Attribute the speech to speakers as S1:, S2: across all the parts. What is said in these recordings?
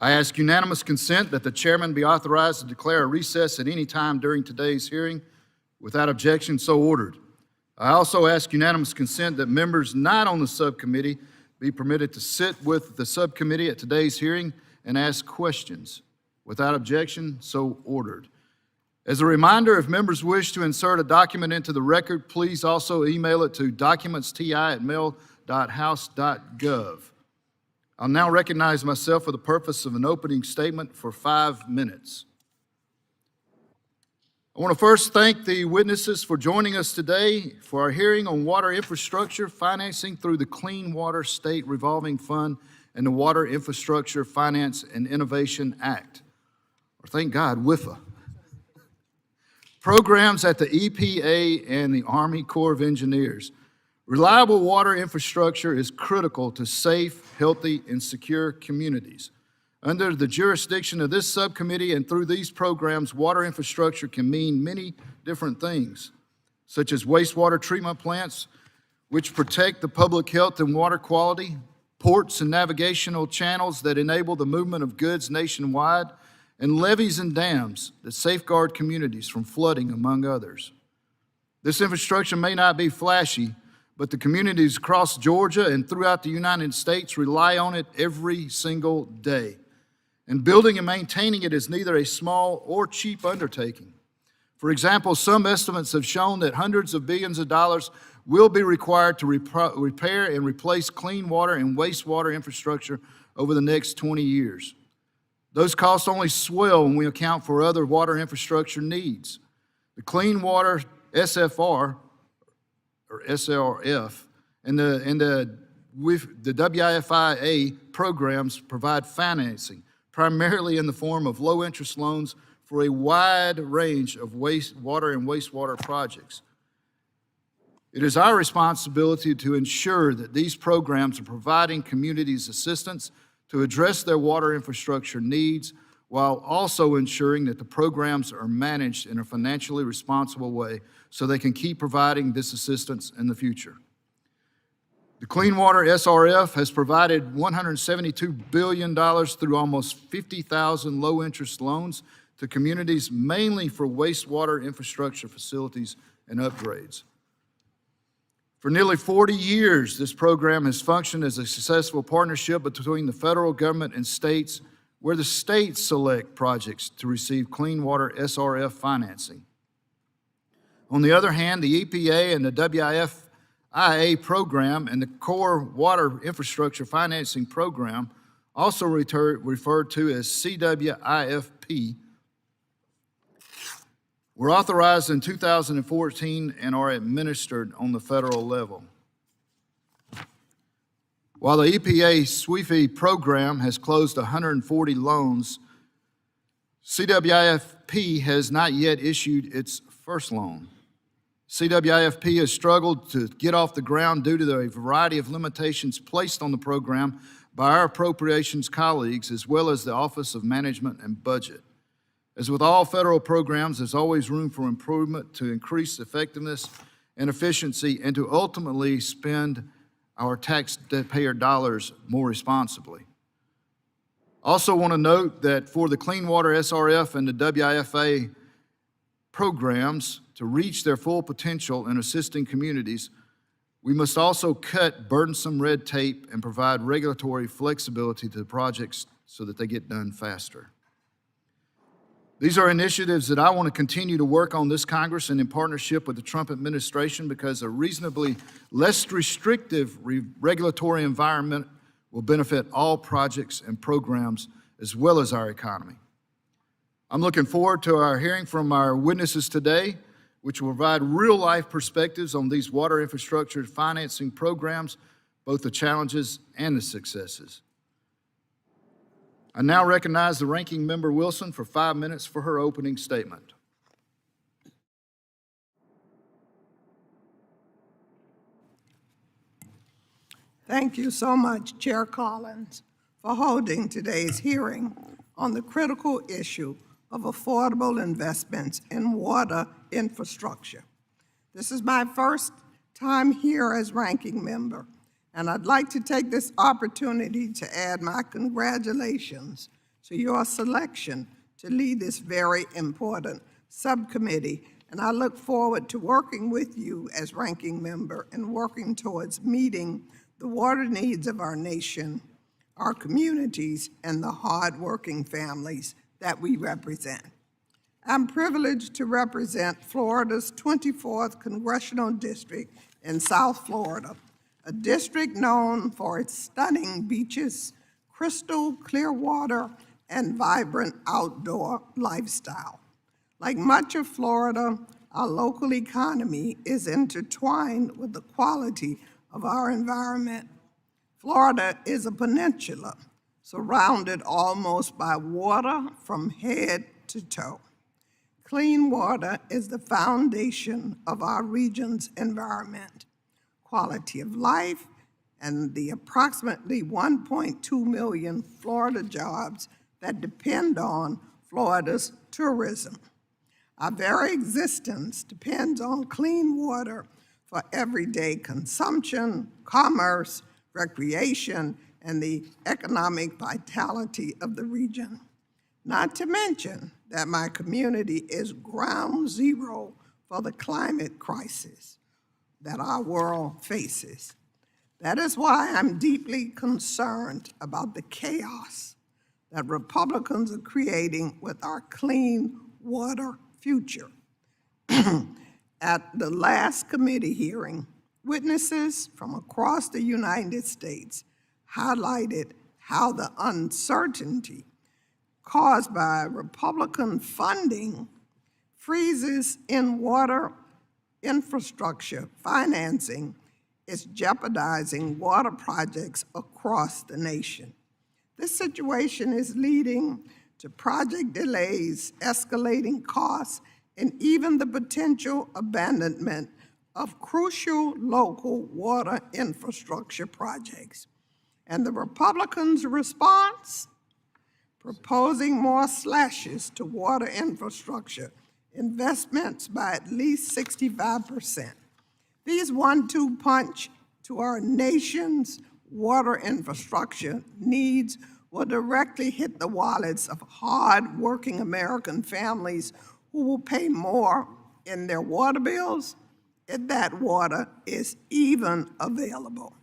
S1: I ask unanimous consent that the chairman be authorized to declare a recess at any time during today's hearing. Without objection, so ordered. I also ask unanimous consent that members not on the subcommittee be permitted to sit with the subcommittee at today's hearing and ask questions. Without objection, so ordered. As a reminder, if members wish to insert a document into the record, please also email it to documentsti@mail.house.gov. I'll now recognize myself for the purpose of an opening statement for 5 minutes. I want to first thank the witnesses for joining us today for our hearing on water infrastructure financing through the Clean Water State Revolving Fund and the Water Infrastructure Finance and Innovation Act, or thank God, WIFIA. Programs at the EPA and the Army Corps of Engineers. Reliable water infrastructure is critical to safe, healthy, and secure communities. Under the jurisdiction of this subcommittee and through these programs, water infrastructure can mean many different things, such as wastewater treatment plants, which protect the public health and water quality, ports and navigational channels that enable the movement of goods nationwide, and levees and dams that safeguard communities from flooding, among others. This infrastructure may not be flashy, but the communities across Georgia and throughout the United States rely on it every single day. And building and maintaining it is neither a small or cheap undertaking. For example, some estimates have shown that hundreds of billions of dollars will be required to repair and replace clean water and wastewater infrastructure over the next 20 years. Those costs only swell when we account for other water infrastructure needs. The Clean Water SFR, or SRF, and the WIFIA programs provide financing, primarily in the form of low-interest loans for a wide range of water and wastewater projects. It is our responsibility to ensure that these programs are providing communities assistance to address their water infrastructure needs, while also ensuring that the programs are managed in a financially responsible way so they can keep providing this assistance in the future. The Clean Water SRF has provided $172 billion through almost 50,000 low-interest loans to communities, mainly for wastewater infrastructure facilities and upgrades. For nearly 40 years, this program has functioned as a successful partnership between the federal government and states, where the states select projects to receive Clean Water SRF financing. On the other hand, the EPA and the WIFIA program and the Core Water Infrastructure Financing Program, also referred to as CWIFP, were authorized in 2014 and are administered on the federal level. While the EPA SWIFI program has closed 140 loans, CWIFP has not yet issued its first loan. CWIFP has struggled to get off the ground due to a variety of limitations placed on the program by our appropriations colleagues, as well as the Office of Management and Budget. As with all federal programs, there's always room for improvement to increase effectiveness and efficiency and to ultimately spend our taxpayer dollars more responsibly. Also want to note that for the Clean Water SRF and the WIFA programs to reach their full potential in assisting communities, we must also cut burdensome red tape and provide regulatory flexibility to the projects so that they get done faster. These are initiatives that I want to continue to work on this Congress and in partnership with the Trump administration, because a reasonably less restrictive regulatory environment will benefit all projects and programs as well as our economy. I'm looking forward to our hearing from our witnesses today, which will provide real-life perspectives on these water infrastructure financing programs, both the challenges and the successes. I now recognize the Ranking Member Wilson for 5 minutes for her opening statement.
S2: Thank you so much, Chair Collins, for holding today's hearing on the critical issue of affordable investments in water infrastructure. This is my first time here as Ranking Member, and I'd like to take this opportunity to add my congratulations to your selection to lead this very important subcommittee, and I look forward to working with you as ranking member and working towards meeting the water needs of our nation, our communities, and the hard-working families that we represent. I'm privileged to represent Florida's 24th Congressional District in South Florida, a district known for its stunning beaches, crystal clear water, and vibrant outdoor lifestyle. Like much of Florida, our local economy is intertwined with the quality of our environment. Florida is a peninsula surrounded almost by water from head to toe. Clean water is the foundation of our region's environment, quality of life, and the approximately 1.2 million Florida jobs that depend on Florida's tourism. Our very existence depends on clean water for everyday consumption, commerce, recreation, and the economic vitality of the region. Not to mention that my community is ground zero for the climate crisis that our world faces. That is why I'm deeply concerned about the chaos that Republicans are creating with our clean water future. At the last committee hearing, witnesses from across the United States highlighted how the uncertainty caused by Republican funding freezes in water infrastructure financing is jeopardizing water projects across the nation. This situation is leading to project delays, escalating costs, and even the potential abandonment of crucial local water infrastructure projects. And the Republicans' response? Proposing more slashes to water infrastructure investments by at least 65%. These 1-2 punch to our nation's water infrastructure needs will directly hit the wallets of hard-working American families who will pay more in their water bills if that water is even available.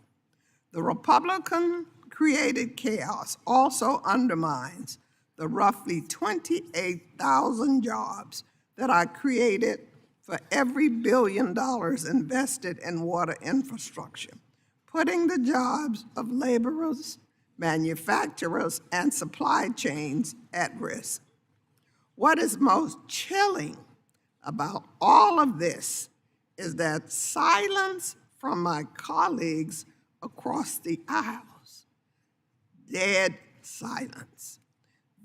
S2: The Republican-created chaos also undermines the roughly 28,000 jobs that are created for every $1 billion invested in water infrastructure, putting the jobs of laborers, manufacturers, and supply chains at risk. What is most chilling about all of this is that silence from my colleagues across the aisles, dead silence.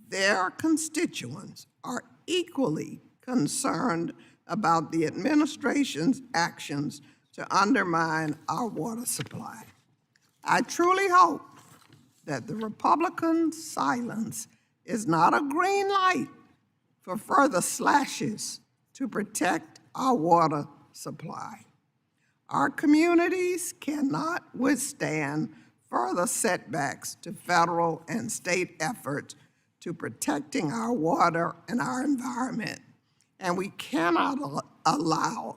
S2: Their constituents are equally concerned about the administration's actions to undermine our water supply. I truly hope that the Republican silence is not a green light for further slashes to protect our water supply. Our communities cannot withstand further setbacks to federal and state efforts to protecting our water and our environment. And we cannot allow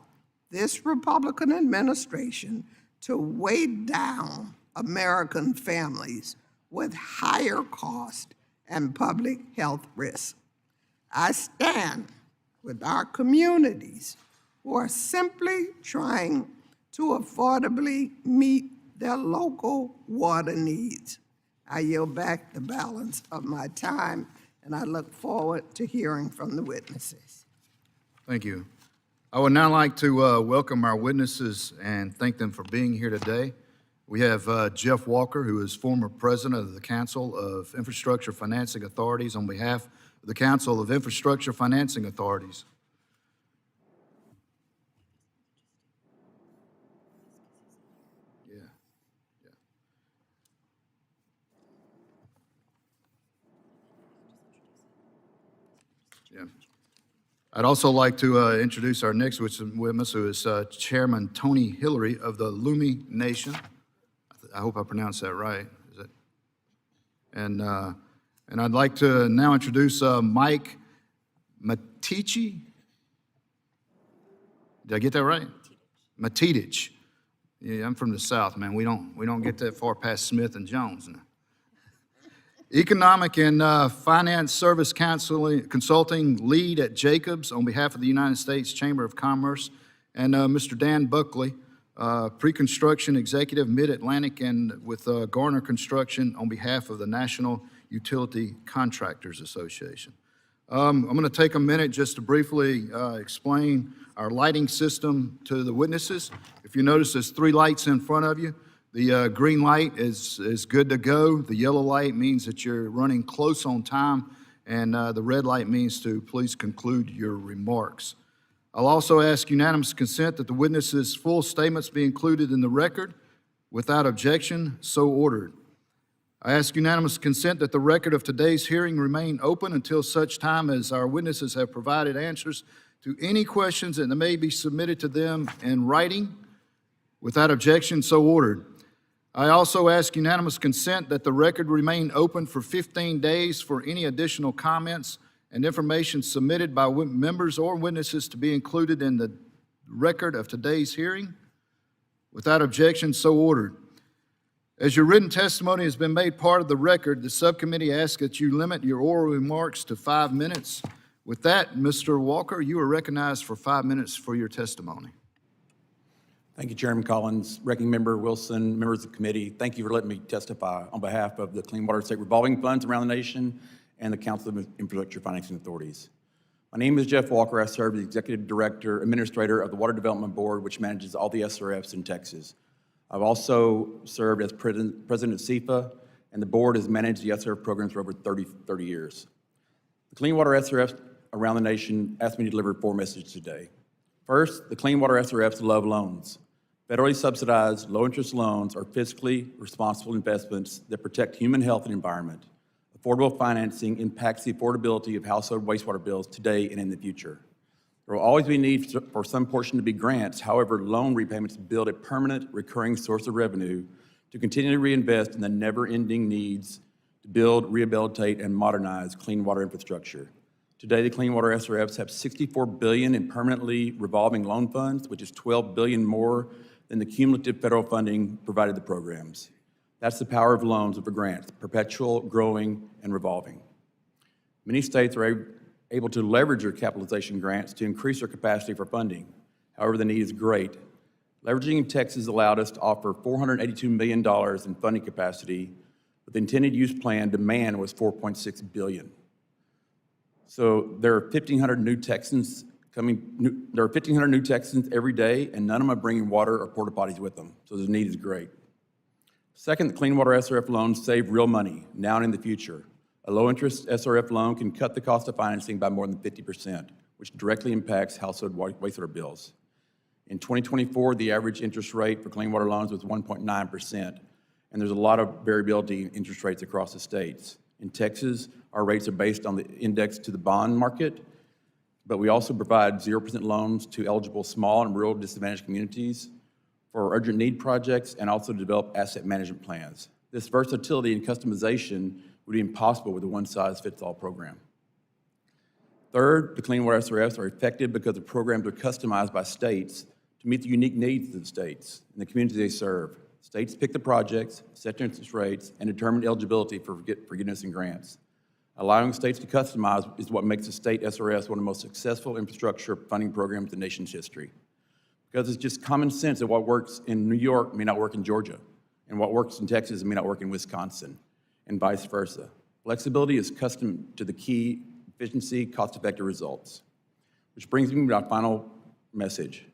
S2: this Republican administration to weigh down American families with higher cost and public health risks. I stand with our communities who are simply trying to affordably meet their local water needs. I yield back the balance of my time, and I look forward to hearing from the witnesses.
S1: Thank you. I would now like to welcome our witnesses and thank them for being here today. We have Jeff Walker, who is former president of the Council of Infrastructure Financing Authorities, on behalf of the Council of Infrastructure Financing Authorities. Yeah. I'd also like to introduce our next witness, who is Chairman Tony Hillaire of the Lummi Nation. I hope I pronounced that right. Is it? And And I'd like to now introduce Mike Matichich. Did I get that right? Matichich. Yeah, I'm from the South, man. We don't get that far past Smith and Jones. Economic and Finance Service Consulting Lead at Jacobs on behalf of the United States Chamber of Commerce, and Mr. Dan Buckley, Preconstruction Executive Mid-Atlantic and with Garner Construction on behalf of the National Utility Contractors Association. I'm going to take a minute just to briefly explain our lighting system to the witnesses. If you notice, there's 3 lights in front of you. The green light is good to go. The yellow light means that you're running close on time, and the red light means to please conclude your remarks. I'll also ask unanimous consent that the witnesses' full statements be included in the record. Without objection, so ordered. I ask unanimous consent that the record of today's hearing remain open until such time as our witnesses have provided answers to any questions that may be submitted to them in writing. Without objection, so ordered. I also ask unanimous consent that the record remain open for 15 days for any additional comments and information submitted by members or witnesses to be included in the record of today's hearing. Without objection, so ordered. As your written testimony has been made part of the record, the subcommittee asks that you limit your oral remarks to 5 minutes. With that, Mr. Walker, you are recognized for 5 minutes for your testimony.
S3: Thank you, Chairman Collins, Ranking Member Wilson, members of the committee. Thank you for letting me testify on behalf of the Clean Water State Revolving Funds around the nation and the Council of Infrastructure Financing Authorities. My name is Jeff Walker. I serve as the Executive Director, Administrator of the Water Development Board, which manages all the SRFs in Texas. I've also served as President of CEFA, and the board has managed the SRF programs for over 30 years. The Clean Water SRFs around the nation asked me to deliver 4 messages today. First, the Clean Water SRFs love loans. Federally subsidized, low-interest loans are fiscally responsible investments that protect human health and environment. Affordable financing impacts the affordability of household wastewater bills today and in the future. There will always be need for some portion to be grants. However, loan repayments build a permanent, recurring source of revenue to continue to reinvest in the never-ending needs to build, rehabilitate, and modernize clean water infrastructure. Today, the Clean Water SRFs have $64 billion in permanently revolving loan funds, which is $12 billion more than the cumulative federal funding provided the programs. That's the power of loans over grants, perpetual, growing, and revolving. Many states are able to leverage their capitalization grants to increase their capacity for funding. However, the need is great. Leveraging in Texas allowed us to offer $482 million in funding capacity, but the intended use plan demand was $4.6 billion. So there are 1,500 new Texans every day, and none of them are bringing water or porta potties with them. So the need is great. Second, the Clean Water SRF loans save real money now and in the future. A low-interest SRF loan can cut the cost of financing by more than 50%, which directly impacts household wastewater bills. In 2024, the average interest rate for clean water loans was 1.9%, and there's a lot of variability in interest rates across the states. In Texas, our rates are based on the index to the bond market, but we also provide 0% loans to eligible small and rural disadvantaged communities for urgent need projects and also develop asset management plans. This versatility and customization would be impossible with a one-size-fits-all program. Third, the Clean Water SRFs are effective because the programs are customized by states to meet the unique needs of the states and the communities they serve. States pick the projects, set their interest rates, and determine eligibility for forgiveness and grants. Allowing states to customize is what makes the state SRFs one of the most successful infrastructure funding programs in the nation's history. Because it's just common sense that what works in New York may not work in Georgia, and what works in Texas may not work in Wisconsin, and vice versa. Flexibility is custom to the key efficiency, cost-effective results. Which brings me to our final message.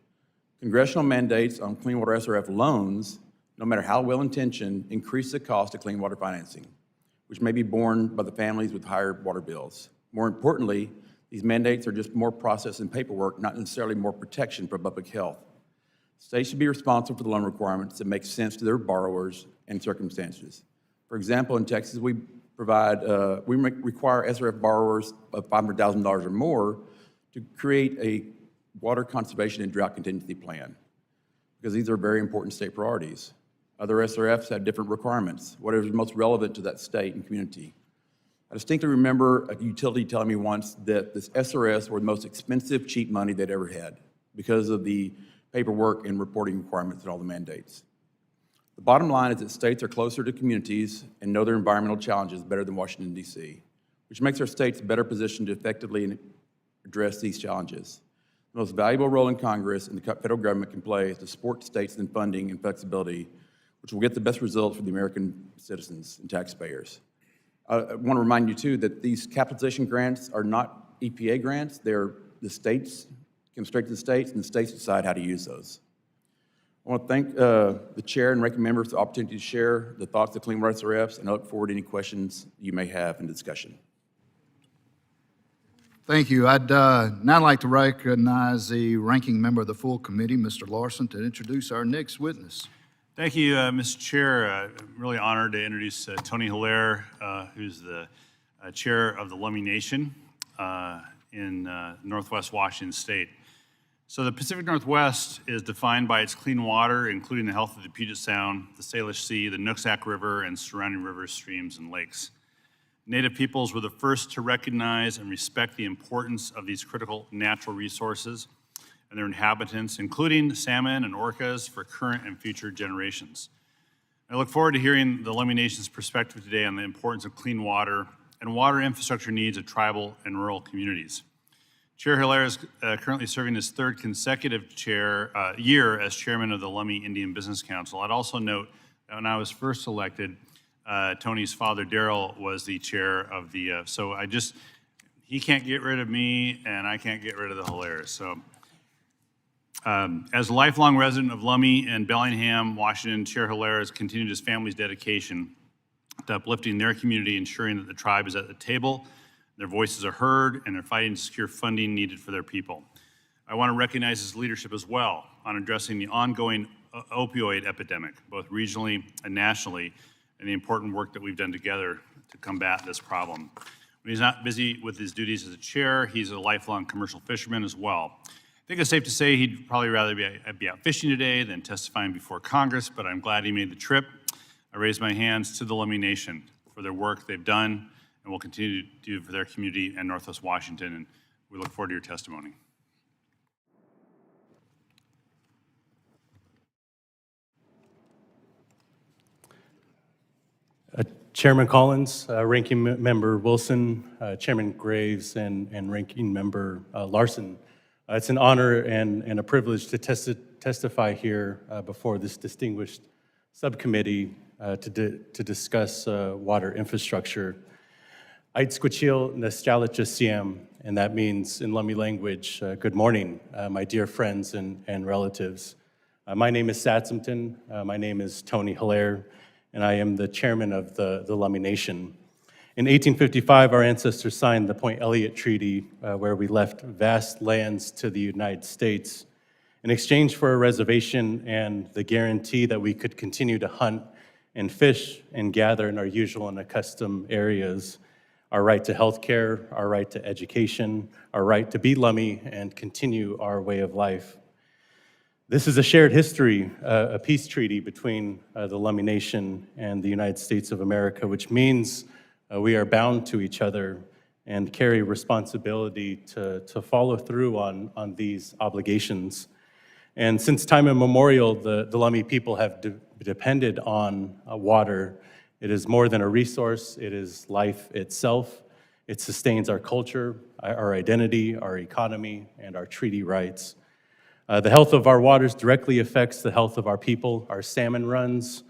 S3: Congressional mandates on clean water SRF loans, no matter how well-intentioned, increase the cost of clean water financing, which may be borne by the families with higher water bills. More importantly, these mandates are just more process and paperwork, not necessarily more protection for public health. States should be responsible for the loan requirements that make sense to their borrowers and circumstances. For example, in Texas, we require SRF borrowers of $500,000 or more to create a water conservation and drought contingency plan, because these are very important state priorities. Other SRFs have different requirements, whatever is most relevant to that state and community. I distinctly remember a utility telling me once that this SRS were the most expensive cheap money they'd ever had because of the paperwork and reporting requirements and all the mandates. The bottom line is that states are closer to communities and know their environmental challenges better than Washington, D.C., which makes our states better positioned to effectively address these challenges. The most valuable role in Congress and the federal government can play is to support states in funding and flexibility, which will get the best results for the American citizens and taxpayers. I want to remind you, too, that these capitalization grants are not EPA grants. They're the states, come straight to the states, and the states decide how to use those. I want to thank the chair and ranking members for the opportunity to share the thoughts of Clean Water SRFs, and I look forward to any questions you may have in discussion.
S1: Thank you. I'd now like to recognize the ranking member of the full committee, Mr. Larson, to introduce our next witness.
S4: Thank you, Mr. Chair. I'm really honored to introduce Tony Hillaire, who's the chair of the Lummi Nation in Northwest Washington State. So the Pacific Northwest is defined by its clean water, including the health of the Puget Sound, the Salish Sea, the Nooksack River, and surrounding rivers, streams, and lakes. Native peoples were the first to recognize and respect the importance of these critical natural resources and their inhabitants, including salmon and orcas, for current and future generations. I look forward to hearing the Lummi Nation's perspective today on the importance of clean water and water infrastructure needs of tribal and rural communities. Chair Hillaire is currently serving his third consecutive year as chairman of the Lummi Indian Business Council. I'd also note that when I was first elected, Tony's father, Daryl, was the chair of the, he can't get rid of me and I can't get rid of the Hillaire. So as a lifelong resident of Lummi and Bellingham, Washington, Chair Hillaire has continued his family's dedication to uplifting their community, ensuring that the tribe is at the table, their voices are heard, and they're fighting to secure funding needed for their people. I want to recognize his leadership as well on addressing the ongoing opioid epidemic, both regionally and nationally, and the important work that we've done together to combat this problem. When he's not busy with his duties as a chair, he's a lifelong commercial fisherman as well. I think it's safe to say he'd probably rather be out fishing today than testifying before Congress, but I'm glad he made the trip. I raise my hands to the Lummi Nation for their work they've done and will continue to do for their community and Northwest Washington, and we look forward to your testimony.
S5: Chairman Collins, Ranking Member Wilson, Chairman Graves, and Ranking Member Larson. It's an honor and a privilege to testify here before this distinguished subcommittee to discuss water infrastructure. Ait squachil nestalich siam, and that means in Lummi language, good morning, my dear friends and relatives. My name is Satsumton, my name is Tony Hillaire, and I am the chairman of the Lummi Nation. In 1855, our ancestors signed the Point Elliott Treaty, where we left vast lands to the United States in exchange for a reservation and the guarantee that we could continue to hunt and fish and gather in our usual and accustomed areas, our right to health care, our right to education, our right to be Lummi and continue our way of life. This is a shared history, a peace treaty between the Lummi Nation and the United States of America, which means we are bound to each other and carry responsibility to follow through on these obligations. And since time immemorial, the Lummi people have depended on water. It is more than a resource, it is life itself. It sustains our culture, our identity, our economy, and our treaty rights. The health of our waters directly affects the health of our people, our salmon runs,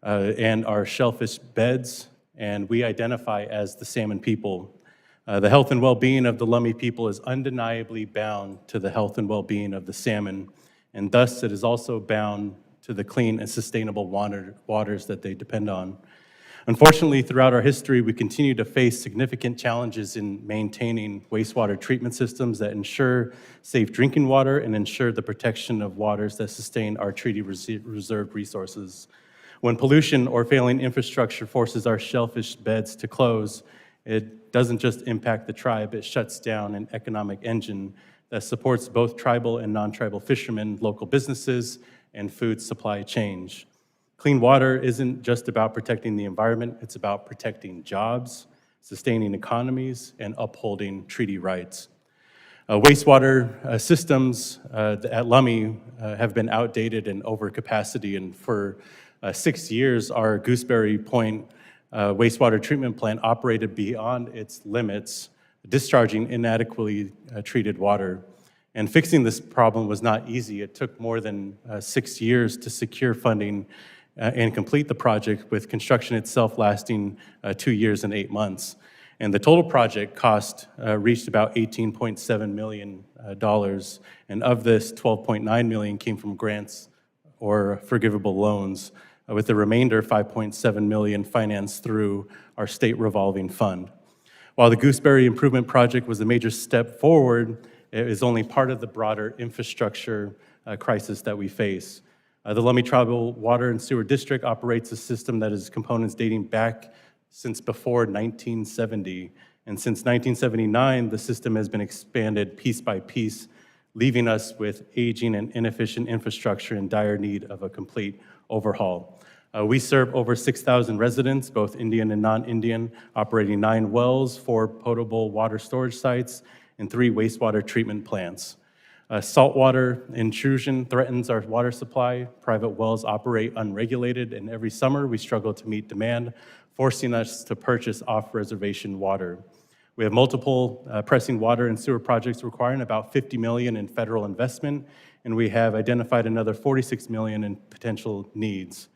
S5: and our shellfish beds, and we identify as the salmon people. The health and well-being of the Lummi people is undeniably bound to the health and well-being of the salmon, and thus it is also bound to the clean and sustainable waters that they depend on. Unfortunately, throughout our history, we continue to face significant challenges in maintaining wastewater treatment systems that ensure safe drinking water and ensure the protection of waters that sustain our treaty reserved resources. When pollution or failing infrastructure forces our shellfish beds to close, it doesn't just impact the tribe, it shuts down an economic engine that supports both tribal and non-tribal fishermen, local businesses, and food supply chains. Clean water isn't just about protecting the environment, it's about protecting jobs, sustaining economies, and upholding treaty rights. Wastewater systems at Lummi have been outdated and over capacity, and for 6 years, our Gooseberry Point wastewater treatment plant operated beyond its limits, discharging inadequately treated water. And fixing this problem was not easy. It took more than 6 years to secure funding and complete the project, with construction itself lasting 2 years and 8 months. And the total project cost reached about $18.7 million, and of this, $12.9 million came from grants or forgivable loans, with the remainder, $5.7 million, financed through our state revolving fund. While the Gooseberry Improvement Project was a major step forward, it is only part of the broader infrastructure crisis that we face. The Lummi Tribal Water and Sewer District operates a system that has components dating back since before 1970. And since 1979, the system has been expanded piece by piece, leaving us with aging and inefficient infrastructure in dire need of a complete overhaul. We serve over 6,000 residents, both Indian and non-Indian, operating 9 wells, 4 potable water storage sites, and 3 wastewater treatment plants. Saltwater intrusion threatens our water supply. Private wells operate unregulated, and every summer we struggle to meet demand, forcing us to purchase off-reservation water. We have multiple pressing water and sewer projects requiring about $50 million in federal investment, and we have identified another $46 million in potential needs.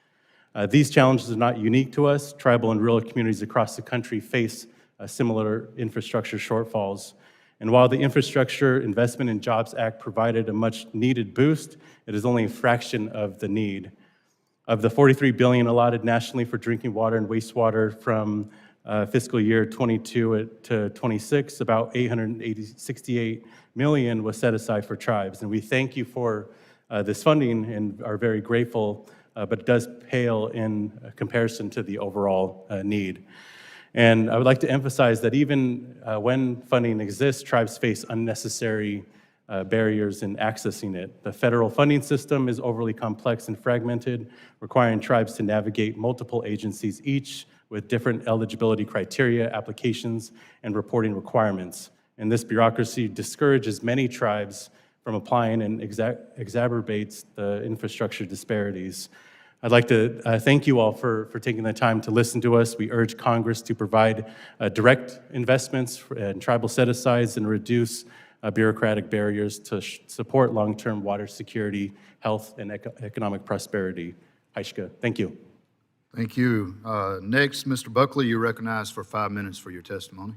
S5: These challenges are not unique to us. Tribal and rural communities across the country face similar infrastructure shortfalls. And while the Infrastructure Investment and Jobs Act provided a much-needed boost, it is only a fraction of the need. Of the $43 billion allotted nationally for drinking water and wastewater from fiscal year 22 to 26, about $868 million was set aside for tribes. And we thank you for this funding and are very grateful, but it does pale in comparison to the overall need. And I would like to emphasize that even when funding exists, tribes face unnecessary barriers in accessing it. The federal funding system is overly complex and fragmented, requiring tribes to navigate multiple agencies, each with different eligibility criteria, applications, and reporting requirements. And this bureaucracy discourages many tribes from applying and exacerbates the infrastructure disparities. I'd like to thank you all for taking the time to listen to us. We urge Congress to provide direct investments and tribal set-asides and reduce bureaucratic barriers to support long-term water security, health, and economic prosperity. Haishka, thank you.
S1: Thank you. Next, Mr. Buckley, you're recognized for 5 minutes for your testimony.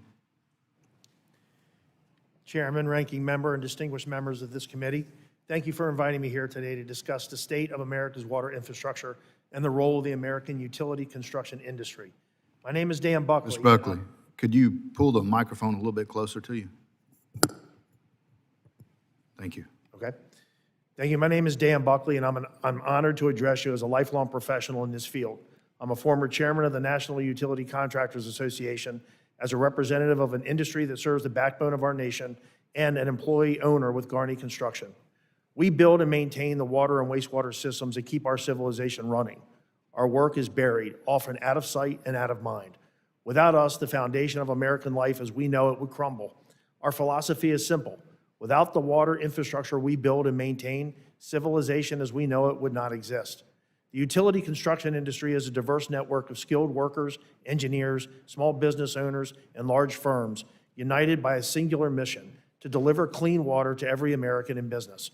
S6: Chairman, ranking member, and distinguished members of this committee, thank you for inviting me here today to discuss the state of America's water infrastructure and the role of the American utility construction industry. My name is Dan Buckley.
S1: Mr. Buckley, could you pull the microphone a little bit closer to you? Thank you.
S6: Okay. Thank you. My name is Dan Buckley, and I'm honored to address you as a lifelong professional in this field. I'm a former chairman of the National Utility Contractors Association, as a representative of an industry that serves the backbone of our nation, and an employee owner with Garney Construction. We build and maintain the water and wastewater systems that keep our civilization running. Our work is buried, often out of sight and out of mind. Without us, the foundation of American life as we know it would crumble. Our philosophy is simple. Without the water infrastructure we build and maintain, civilization as we know it would not exist. The utility construction industry is a diverse network of skilled workers, engineers, small business owners, and large firms, united by a singular mission: to deliver clean water to every American in business.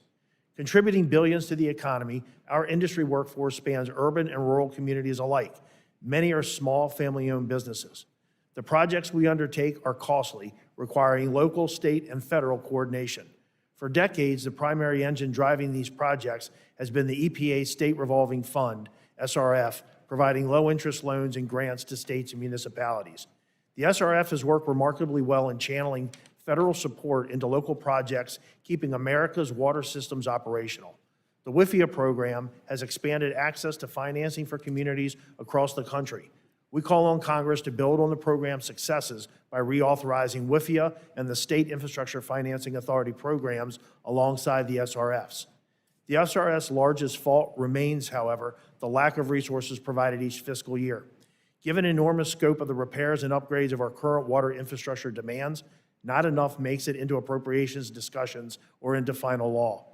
S6: Contributing billions to the economy, our industry workforce spans urban and rural communities alike. Many are small, family-owned businesses. The projects we undertake are costly, requiring local, state, and federal coordination. For decades, the primary engine driving these projects has been the EPA State Revolving Fund, SRF, providing low-interest loans and grants to states and municipalities. The SRF has worked remarkably well in channeling federal support into local projects, keeping America's water systems operational. The WIFIA program has expanded access to financing for communities across the country. We call on Congress to build on the program's successes by reauthorizing WIFIA and the State Infrastructure Financing Authority programs alongside the SRFs. The SRF's largest fault remains, however, the lack of resources provided each fiscal year. Given enormous scope of the repairs and upgrades of our current water infrastructure demands, not enough makes it into appropriations discussions or into final law.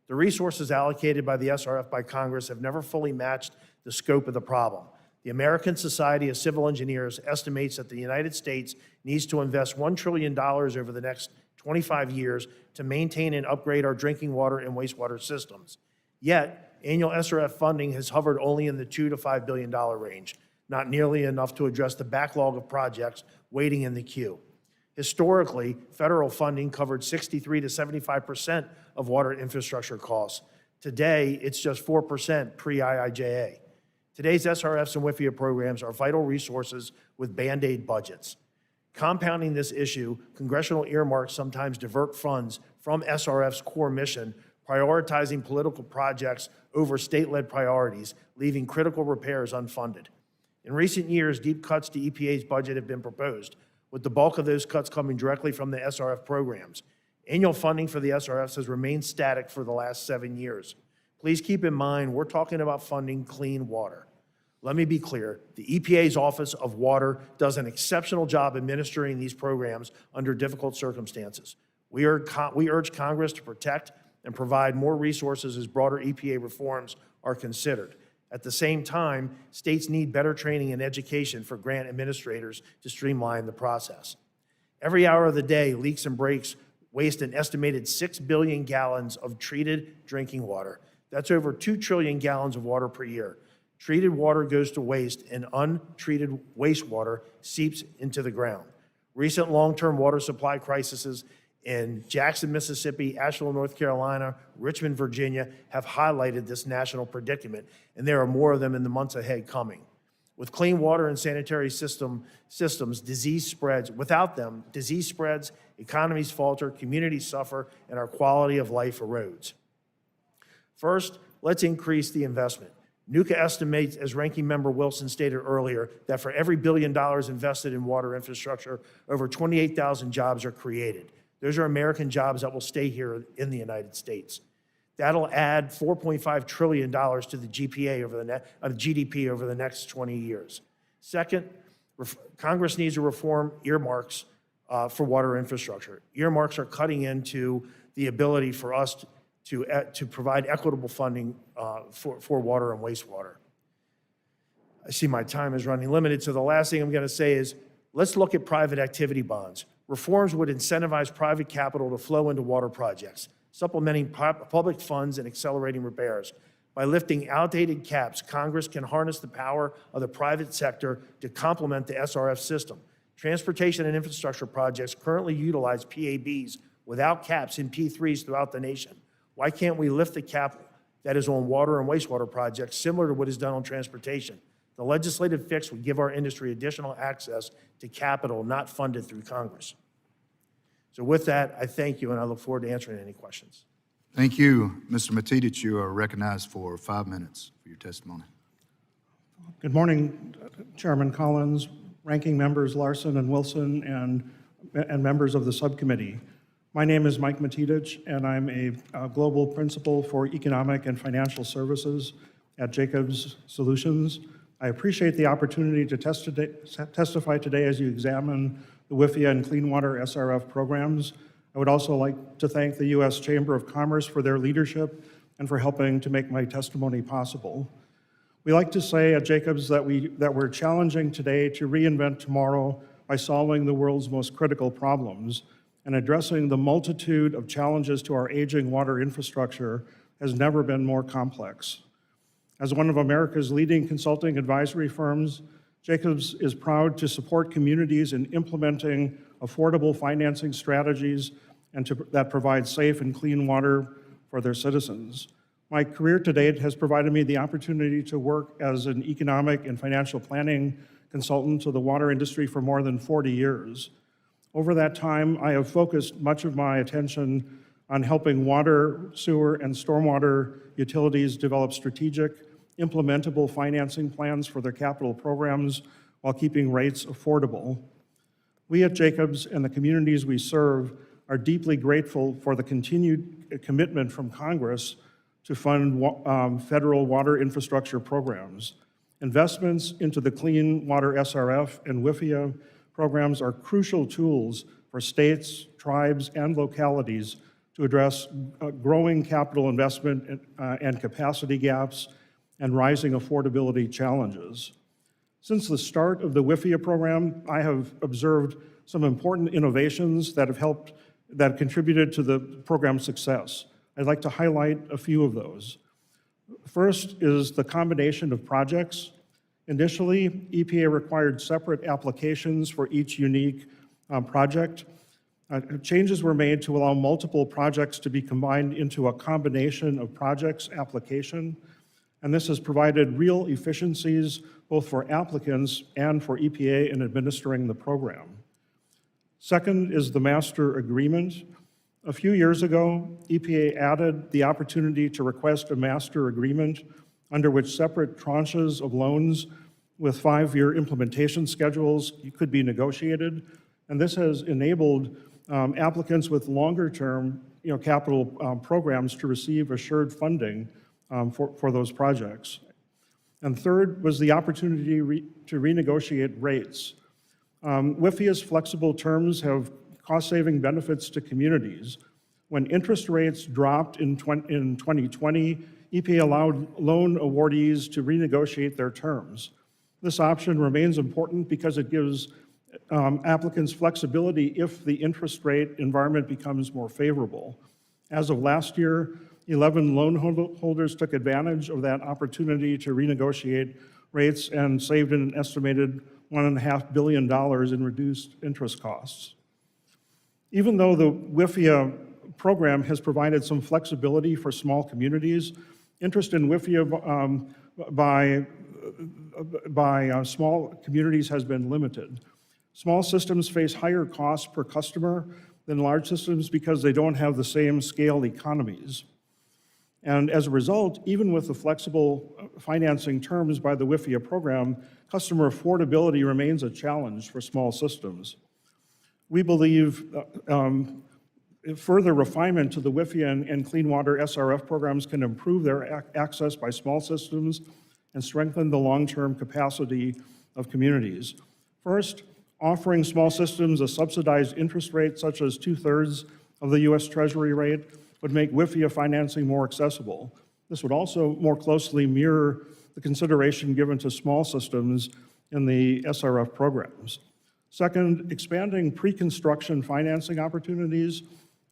S6: The resources allocated by the SRF by Congress have never fully matched the scope of the problem. The American Society of Civil Engineers estimates that the United States needs to invest $1 trillion over the next 25 years to maintain and upgrade our drinking water and wastewater systems. Yet, annual SRF funding has hovered only in the $2 to $5 billion range, not nearly enough to address the backlog of projects waiting in the queue. Historically, federal funding covered 63 to 75% of water infrastructure costs. Today, it's just 4% pre-IIJA. Today's SRFs and WIFIA programs are vital resources with Band-Aid budgets. Compounding this issue, congressional earmarks sometimes divert funds from SRF's core mission, prioritizing political projects over state-led priorities, leaving critical repairs unfunded. In recent years, deep cuts to EPA's budget have been proposed, with the bulk of those cuts coming directly from the SRF programs. Annual funding for the SRFs has remained static for the last 7 years. Please keep in mind, we're talking about funding clean water. Let me be clear, the EPA's Office of Water does an exceptional job administering these programs under difficult circumstances. We urge Congress to protect and provide more resources as broader EPA reforms are considered. At the same time, states need better training and education for grant administrators to streamline the process. Every hour of the day, leaks and breaks waste an estimated 6 billion gallons of treated drinking water. That's over 2 trillion gallons of water per year. Treated water goes to waste, and untreated wastewater seeps into the ground. Recent long-term water supply crises in Jackson, Mississippi, Asheville, North Carolina, Richmond, Virginia have highlighted this national predicament, and there are more of them in the months ahead coming. With clean water and sanitary systems, disease spreads. Without them, disease spreads, economies falter, communities suffer, and our quality of life erodes. First, let's increase the investment. NUCA estimates, as Ranking Member Wilson stated earlier, that for every $1 billion invested in water infrastructure, over 28,000 jobs are created. Those are American jobs that will stay here in the United States. That'll add $4.5 trillion to the GDP over the next 20 years. Second, Congress needs to reform earmarks for water infrastructure. Earmarks are cutting into the ability for us to provide equitable funding for water and wastewater. I see my time is running limited, so the last thing I'm going to say is let's look at private activity bonds. Reforms would incentivize private capital to flow into water projects, supplementing public funds and accelerating repairs. By lifting outdated caps, Congress can harness the power of the private sector to complement the SRF system. Transportation and infrastructure projects currently utilize PABs without caps in P3s throughout the nation. Why can't we lift the cap that is on water and wastewater projects similar to what is done on transportation? The legislative fix would give our industry additional access to capital not funded through Congress. So with that, I thank you, and I look forward to answering any questions.
S1: Thank you, Mr. Matichich. You are recognized for 5 minutes for your testimony.
S7: Good morning, Chairman Collins, ranking members Larson and Wilson, and members of the subcommittee. My name is Mike Matichich, and I'm a global principal for economic and financial services at Jacobs Solutions. I appreciate the opportunity to testify today as you examine the WIFIA and Clean Water SRF programs. I would also like to thank the U.S. Chamber of Commerce for their leadership and for helping to make my testimony possible. We like to say at Jacobs that we're challenging today to reinvent tomorrow by solving the world's most critical problems, and addressing the multitude of challenges to our aging water infrastructure has never been more complex. As one of America's leading consulting advisory firms, Jacobs is proud to support communities in implementing affordable financing strategies that provide safe and clean water for their citizens. My career to date has provided me the opportunity to work as an economic and financial planning consultant to the water industry for more than 40 years. Over that time, I have focused much of my attention on helping water, sewer, and stormwater utilities develop strategic, implementable financing plans for their capital programs while keeping rates affordable. We at Jacobs and the communities we serve are deeply grateful for the continued commitment from Congress to fund federal water infrastructure programs. Investments into the Clean Water SRF and WIFIA programs are crucial tools for states, tribes, and localities to address growing capital investment and capacity gaps and rising affordability challenges. Since the start of the WIFIA program, I have observed some important innovations that have contributed to the program's success. I'd like to highlight a few of those. First is the combination of projects. Initially, EPA required separate applications for each unique project. Changes were made to allow multiple projects to be combined into a combination of projects application, and this has provided real efficiencies both for applicants and for EPA in administering the program. Second is the master agreement. A few years ago, EPA added the opportunity to request a master agreement under which separate tranches of loans with 5-year implementation schedules could be negotiated, and this has enabled applicants with longer-term capital programs to receive assured funding for those projects. And third was the opportunity to renegotiate rates. WIFIA's flexible terms have cost-saving benefits to communities. When interest rates dropped in 2020, EPA allowed loan awardees to renegotiate their terms. This option remains important because it gives applicants flexibility if the interest rate environment becomes more favorable. As of last year, 11 loan holders took advantage of that opportunity to renegotiate rates and saved an estimated $1.5 billion in reduced interest costs. Even though the WIFIA program has provided some flexibility for small communities, interest in WIFIA by small communities has been limited. Small systems face higher costs per customer than large systems because they don't have the same scale economies. And as a result, even with the flexible financing terms by the WIFIA program, customer affordability remains a challenge for small systems. We believe further refinement to the WIFIA and Clean Water SRF programs can improve their access by small systems and strengthen the long-term capacity of communities. First, offering small systems a subsidized interest rate such as 2/3 of the U.S. Treasury rate would make WIFIA financing more accessible. This would also more closely mirror the consideration given to small systems in the SRF programs. Second, expanding pre-construction financing opportunities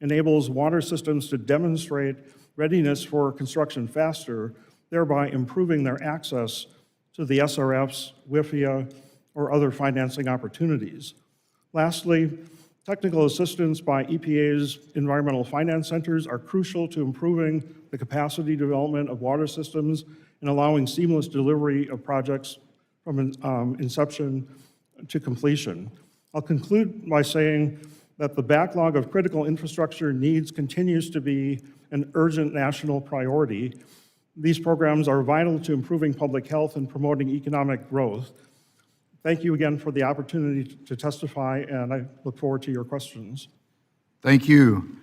S7: enables water systems to demonstrate readiness for construction faster, thereby improving their access to the SRFs, WIFIA, or other financing opportunities. Lastly, technical assistance by EPA's environmental finance centers are crucial to improving the capacity development of water systems and allowing seamless delivery of projects from inception to completion. I'll conclude by saying that the backlog of critical infrastructure needs continues to be an urgent national priority. These programs are vital to improving public health and promoting economic growth. Thank you again for the opportunity to testify, and I look forward to your questions.
S1: Thank you.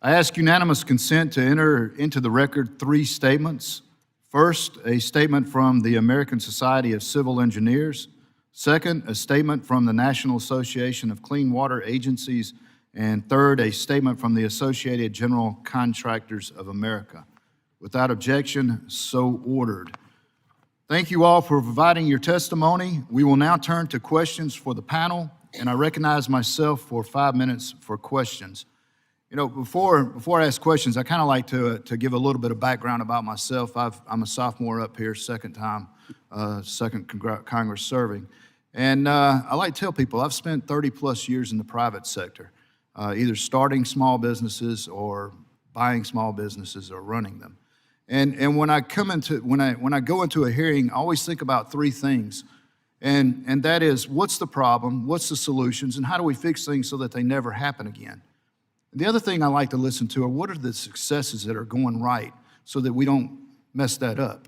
S1: I ask unanimous consent to enter into the record 3 statements. First, a statement from the American Society of Civil Engineers. Second, a statement from the National Association of Clean Water Agencies. And third, a statement from the Associated General Contractors of America. Without objection, so ordered. Thank you all for providing your testimony. We will now turn to questions for the panel, and I recognize myself for 5 minutes for questions. You know, before I ask questions, I kind of like to give a little bit of background about myself. I'm a sophomore up here, second Congress serving. And I like to tell people I've spent 30+ years in the private sector, either starting small businesses or buying small businesses or running them. And when I go into a hearing, I always think about 3 things. And that is, what's the problem, what's the solutions, and how do we fix things so that they never happen again? The other thing I like to listen to are what are the successes that are going right so that we don't mess that up.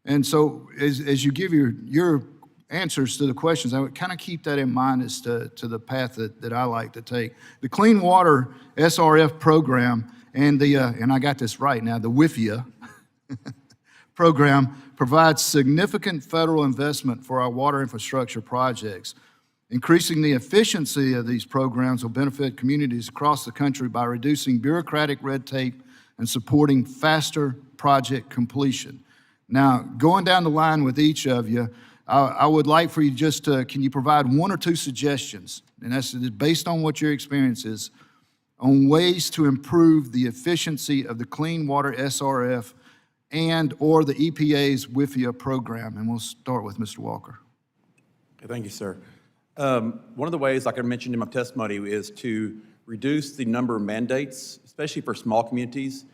S1: And so as you give your answers to the questions, I would kind of keep that in mind as to the path that I like to take. The Clean Water SRF program and I got this right now, the WIFIA program provides significant federal investment for our water infrastructure projects. Increasing the efficiency of these programs will benefit communities across the country by reducing bureaucratic red tape and supporting faster project completion. Now, going down the line with each of you, I would like for you just to, can you provide one or two suggestions, and that's based on what your experience is, on ways to improve the efficiency of the Clean Water SRF and or the EPA's WIFIA program? And we'll start with Mr. Walker.
S3: Okay, thank you, sir. One of the ways, like I mentioned in my testimony, is to reduce the number of mandates, especially for small communities.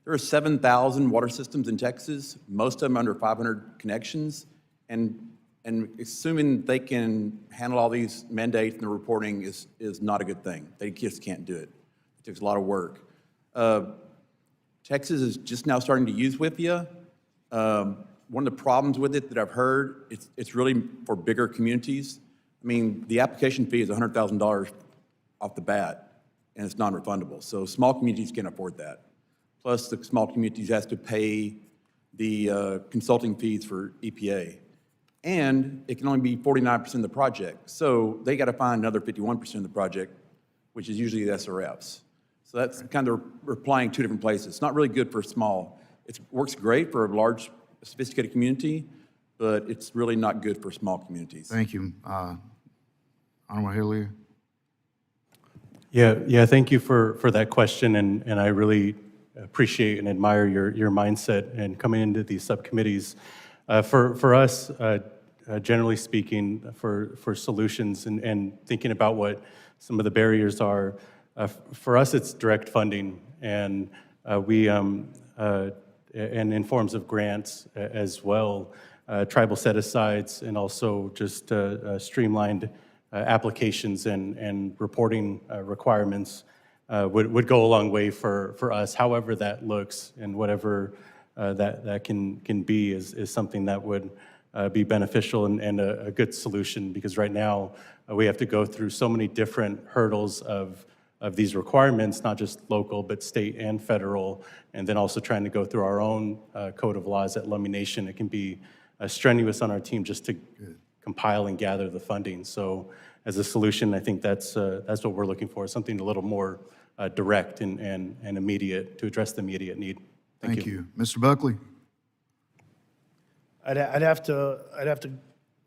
S3: There are 7,000 water systems in Texas, most of them under 500 connections, and assuming they can handle all these mandates and the reporting is not a good thing. They just can't do it. It takes a lot of work. Texas is just now starting to use WIFIA. One of the problems with it that I've heard, it's really for bigger communities. I mean, the application fee is $100,000 off the bat, and it's non-refundable. So small communities can't afford that. Plus, the small communities has to pay the consulting fees for EPA. And it can only be 49% of the project. So they got to find another 51% of the project, which is usually the SRFs. So that's kind of applying two different places. It's not really good for small. It works great for a large, sophisticated community, but it's really not good for small communities.
S1: Thank you. Honorable Hillaire.
S5: Yeah, thank you for that question, and I really appreciate and admire your mindset and coming into these subcommittees. For us, generally speaking, for solutions and thinking about what some of the barriers are, for us it's direct funding, and and in forms of grants as well, tribal set-asides, and also just streamlined applications and reporting requirements would go a long way for us. However that looks, and whatever that can be is something that would be beneficial and a good solution, because right now we have to go through so many different hurdles of these requirements, not just local, but state and federal, and then also trying to go through our own code of laws at Lummi Nation. It can be strenuous on our team just to compile and gather the funding. So as a solution, I think that's what we're looking for, something a little more direct and immediate to address the immediate need.
S1: Thank you. Mr. Buckley.
S6: I'd have to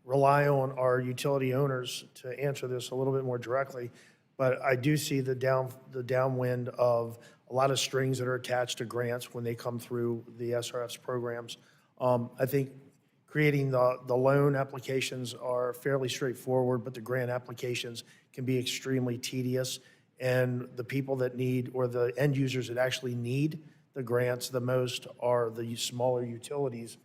S6: rely on our utility owners to answer this a little bit more directly, but I do see the downwind of a lot of strings that are attached to grants when they come through the SRF's programs. I think creating the loan applications are fairly straightforward, but the grant applications can be extremely tedious, and the people that need, or the end users that actually need the grants the most, are the smaller utilities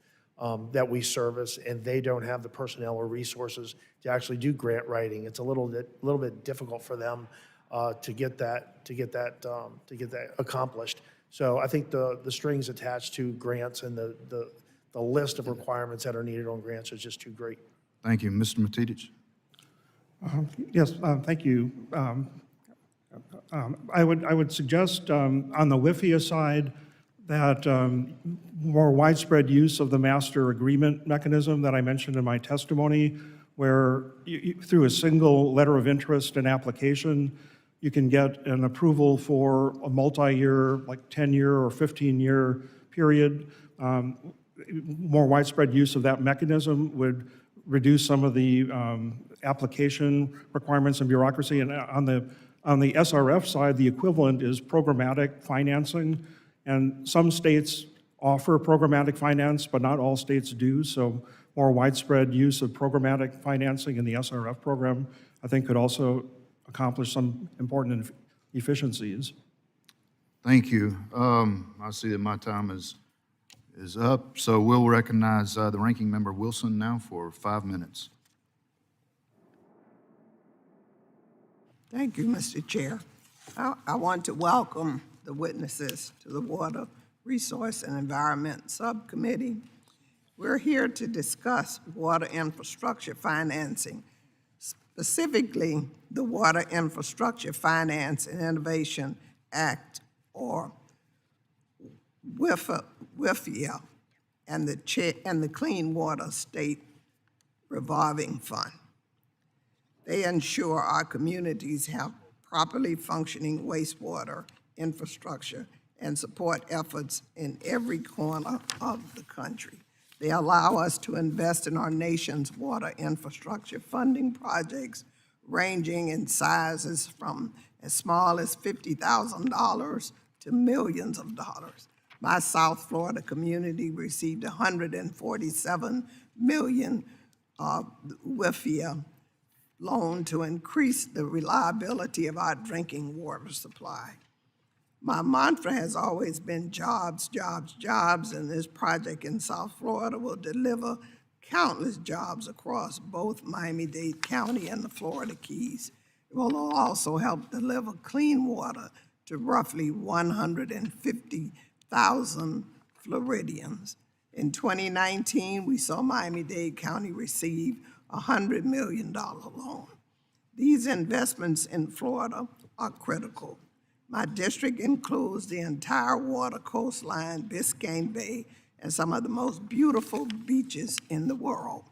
S6: that we service, and they don't have the personnel or resources to actually do grant writing. It's a little bit difficult for them to get that accomplished. So I think the strings attached to grants and the list of requirements that are needed on grants is just too great.
S1: Thank you. Mr. Matichich.
S7: Yes, thank you. I would suggest on the WIFIA side that more widespread use of the master agreement mechanism that I mentioned in my testimony, where through a single letter of interest and application, you can get an approval for a multi-year, like 10-year or 15-year period. More widespread use of that mechanism would reduce some of the application requirements and bureaucracy. And on the SRF side, the equivalent is programmatic financing. And some states offer programmatic finance, but not all states do. So more widespread use of programmatic financing in the SRF program, I think, could also accomplish some important efficiencies.
S1: Thank you. I see that my time is up, so we'll recognize the ranking member Wilson now for 5 minutes.
S2: Thank you, Mr. Chair. I want to welcome the witnesses to the Water Resource and Environment Subcommittee. We're here to discuss water infrastructure financing, specifically the Water Infrastructure Finance and Innovation Act, or WIFIA. and the Clean Water State Revolving Fund. They ensure our communities have properly functioning wastewater infrastructure and support efforts in every corner of the country. They allow us to invest in our nation's water infrastructure, funding projects ranging in sizes from as small as $50,000 to millions of dollars. My South Florida community received $147 million WIFIA loan to increase the reliability of our drinking water supply. My mantra has always been jobs, jobs, jobs, and this project in South Florida will deliver countless jobs across both Miami-Dade County and the Florida Keys. It will also help deliver clean water to roughly 150,000 Floridians. In 2019, we saw Miami-Dade County receive a $100 million loan. These investments in Florida are critical. My district includes the entire water coastline, Biscayne Bay, and some of the most beautiful beaches in the world.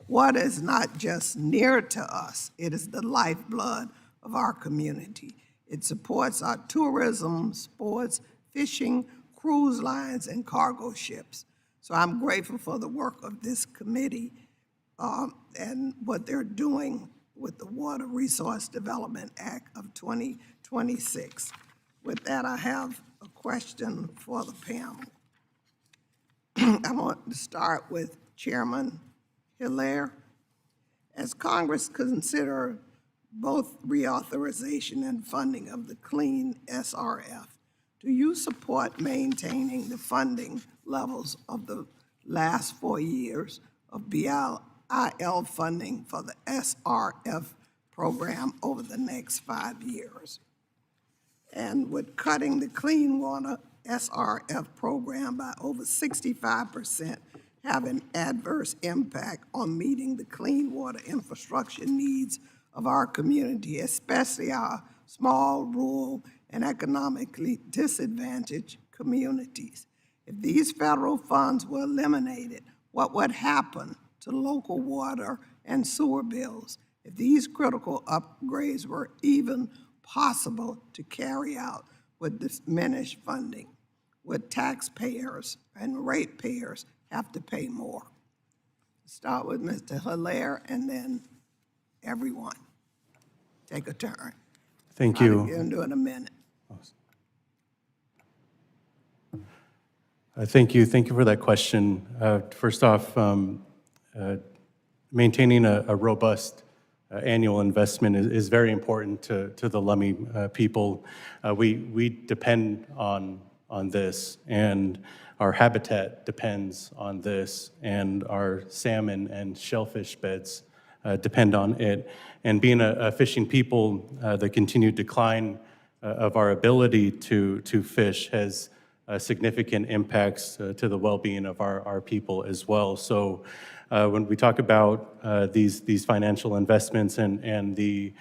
S2: Water is not just near to us, it is the lifeblood of our community. It supports our tourism, sports, fishing, cruise lines, and cargo ships. So I'm grateful for the work of this committee and what they're doing with the Water Resource Development Act of 2026. With that, I have a question for the panel. I want to start with Chairman Hillaire. As Congress consider both reauthorization and funding of the Clean SRF, do you support maintaining the funding levels of the last 4 years of BIL funding for the SRF program over the next 5 years? And with cutting the Clean Water SRF program by over 65%, have an adverse impact on meeting the clean water infrastructure needs of our community, especially our small, rural, and economically disadvantaged communities. If these federal funds were eliminated, what would happen to local water and sewer bills? If these critical upgrades were even possible to carry out with diminished funding, would taxpayers and ratepayers have to pay more? Start with Mr. Hillaire and then everyone. Take a turn.
S5: Thank
S2: I'll
S5: you.
S2: get into it in a minute.
S5: Thank you. Thank you for that question. First off, maintaining a robust annual investment is very important to the Lummi people. We depend on this, and our habitat depends on this, and our salmon and shellfish beds depend on it. And being a fishing people, the continued decline of our ability to fish has significant impacts to the well-being of our people as well. So when we talk about these financial investments and the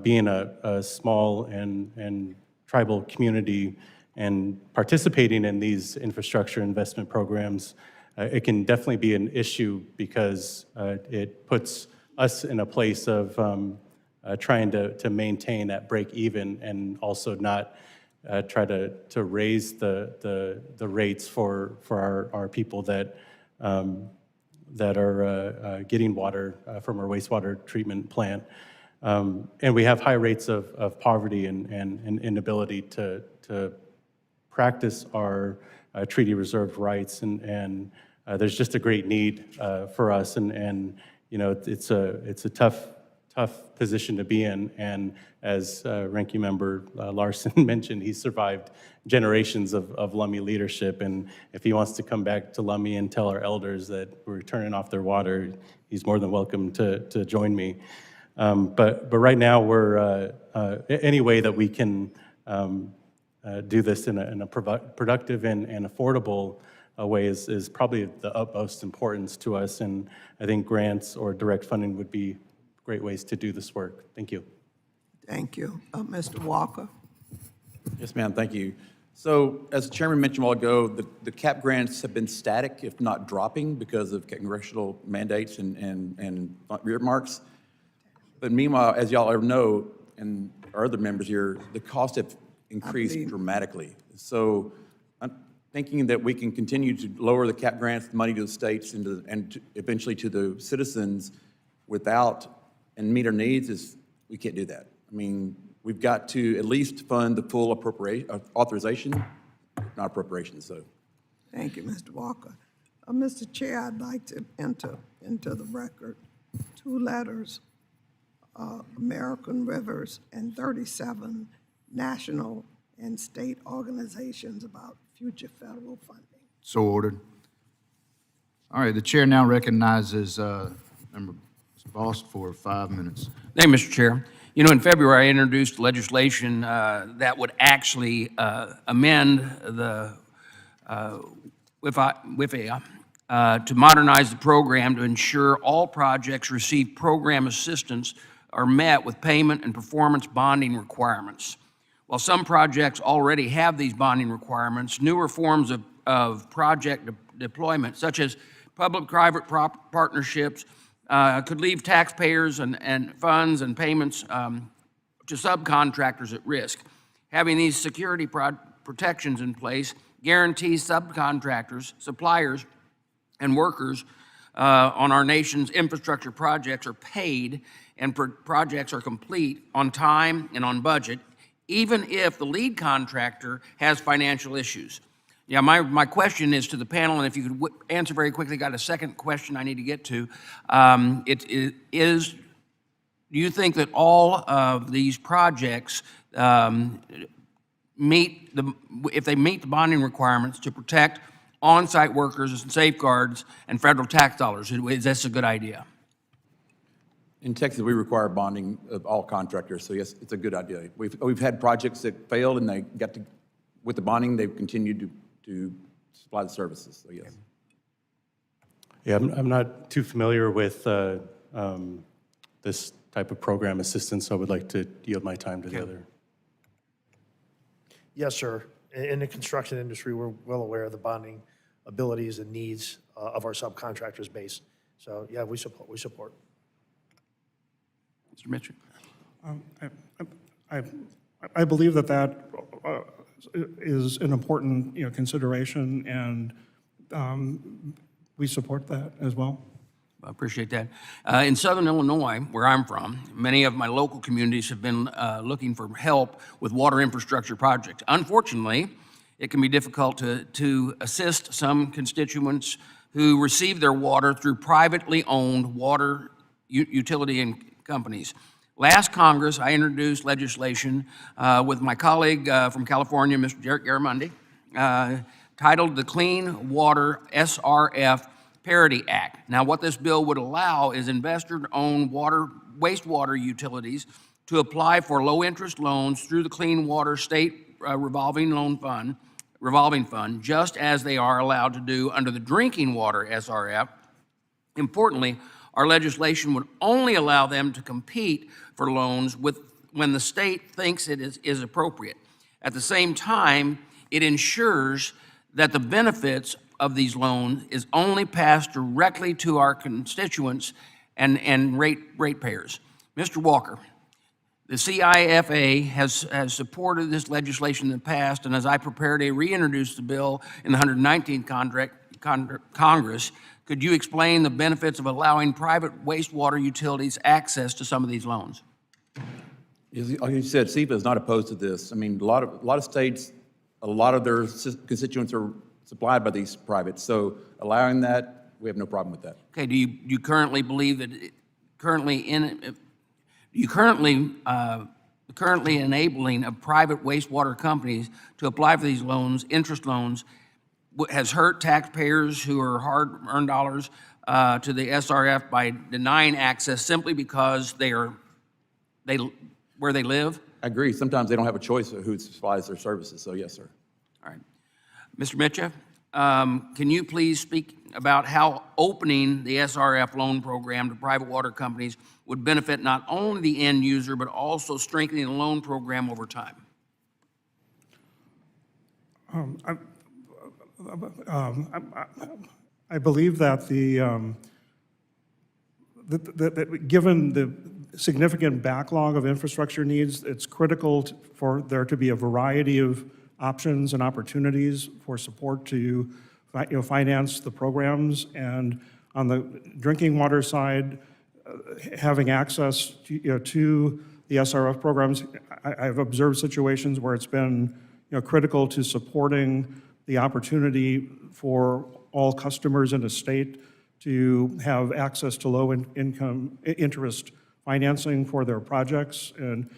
S5: being a small and tribal community and participating in these infrastructure investment programs, it can definitely be an issue because it puts us in a place of trying to maintain at break even and also not try to raise the rates for our people that are getting water from our wastewater treatment plant. And we have high rates of poverty and inability to practice our treaty reserved rights, and there's just a great need for us, and you know, it's a tough position to be in. And as Ranking Member Larson mentioned, he survived generations of Lummi leadership, and if he wants to come back to Lummi and tell our elders that we're turning off their water, he's more than welcome to join me. But right now, we're any way that we can do this in a productive and affordable way is probably the utmost importance to us, and I think grants or direct funding would be great ways to do this work. Thank you.
S2: Thank you. Mr. Walker.
S3: Yes, ma'am, thank you. So as the chairman mentioned a while ago, the cap grants have been static, if not dropping, because of congressional mandates and earmarks. But meanwhile, as y'all already know, and our other members here, the costs have increased dramatically. So I'm thinking that we can continue to lower the cap grants, money to the states, and eventually to the citizens and meet our needs we can't do that. I mean, we've got to at least fund the full authorization, not appropriation, so.
S2: Thank you, Mr. Walker. Mr. Chair, I'd like to enter into the record 2 letters, American Rivers and 37 national and state organizations about future federal funding.
S1: So ordered. All right, the chair now recognizes Member Boss for 5 minutes.
S8: Thank you, Mr. Chair. You know, in February, I introduced legislation that would actually amend the WIFIA to modernize the program to ensure all projects receive program assistance are met with payment and performance bonding requirements. While some projects already have these bonding requirements, newer forms of project deployment, such as public-private partnerships, could leave taxpayers and funds and payments to subcontractors at risk. Having these security protections in place guarantees subcontractors, suppliers, and workers on our nation's infrastructure projects are paid and projects are complete on time and on budget, even if the lead contractor has financial issues. Yeah, my question is to the panel, and if you could answer very quickly, got a second question I need to get to. Do you think that all of these projects if they meet the bonding requirements to protect on-site workers and safeguards and federal tax dollars, is this a good idea?
S3: In Texas, we require bonding of all contractors, so yes, it's a good idea. We've had projects that failed and they got to, with the bonding, they've continued to supply the services, so yes.
S5: Yeah, I'm not too familiar with this type of program assistance, so I would like to yield my time to the other.
S6: Yes, sir. In the construction industry, we're well aware of the bonding abilities and needs of our subcontractors base. So yeah, we support.
S8: Mr. Mitchell?
S7: I believe that is an important, consideration, and we support that as well.
S8: I appreciate that. In Southern Illinois, where I'm from, many of my local communities have been looking for help with water infrastructure projects. Unfortunately, it can be difficult to assist some constituents who receive their water through privately owned water utility and companies. Last Congress, I introduced legislation with my colleague from California, Mr. Garney, titled the Clean Water SRF Parity Act. Now, what this bill would allow is investor-owned wastewater utilities to apply for low-interest loans through the Clean Water State Revolving Fund, just as they are allowed to do under the Drinking Water SRF. Importantly, our legislation would only allow them to compete for loans when the state thinks it is appropriate. At the same time, it ensures that the benefits of these loans is only passed directly to our constituents and ratepayers. Mr. Walker, the CIFA has supported this legislation in the past, and as I prepared to reintroduce the bill in the 119th Congress, could you explain the benefits of allowing private wastewater utilities access to some of these loans?
S3: Like you said, CIFA is not opposed to this. I mean, a lot of states, a lot of their constituents are supplied by these privates, so allowing that, we have no problem with that.
S8: Okay, do you currently believe that currently enabling of private wastewater companies to apply for these loans, interest loans, has hurt taxpayers who are hard-earned dollars to the SRF by denying access simply because where they live?
S3: I agree. Sometimes they don't have a choice of who supplies their services, so yes, sir.
S8: All right. Mr. Mitchell, can you please speak about how opening the SRF loan program to private water companies would benefit not only the end user, but also strengthening the loan program over time?
S7: I believe that that given the significant backlog of infrastructure needs, it's critical for there to be a variety of options and opportunities for support to finance the programs. And on the drinking water side, having access to the SRF programs, I've observed situations where it's been critical to supporting the opportunity for all customers in a state to have access to low-income interest financing for their projects. And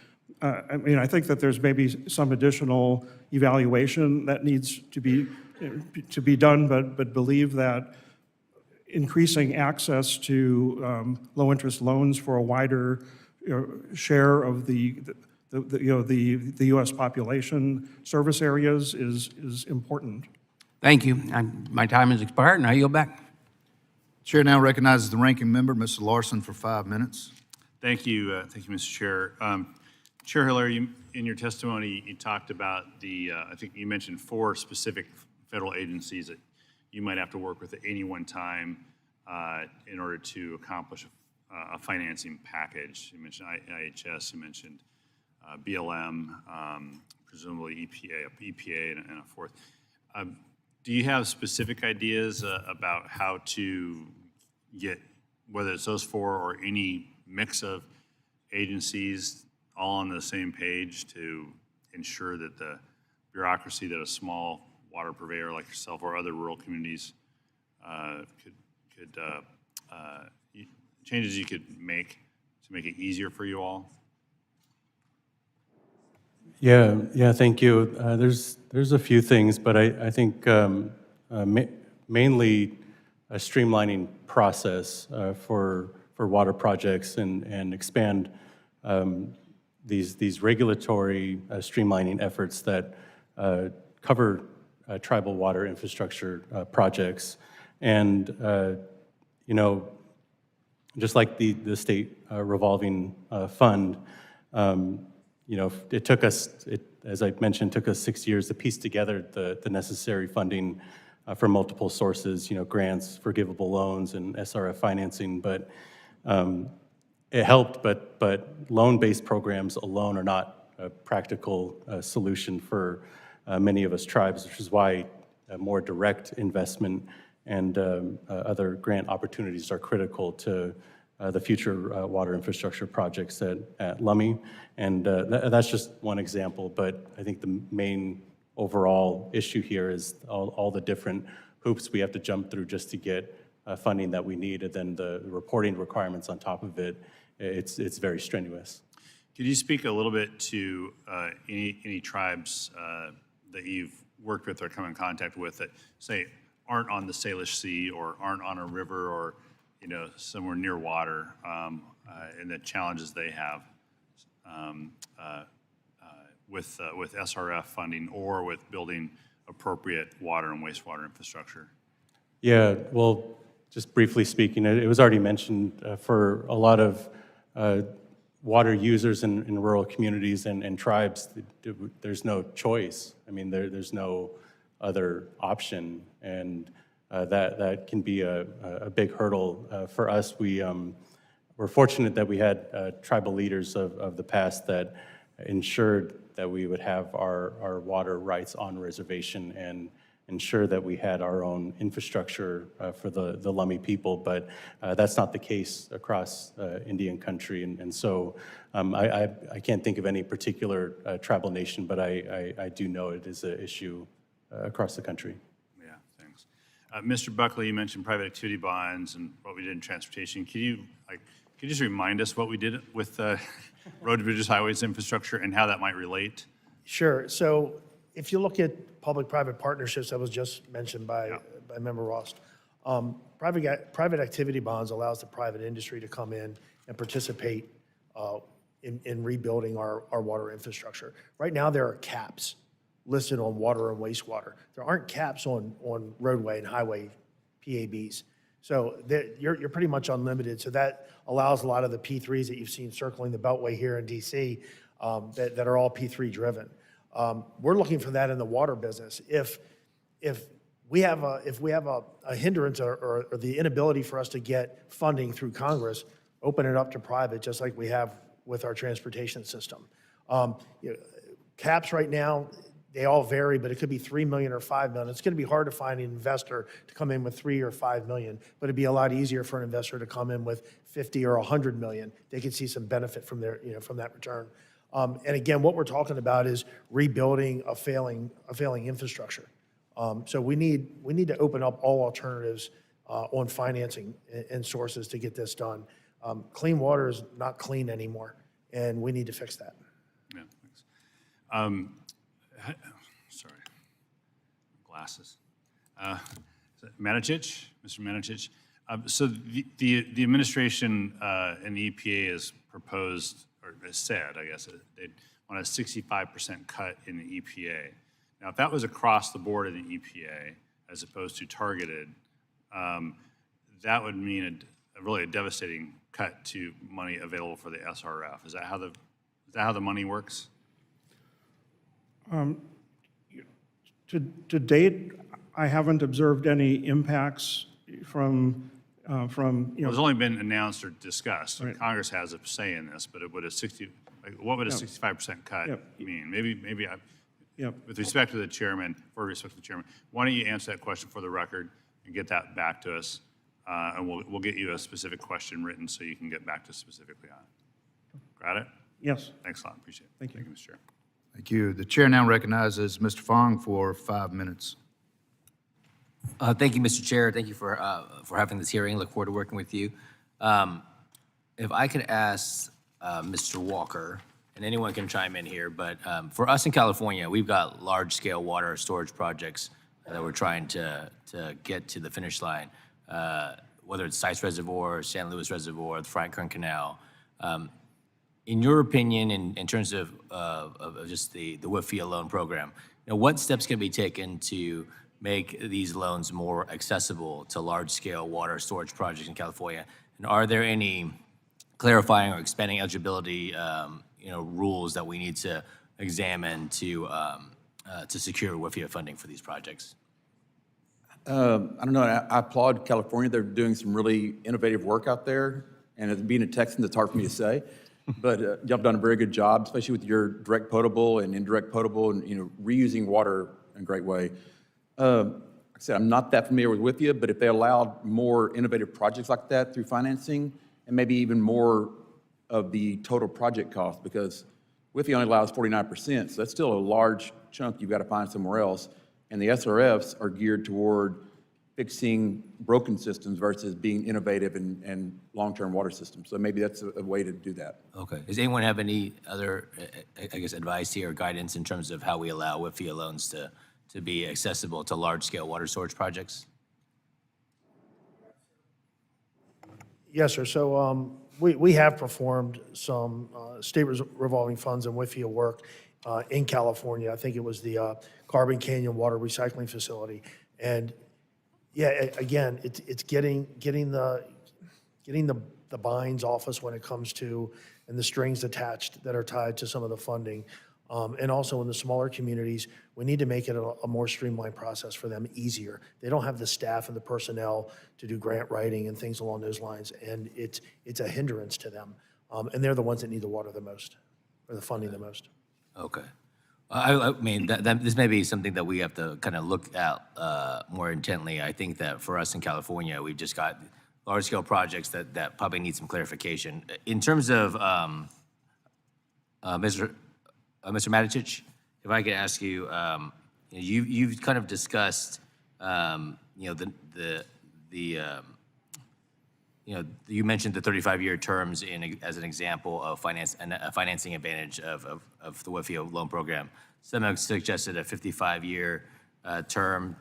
S7: I think that there's maybe some additional evaluation that needs to be done, but believe that increasing access to low-interest loans for a wider share of the U.S. population service areas is important.
S8: Thank you. My time has expired, and I yield back.
S1: Chair now recognizes the ranking member, Mr. Larson, for 5 minutes.
S4: Thank you, Mr. Chair. Chair Hillaire, in your testimony, you talked about I think you mentioned 4 specific federal agencies that you might have to work with at any one time in order to accomplish a financing package. You mentioned IHS, you mentioned BLM, presumably EPA, and a fourth. Do you have specific ideas about how to get, whether it's those 4 or any mix of agencies all on the same page to ensure that the bureaucracy that a small water purveyor like yourself or other rural communities changes you could make to make it easier for you all?
S5: Yeah, thank you. There's a few things, but I think mainly a streamlining process for water projects and expand these regulatory streamlining efforts that cover tribal water infrastructure projects. And just like the state revolving fund, it took us, as I mentioned, took us 6 years to piece together the necessary funding for multiple sources, grants, forgivable loans, and SRF financing. But it helped, but loan-based programs alone are not a practical solution for many of us tribes, which is why more direct investment and other grant opportunities are critical to the future water infrastructure projects at Lummi. And that's just one example, but I think the main overall issue here is all the different hoops we have to jump through just to get funding that we need, and then the reporting requirements on top of it. It's very strenuous.
S4: Could you speak a little bit to any tribes that you've worked with or come in contact with that, say, aren't on the Salish Sea or aren't on a river or somewhere near water, and the challenges they have with SRF funding or with building appropriate water and wastewater infrastructure?
S5: Yeah, well, just briefly speaking, it was already mentioned for a lot of water users in rural communities and tribes, there's no choice. I mean, there's no other option, and that can be a big hurdle for us. We're fortunate that we had tribal leaders of the past that ensured that we would have our water rights on reservation and ensure that we had our own infrastructure for the Lummi people, but that's not the case across Indian country, and so I can't think of any particular tribal nation, but I do know it is an issue across the country.
S4: Yeah, thanks. Mr. Buckley, you mentioned private activity bonds and what we did in transportation. Could you just remind us what we did with road, bridges, highways, infrastructure, and how that might relate?
S6: Sure. So if you look at public-private partnerships that was just mentioned by Member Rost, private activity bonds allows the private industry to come in and participate in rebuilding our water infrastructure. Right now, there are caps listed on water and wastewater. There aren't caps on roadway and highway PABs. So you're pretty much unlimited. So that allows a lot of the P3s that you've seen circling the Beltway here in DC that are all P3 driven. We're looking for that in the water business. If we have a hindrance or the inability for us to get funding through Congress, open it up to private, just like we have with our transportation system. Caps right now, they all vary, but it could be 3 million or 5 million. It's going to be hard to find an investor to come in with 3 or 5 million, but it'd be a lot easier for an investor to come in with 50 or 100 million. They could see some benefit from their, from that return. And again, what we're talking about is rebuilding a failing infrastructure. So we need to open up all alternatives on financing and sources to get this done. Clean water is not clean anymore, and we need to fix that.
S4: Yeah, thanks. Sorry, glasses. Matichich, Mr. Matichich. So the administration and the EPA has proposed, or has said, I guess, they want a 65% cut in the EPA. Now, if that was across the board in the EPA as opposed to targeted, that would mean really a devastating cut to money available for the SRF. Is that how the money works?
S7: To date, I haven't observed any impacts from
S4: Well, it's only been announced or discussed.
S7: Right.
S4: Congress has a say in this, but what would a 65% cut mean? Maybe with respect to the chairman, why don't you answer that question for the record and get that back to us, and we'll get you a specific question written so you can get back to us specifically on it. Got it?
S7: Yes.
S4: Thanks a lot. Appreciate it.
S7: Thank you.
S4: Thank you, Mr. Chair.
S1: Thank you. The chair now recognizes Mr. Fong for 5 minutes.
S9: Thank you, Mr. Chair. Thank you for having this hearing. Look forward to working with you. If I could ask Mr. Walker, and anyone can chime in here, but for us in California, we've got large-scale water storage projects that we're trying to get to the finish line, whether it's Sites Reservoir, San Luis Reservoir, the Frank Kern Canal. In your opinion, in terms of just the WIFIA loan program, what steps can be taken to make these loans more accessible to large-scale water storage projects in California? And are there any clarifying or expanding eligibility rules that we need to examine to secure WIFIA funding for these projects?
S3: I don't know. I applaud California. They're doing some really innovative work out there. And as being a Texan, that's hard for me to say. But y'all have done a very good job, especially with your direct potable and indirect potable and reusing water in a great way. Like I said, I'm not that familiar with WIFIA, but if they allowed more innovative projects like that through financing and maybe even more of the total project cost, because WIFIA only allows 49%, so that's still a large chunk you've got to find somewhere else. And the SRFs are geared toward fixing broken systems versus being innovative and long-term water systems. So maybe that's a way to do that.
S9: Okay. Does anyone have any other, I guess, advice here or guidance in terms of how we allow WIFIA loans to be accessible to large-scale water storage projects?
S6: Yes, sir. So we have performed some state revolving funds and WIFIA work in California. I think it was the Carbon Canyon Water Recycling Facility. And yeah, again, it's getting the binds off us when it comes to, and the strings attached that are tied to some of the funding. And also in the smaller communities, we need to make it a more streamlined process for them, easier. They don't have the staff and the personnel to do grant writing and things along those lines, and it's a hindrance to them. And they're the ones that need the water the most, or the funding the most.
S9: Okay. I mean, this may be something that we have to kind of look at more intently. I think that for us in California, we've just got large-scale projects that probably need some clarification. In terms of Mr. Matichich, if I could ask you, you've kind of discussed, you mentioned the 35-year terms as an example of a financing advantage of the WIFIA loan program. Some have suggested a 55-year term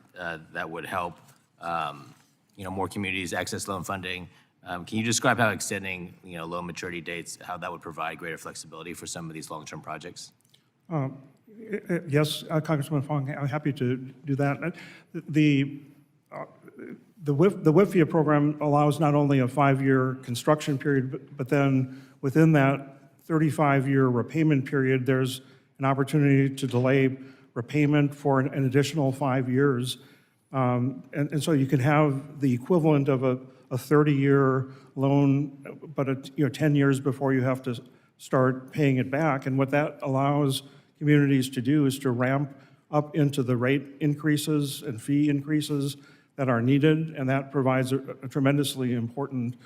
S9: that would help, more communities access loan funding. Can you describe how extending, loan maturity dates, how that would provide greater flexibility for some of these long-term projects?
S7: Yes, Congressman Fong, I'm happy to do that. The WIFIA program allows not only a 5-year construction period, but then within that 35-year repayment period, there's an opportunity to delay repayment for an additional 5 years. And so you can have the equivalent of a 30-year loan, but 10 years before you have to start paying it back. And what that allows communities to do is to ramp up into the rate increases and fee increases that are needed, and that provides a tremendously important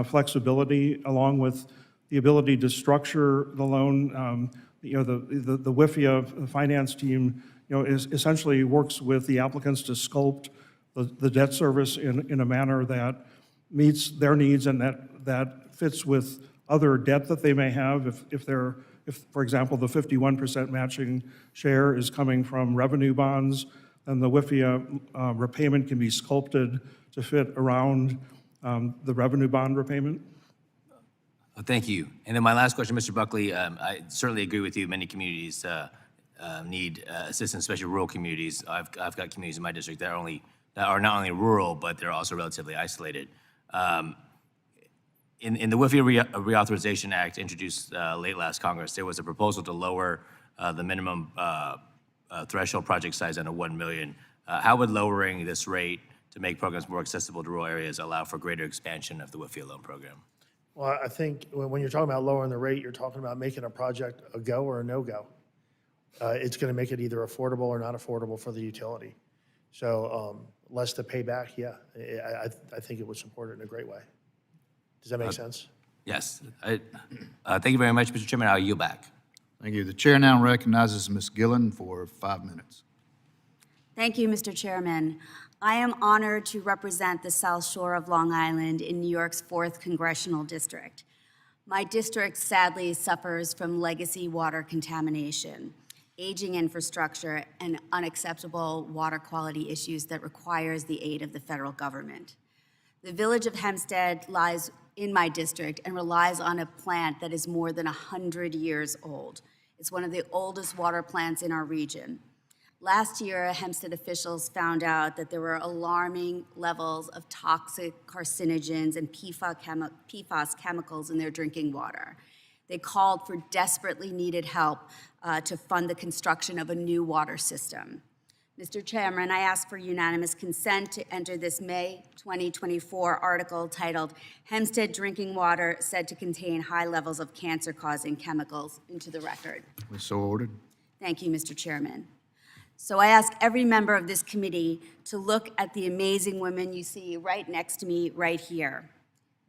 S7: flexibility, along with the ability to structure the loan. The WIFIA finance team, essentially works with the applicants to sculpt the debt service in a manner that meets their needs and that fits with other debt that they may have. If, for example, the 51% matching share is coming from revenue bonds, then the WIFIA repayment can be sculpted to fit around the revenue bond repayment.
S9: Thank you. And then my last question, Mr. Buckley, I certainly agree with you. Many communities need assistance, especially rural communities. I've got communities in my district that are not only rural, but they're also relatively isolated. In the WIFIA Reauthorization Act introduced late last Congress, there was a proposal to lower the minimum threshold project size under $1 million. How would lowering this rate to make programs more accessible to rural areas allow for greater expansion of the WIFIA loan program?
S6: Well, I think when you're talking about lowering the rate, you're talking about making a project a go or a no-go. It's going to make it either affordable or not affordable for the utility. So less to pay back, yeah, I think it would support it in a great way. Does that make sense?
S9: Yes. Thank you very much, Mr. Chairman. I'll yield back.
S1: Thank you. The chair now recognizes Ms. Gillen for 5 minutes.
S10: Thank you, Mr. Chairman. I am honored to represent the South Shore of Long Island in New York's 4th Congressional District. My district sadly suffers from legacy water contamination, aging infrastructure, and unacceptable water quality issues that requires the aid of the federal government. The village of Hempstead lies in my district and relies on a plant that is more than 100 years old. It's one of the oldest water plants in our region. Last year, Hempstead officials found out that there were alarming levels of toxic carcinogens and PFAS chemicals in their drinking water. They called for desperately needed help to fund the construction of a new water system. Mr. Chairman, I ask for unanimous consent to enter this May 2024 article titled "Hempstead Drinking Water Said to Contain High Levels of Cancer-Causing Chemicals" into the record.
S1: So ordered.
S10: Thank you, Mr. Chairman. So I ask every member of this committee to look at the amazing women you see right next to me right here.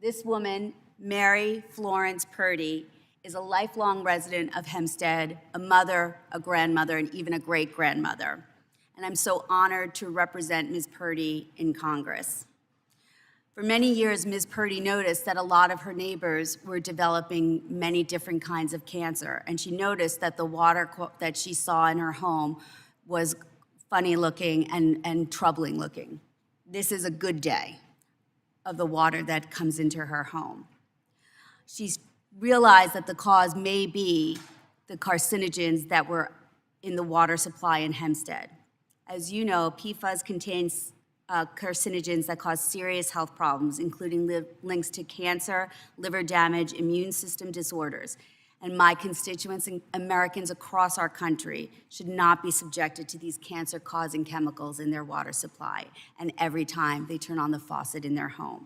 S10: This woman, Mary Florence Purdy, is a lifelong resident of Hempstead, a mother, a grandmother, and even a great-grandmother. And I'm so honored to represent Ms. Purdy in Congress. For many years, Ms. Purdy noticed that a lot of her neighbors were developing many different kinds of cancer, and she noticed that the water that she saw in her home was funny looking and troubling looking. This is a good day of the water that comes into her home. She realized that the cause may be the carcinogens that were in the water supply in Hempstead. As you know, PFAS contains carcinogens that cause serious health problems, including links to cancer, liver damage, immune system disorders. And my constituents and Americans across our country should not be subjected to these cancer-causing chemicals in their water supply and every time they turn on the faucet in their home.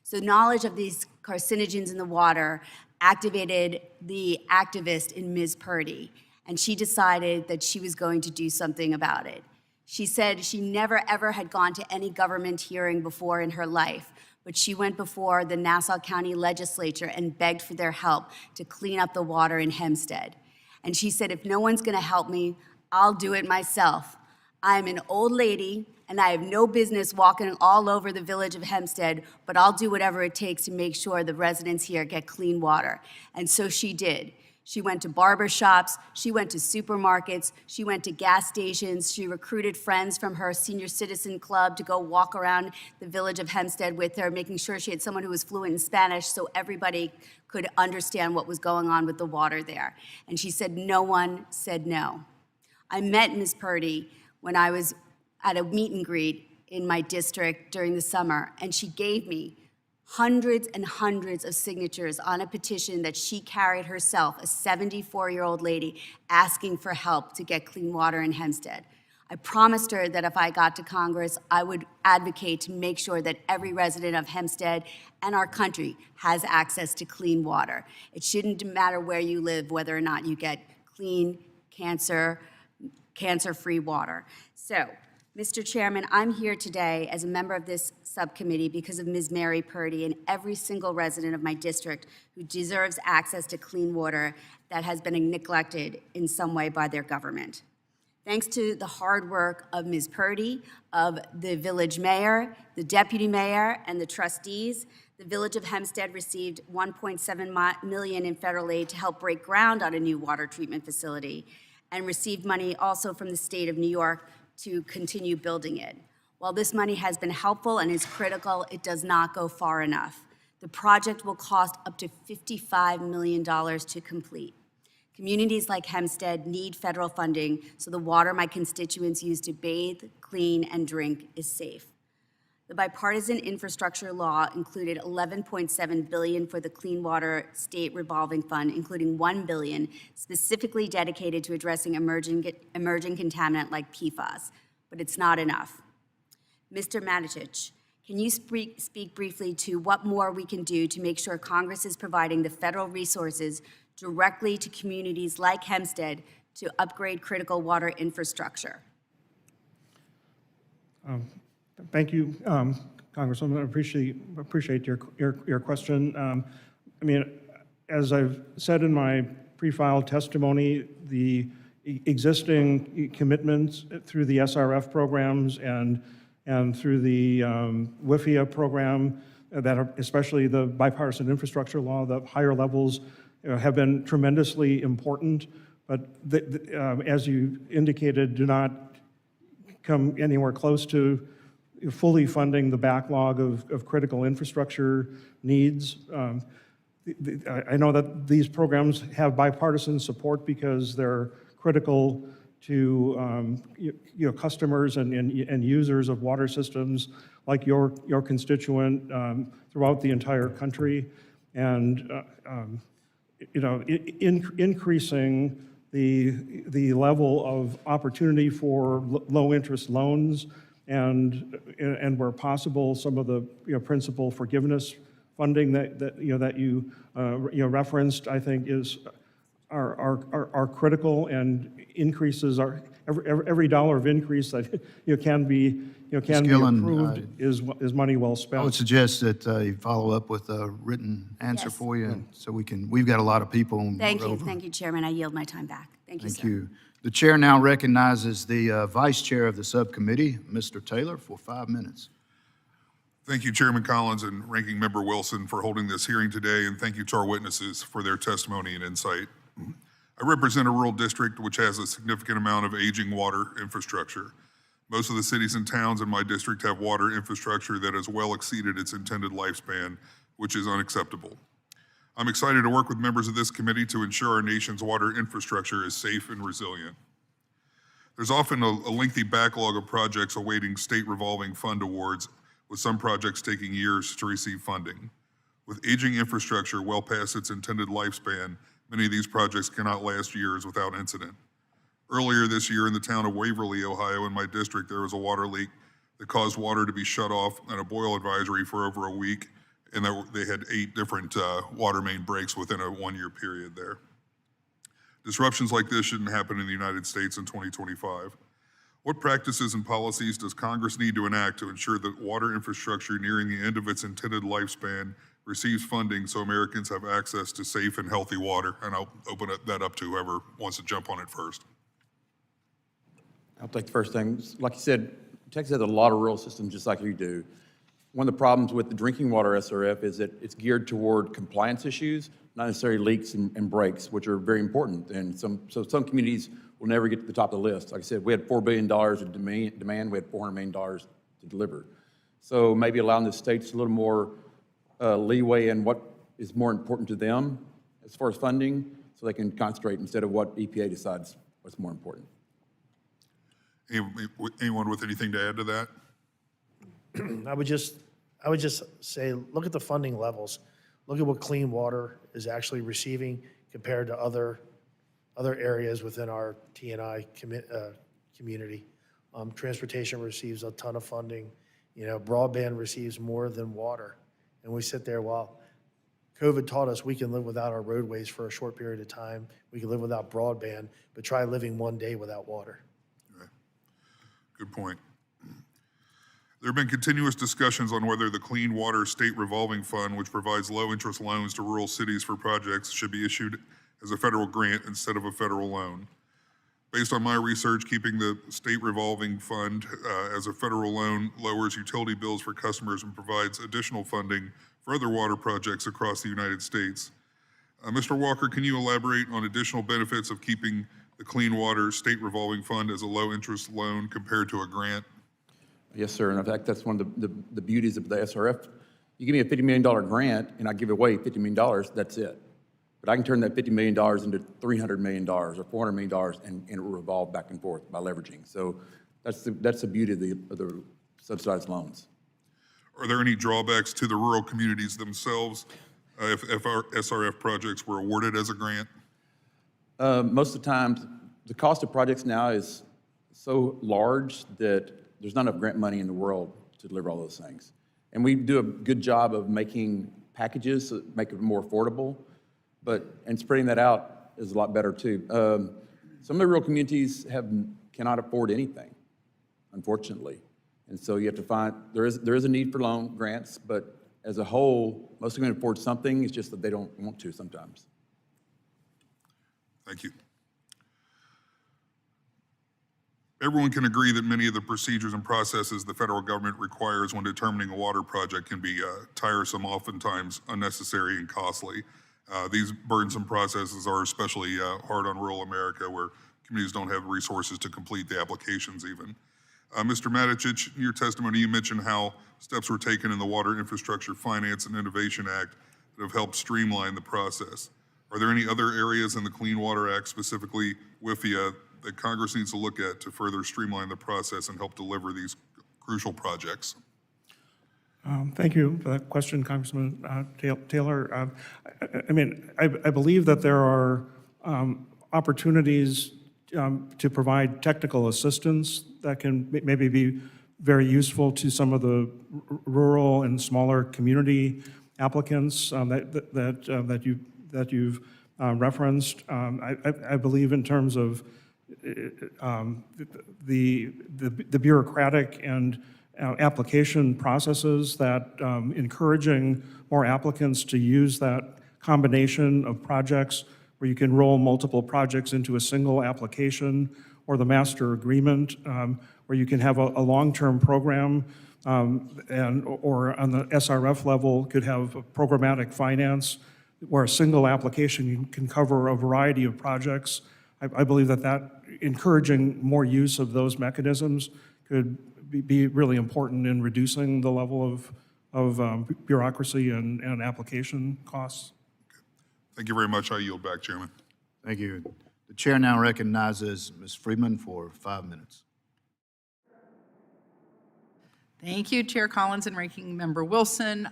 S10: So knowledge of these carcinogens in the water activated the activist in Ms. Purdy, and she decided that she was going to do something about it. She said she never ever had gone to any government hearing before in her life, but she went before the Nassau County Legislature and begged for their help to clean up the water in Hempstead. And she said, if no one's gonna help me, I'll do it myself. I'm an old lady, and I have no business walking all over the village of Hempstead, but I'll do whatever it takes to make sure the residents here get clean water. And so she did. She went to barber shops, she went to supermarkets, she went to gas stations, she recruited friends from her senior citizen club to go walk around the village of Hempstead with her, making sure she had someone who was fluent in Spanish so everybody could understand what was going on with the water there. And she said no one said no. I met Ms. Purdy when I was at a meet and greet in my district during the summer, and she gave me hundreds and hundreds of signatures on a petition that she carried herself, a 74-year-old lady, asking for help to get clean water in Hempstead. I promised her that if I got to Congress, I would advocate to make sure that every resident of Hempstead and our country has access to clean water. It shouldn't matter where you live, whether or not you get clean, cancer-free water. So, Mr. Chairman, I'm here today as a member of this subcommittee because of Ms. Mary Purdy and every single resident of my district who deserves access to clean water that has been neglected in some way by their government. Thanks to the hard work of Ms. Purdy, of the village mayor, the deputy mayor, and the trustees, the village of Hempstead received $1.7 million in federal aid to help break ground on a new water treatment facility, and received money also from the state of New York to continue building it. While this money has been helpful and is critical, it does not go far enough. The project will cost up to $55 million to complete. Communities like Hempstead need federal funding so the water my constituents use to bathe, clean, and drink is safe. The bipartisan infrastructure law included $11.7 billion for the Clean Water State Revolving Fund, including $1 billion specifically dedicated to addressing emerging contaminant like PFAS, but it's not enough. Mr. Matichich, can you speak briefly to what more we can do to make sure Congress is providing the federal resources directly to communities like Hempstead to upgrade critical water infrastructure?
S7: Thank you, Congresswoman. I appreciate your question. I mean, as I've said in my pre-filed testimony, the existing commitments through the SRF programs and through the WIFIA program, that are, especially the bipartisan infrastructure law, the higher levels have been tremendously important, but as you indicated, do not come anywhere close to fully funding the backlog of critical infrastructure needs. I know that these programs have bipartisan support because they're critical to customers and users of water systems like your constituent throughout the entire country, and increasing the level of opportunity for low interest loans, and where possible, some of the principal forgiveness funding that you referenced, I think are critical, and increases are every dollar of increase that can be
S1: Gillen,
S7: approved is money well spent.
S1: I would suggest that you follow up with a written answer
S10: Yes.
S1: for you, so we've got a lot of people.
S10: Thank you,
S1: over.
S10: thank you, Chairman. I yield my time back. Thank you,
S1: Thank
S10: sir.
S1: you. The chair now recognizes the vice chair of the subcommittee, Mr. Taylor, for 5 minutes.
S11: Thank you, Chairman Collins and Ranking Member Wilson, for holding this hearing today, and thank you to our witnesses for their testimony and insight. I represent a rural district which has a significant amount of aging water infrastructure. Most of the cities and towns in my district have water infrastructure that has well exceeded its intended lifespan, which is unacceptable. I'm excited to work with members of this committee to ensure our nation's water infrastructure is safe and resilient. There's often a lengthy backlog of projects awaiting state revolving fund awards, with some projects taking years to receive funding. With aging infrastructure well past its intended lifespan, many of these projects cannot last years without incident. Earlier this year in the town of Waverly, Ohio, in my district, there was a water leak that caused water to be shut off and a boil advisory for over a week, and they had 8 different water main breaks within a 1-year period there. Disruptions like this shouldn't happen in the United States in 2025. What practices and policies does Congress need to enact to ensure that water infrastructure nearing the end of its intended lifespan receives funding so Americans have access to safe and healthy water? And I'll open that up to whoever wants to jump on it first.
S3: I'll take the first thing. Like you said, Texas has a lot of rural systems just like you do. One of the problems with the drinking water SRF is that it's geared toward compliance issues, not necessarily leaks and breaks, which are very important. And some communities will never get to the top of the list. Like I said, we had $4 billion of demand, we had $400 million to deliver. So maybe allowing the states a little more leeway in what is more important to them as far as funding, so they can concentrate instead of what EPA decides what's more important.
S11: Anyone with anything to add to that?
S6: I would just I would just say, look at the funding levels. Look at what clean water is actually receiving compared to other areas within our T&I community. Transportation receives a ton of funding. You know, broadband receives more than water. And we sit there, well, COVID taught us we can live without our roadways for a short period of time. We can live without broadband, but try living one day without water.
S11: Right. Good point. There have been continuous discussions on whether the Clean Water State Revolving Fund, which provides low-interest loans to rural cities for projects, should be issued as a federal grant instead of a federal loan. Based on my research, keeping the state revolving fund as a federal loan lowers utility bills for customers and provides additional funding for other water projects across the United States. Mr. Walker, can you elaborate on additional benefits of keeping the Clean Water State Revolving Fund as a low-interest loan compared to a grant?
S3: Yes, sir, and in fact, that's one of the beauties of the SRF. You give me a $50 million grant, and I give away $50 million, that's it. But I can turn that $50 million into $300 million or $400 million and it will revolve back and forth by leveraging. So that's the beauty of the subsidized loans.
S11: Are there any drawbacks to the rural communities themselves if our SRF projects were awarded as a grant?
S3: Most of the times, the cost of projects now is so large that there's not enough grant money in the world to deliver all those things. And we do a good job of making packages to make it more affordable, and spreading that out is a lot better too. Some of the rural communities cannot afford anything, unfortunately. And so you have to find, there is a need for loan grants, but as a whole, most of them can afford something, it's just that they don't want to sometimes.
S11: Thank you. Everyone can agree that many of the procedures and processes the federal government requires when determining a water project can be tiresome, oftentimes unnecessary and costly. These burdensome processes are especially hard on rural America, where communities don't have resources to complete the applications even. Mr. Matichich, in your testimony, you mentioned how steps were taken in the Water Infrastructure Finance and Innovation Act that have helped streamline the process. Are there any other areas in the Clean Water Act, specifically WIFIA, that Congress needs to look at to further streamline the process and help deliver these crucial projects?
S7: Thank you for that question, Congressman Taylor. I believe that there are opportunities to provide technical assistance that can maybe be very useful to some of the rural and smaller community applicants that you've referenced. I believe in terms of the bureaucratic and application processes, that encouraging more applicants to use that combination of projects where you can roll multiple projects into a single application, or the master agreement where you can have a long-term program, or on the SRF level could have programmatic finance where a single application can cover a variety of projects. I believe that encouraging more use of those mechanisms could be really important in reducing the level of bureaucracy and application costs.
S11: Thank you very much. I yield back, Chairman.
S1: Thank you. The chair now recognizes Ms. Friedman for 5 minutes.
S12: Thank you, Chair Collins and Ranking Member Wilson.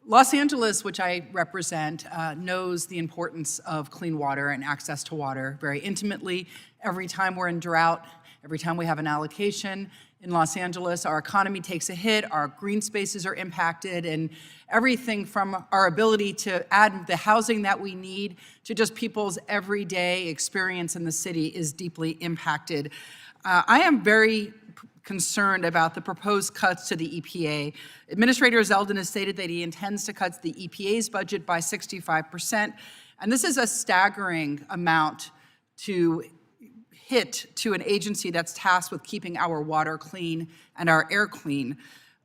S12: Los Angeles, which I represent, knows the importance of clean water and access to water very intimately. Every time we're in drought, every time we have an allocation in Los Angeles, our economy takes a hit, our green spaces are impacted, and everything from our ability to add the housing that we need to just people's everyday experience in the city is deeply impacted. I am very concerned about the proposed cuts to the EPA. Administrator Zeldin has stated that he intends to cut the EPA's budget by 65%, and this is a staggering amount to hit to an agency that's tasked with keeping our water clean and our air clean.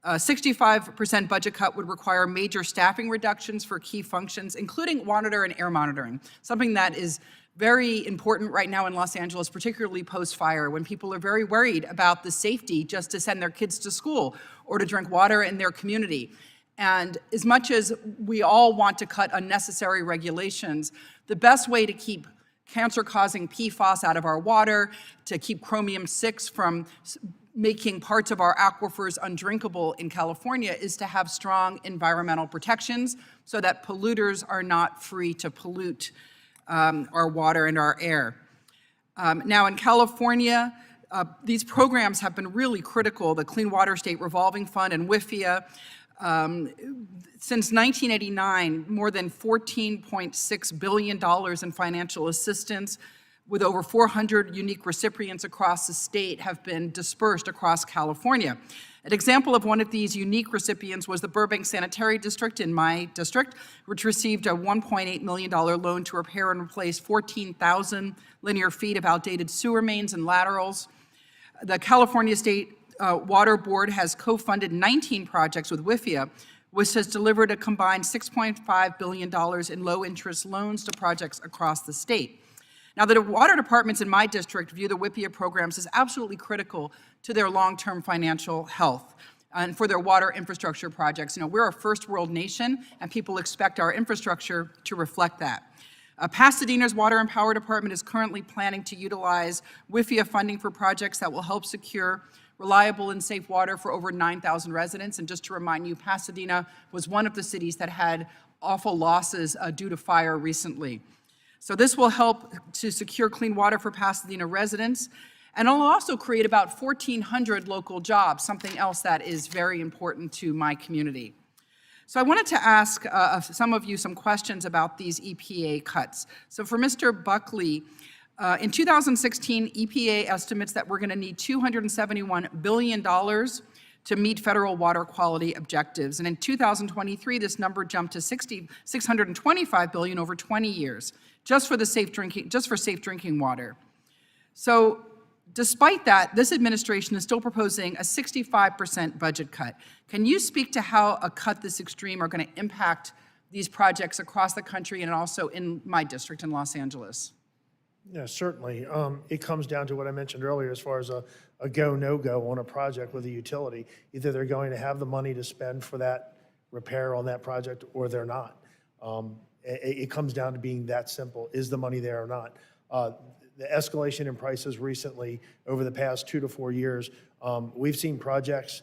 S12: A 65% budget cut would require major staffing reductions for key functions, including water and air monitoring, something that is very important right now in Los Angeles, particularly post-fire, when people are very worried about the safety just to send their kids to school or to drink water in their community. And as much as we all want to cut unnecessary regulations, the best way to keep cancer-causing PFAS out of our water, to keep chromium-6 from making parts of our aquifers undrinkable in California is to have strong environmental protections so that polluters are not free to pollute our water and our air. Now in California, these programs have been really critical, the Clean Water State Revolving Fund and WIFIA. Since 1989, more than $14.6 billion in financial assistance with over 400 unique recipients across the state have been dispersed across California. An example of one of these unique recipients was the Burbank Sanitary District in my district, which received a $1.8 million loan to repair and replace 14,000 linear feet of outdated sewer mains and laterals. The California State Water Board has co-funded 19 projects with WIFIA, which has delivered a combined $6.5 billion in low-interest loans to projects across the state. Now, the water departments in my district view the WIFIA programs as absolutely critical to their long-term financial health and for their water infrastructure projects. You know, we're a first world nation, and people expect our infrastructure to reflect that. Pasadena's Water and Power Department is currently planning to utilize WIFIA funding for projects that will help secure reliable and safe water for over 9,000 residents. And just to remind you, Pasadena was one of the cities that had awful losses due to fire recently. So this will help to secure clean water for Pasadena residents, and it'll also create about 1,400 local jobs, something else that is very important to my community. So I wanted to ask some of you some questions about these EPA cuts. So for Mr. Buckley, in 2016, EPA estimates that we're going to need $271 billion to meet federal water quality objectives. And in 2023, this number jumped to $625 billion over 20 years, just for safe drinking water. So despite that, this administration is still proposing a 65% budget cut. Can you speak to how a cut this extreme are going to impact these projects across the country and also in my district in Los Angeles?
S6: Yeah, certainly. It comes down to what I mentioned earlier as far as a go, no-go on a project with a utility. Either they're going to have the money to spend for that repair on that project or they're not. It comes down to being that simple. Is the money there or not? The escalation in prices recently over the past 2 to 4 years, we've seen projects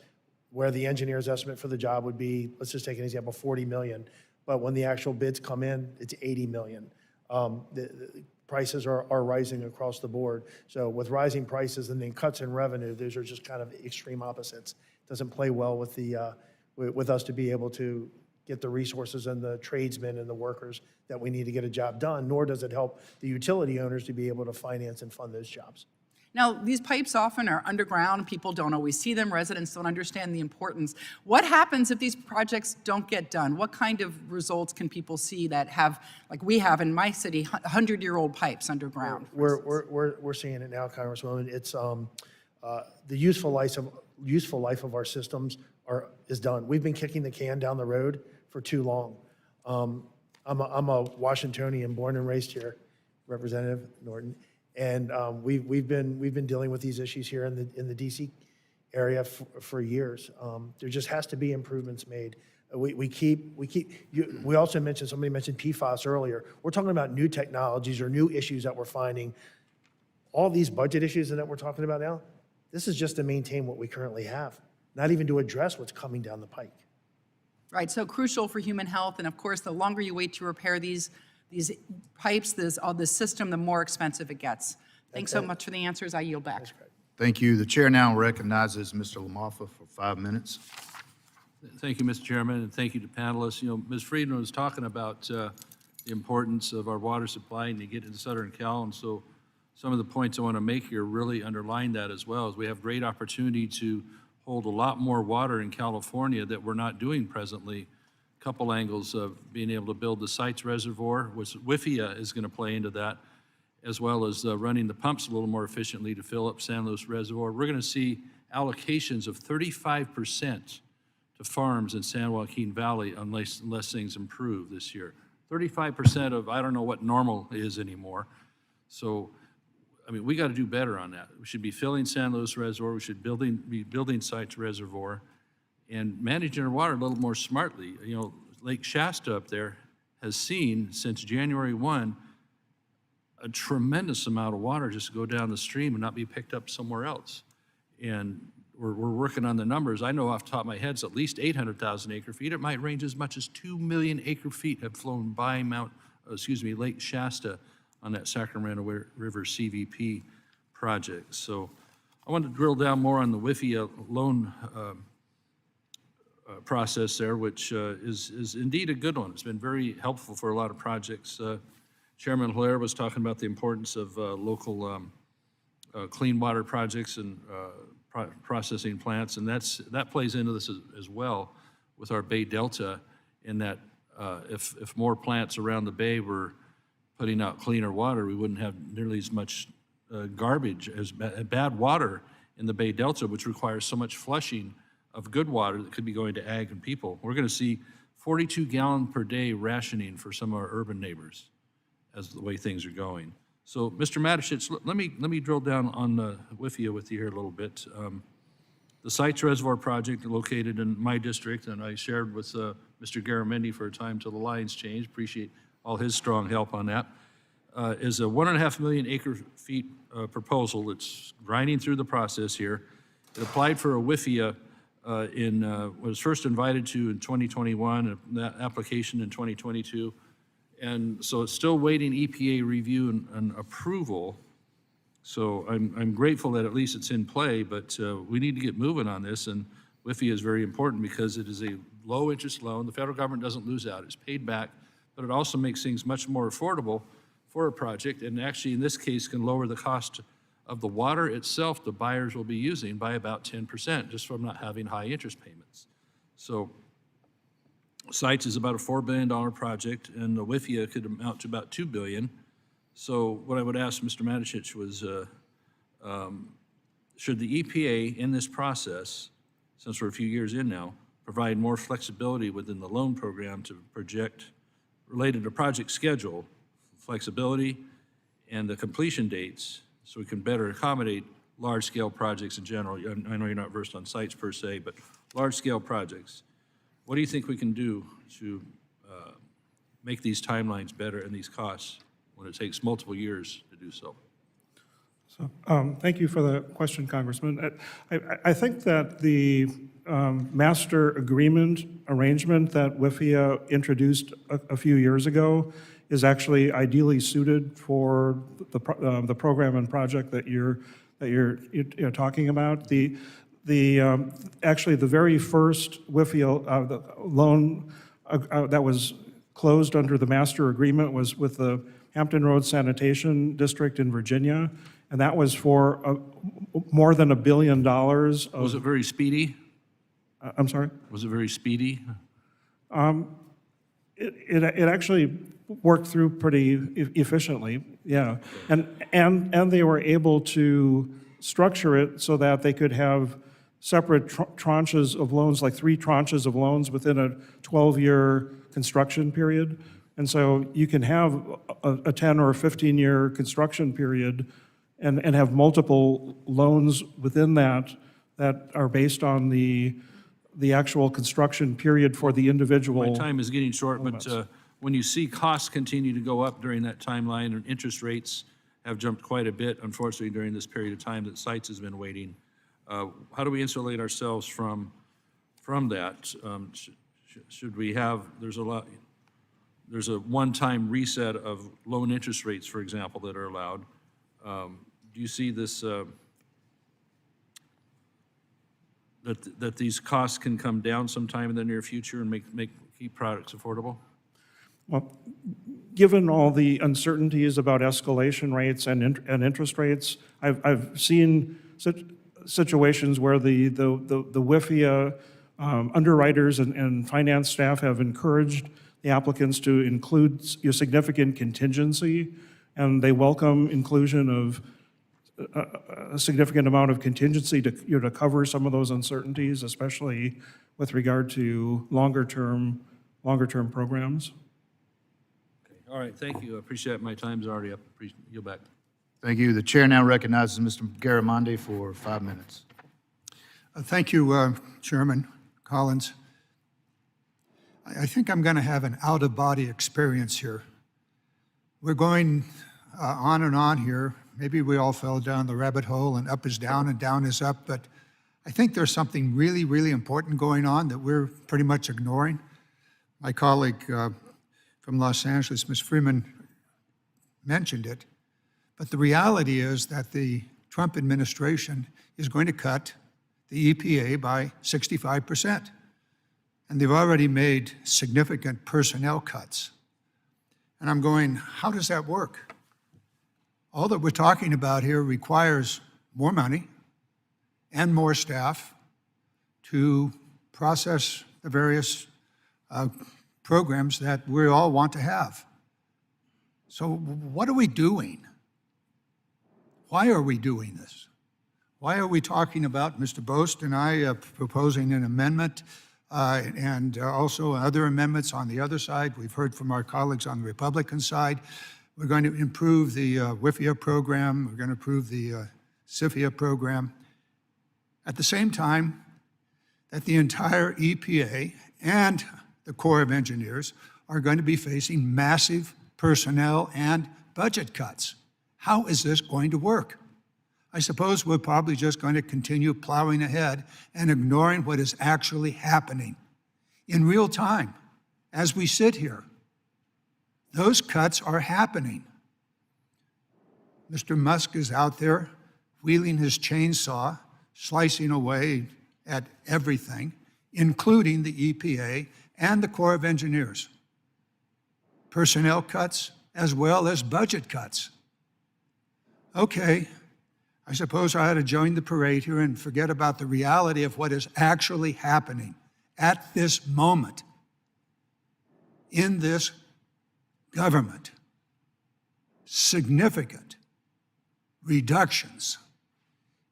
S6: where the engineer's estimate for the job would be, let's just take an example, 40 million. But when the actual bids come in, it's 80 million. The prices are rising across the board. So with rising prices and then cuts in revenue, those are just kind of extreme opposites. It doesn't play well with with us to be able to get the resources and the tradesmen and the workers that we need to get a job done, nor does it help the utility owners to be able to finance and fund those jobs.
S12: Now, these pipes often are underground. People don't always see them. Residents don't understand the importance. What happens if these projects don't get done? What kind of results can people see that have, like we have in my city, 100-year-old pipes underground?
S6: We're seeing it now, Congresswoman. It's the useful life of our systems is done. We've been kicking the can down the road for too long. I'm a Washingtonian, born and raised here, Representative Norton, and we've been dealing with these issues here in the DC area for years. There just has to be improvements made. We also mentioned, somebody mentioned PFAS earlier. We're talking about new technologies or new issues that we're finding. All these budget issues that we're talking about now, this is just to maintain what we currently have, not even to address what's coming down the pike.
S12: Right, so crucial for human health, and of course, the longer you wait to repair these pipes, this system, the more expensive it gets. Thanks so much for the answers. I yield back.
S1: Thank you. The chair now recognizes Mr. LaMalfa for 5 minutes.
S13: Thank you, Mr. Chairman, and thank you to panelists. You know, Ms. Friedman was talking about the importance of our water supply and to get into Southern Cal, and so some of the points I want to make here really underline that as well, as we have great opportunity to hold a lot more water in California that we're not doing presently. A couple angles of being able to build the Sites Reservoir, which WIFIA is going to play into that, as well as running the pumps a little more efficiently to fill up San Luis Reservoir. We're going to see allocations of 35% to farms in San Joaquin Valley unless things improve this year. 35% of, I don't know what normal is anymore. So, I mean, we got to do better on that. We should be filling San Luis Reservoir. We should be building Sites Reservoir and managing our water a little more smartly. You know, Lake Shasta up there has seen since January 1 a tremendous amount of water just go down the stream and not be picked up somewhere else. And we're working on the numbers. I know off the top of my head, it's at least 800,000 acre feet. It might range as much as 2 million acre feet have flown by Lake Shasta on that Sacramento River CVP project. So I want to drill down more on the WIFIA loan process there, which is indeed a good one. It's been very helpful for a lot of projects. Chairman Hillaire was talking about the importance of local clean water projects and processing plants, and that plays into this as well with our Bay Delta, in that if more plants around the bay were putting out cleaner water, we wouldn't have nearly as much garbage, as bad water in the Bay Delta, which requires so much flushing of good water that could be going to ag and people. We're going to see 42 gallon per day rationing for some of our urban neighbors as the way things are going. So, Mr. Matichich, let me drill down on the WIFIA with you here a little bit. The Sites Reservoir project located in my district, and I shared with Mr. Garamendi for a time till the lines changed. Appreciate all his strong help on that. Is a 1.5 million acre feet proposal that's grinding through the process here. It applied for a WIFIA was first invited to in 2021, and that application in 2022. And so it's still waiting EPA review and approval. So I'm grateful that at least it's in play, but we need to get moving on this. And WIFIA is very important because it is a low interest loan. The federal government doesn't lose out, it's paid back, but it also makes things much more affordable for a project, and actually in this case can lower the cost of the water itself the buyers will be using by about 10% just from not having high interest payments. So Sites is about a $4 billion project, and the WIFIA could amount to about $2 billion. So what I would ask Mr. Matichich was, should the EPA in this process, since we're a few years in now, provide more flexibility within the loan program to project, related to project schedule, flexibility, and the completion dates, so we can better accommodate large-scale projects in general? I know you're not versed on sites per se, but large-scale projects. What do you think we can do to make these timelines better and these costs when it takes multiple years to do so?
S7: So, thank you for the question, Congressman. I think that the master agreement arrangement that WIFIA introduced a few years ago is actually ideally suited for the program and project that you're talking about. Actually, the very first WIFIA the loan that was closed under the master agreement was with the Hampton Roads Sanitation District in Virginia, and that was for more than $1 billion.
S13: Was it very speedy?
S7: I'm sorry?
S13: Was it very speedy?
S7: It actually worked through pretty efficiently, yeah. And they were able to structure it so that they could have separate tranches of loans, like 3 tranches of loans within a 12-year construction period. And so you can have a 10 or a 15-year construction period and have multiple loans within that are based on the actual construction period for the individual.
S13: My time is getting short, but when you see costs continue to go up during that timeline, and interest rates have jumped quite a bit, unfortunately, during this period of time that Sites has been waiting, how do we insulate ourselves from that? Should we have, there's a one-time reset of loan interest rates, for example, that are allowed. Do you see this, that these costs can come down sometime in the near future and keep products affordable?
S7: Well, given all the uncertainties about escalation rates and interest rates, I've seen such situations where the WIFIA underwriters and finance staff have encouraged the applicants to include your significant contingency, and they welcome inclusion of a significant amount of contingency to cover some of those uncertainties, especially with regard to longer term programs.
S13: Okay. All right, thank you. I appreciate it. My time's already up. Yield back.
S1: Thank you. The chair now recognizes Mr. Garamendi for 5 minutes.
S14: Thank you, Chairman Collins. I think I'm going to have an out-of-body experience here. We're going on and on here. Maybe we all fell down the rabbit hole and up is down and down is up, but I think there's something really, really important going on that we're pretty much ignoring. My colleague from Los Angeles, Ms. Freeman, mentioned it, but the reality is that the Trump administration is going to cut the EPA by 65%. And they've already made significant personnel cuts. And I'm going, how does that work? All that we're talking about here requires more money and more staff to process the various programs that we all want to have. So what are we doing? Why are we doing this? Why are we talking about, Mr. Bost and I proposing an amendment and also other amendments on the other side? We've heard from our colleagues on the Republican side. We're going to improve the WIFIA program. We're going to improve the CIFIA program. At the same time that the entire EPA and the Corps of Engineers are going to be facing massive personnel and budget cuts. How is this going to work? I suppose we're probably just going to continue plowing ahead and ignoring what is actually happening in real time as we sit here. Those cuts are happening. Mr. Musk is out there wheeling his chainsaw, slicing away at everything, including the EPA and the Corps of Engineers. Personnel cuts as well as budget cuts. Okay, I suppose I ought to join the parade here and forget about the reality of what is actually happening at this moment in this government. Significant reductions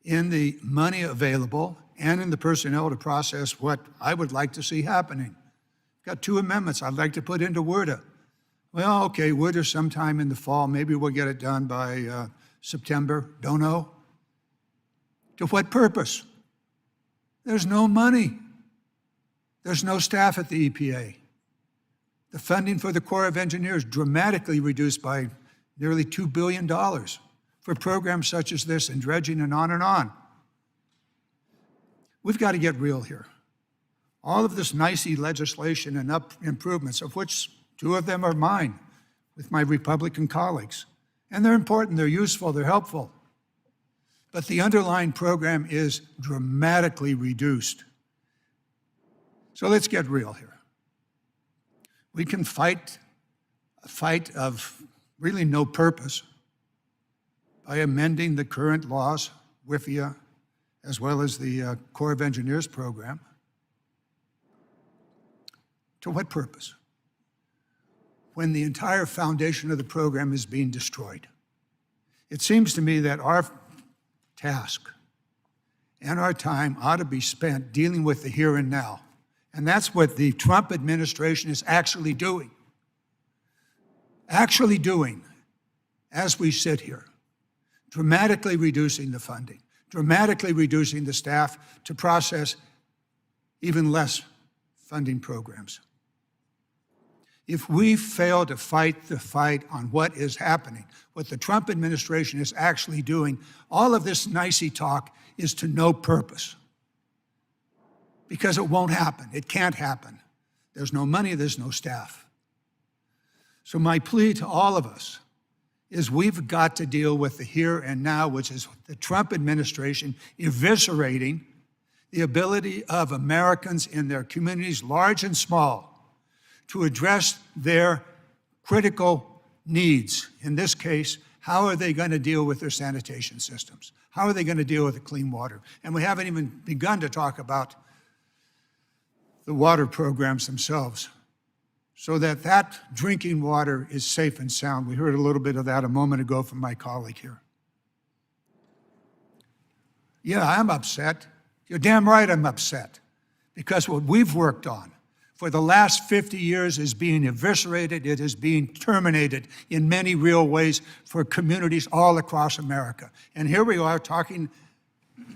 S14: in the money available and in the personnel to process what I would like to see happening. Got 2 amendments I'd like to put into WIRDA. Well, okay, WIRDA sometime in the fall. Maybe we'll get it done by September, don't know. To what purpose? There's no money. There's no staff at the EPA. The funding for the Corps of Engineers dramatically reduced by nearly $2 billion for programs such as this and dredging and on and on. We've got to get real here. All of this nicey legislation and improvements, of which 2 of them are mine with my Republican colleagues. And they're important, they're useful, they're helpful. But the underlying program is dramatically reduced. So let's get real here. We can fight a fight of really no purpose by amending the current laws, WIFIA, as well as the Corps of Engineers program. To what purpose? When the entire foundation of the program is being destroyed. It seems to me that our task and our time ought to be spent dealing with the here and now. And that's what the Trump administration is actually doing. Actually doing as we sit here. Dramatically reducing the funding, dramatically reducing the staff to process even less funding programs. If we fail to fight the fight on what is happening, what the Trump administration is actually doing, all of this nicey talk is to no purpose. Because it won't happen. It can't happen. There's no money, there's no staff. So my plea to all of us is we've got to deal with the here and now, which is the Trump administration eviscerating the ability of Americans in their communities, large and small, to address their critical needs. In this case, how are they going to deal with their sanitation systems? How are they going to deal with the clean water? And we haven't even begun to talk about the water programs themselves, so that that drinking water is safe and sound. We heard a little bit of that a moment ago from my colleague here. Yeah, I'm upset. You're damn right I'm upset, because what we've worked on for the last 50 years is being eviscerated. It is being terminated in many real ways for communities all across America. And here we are talking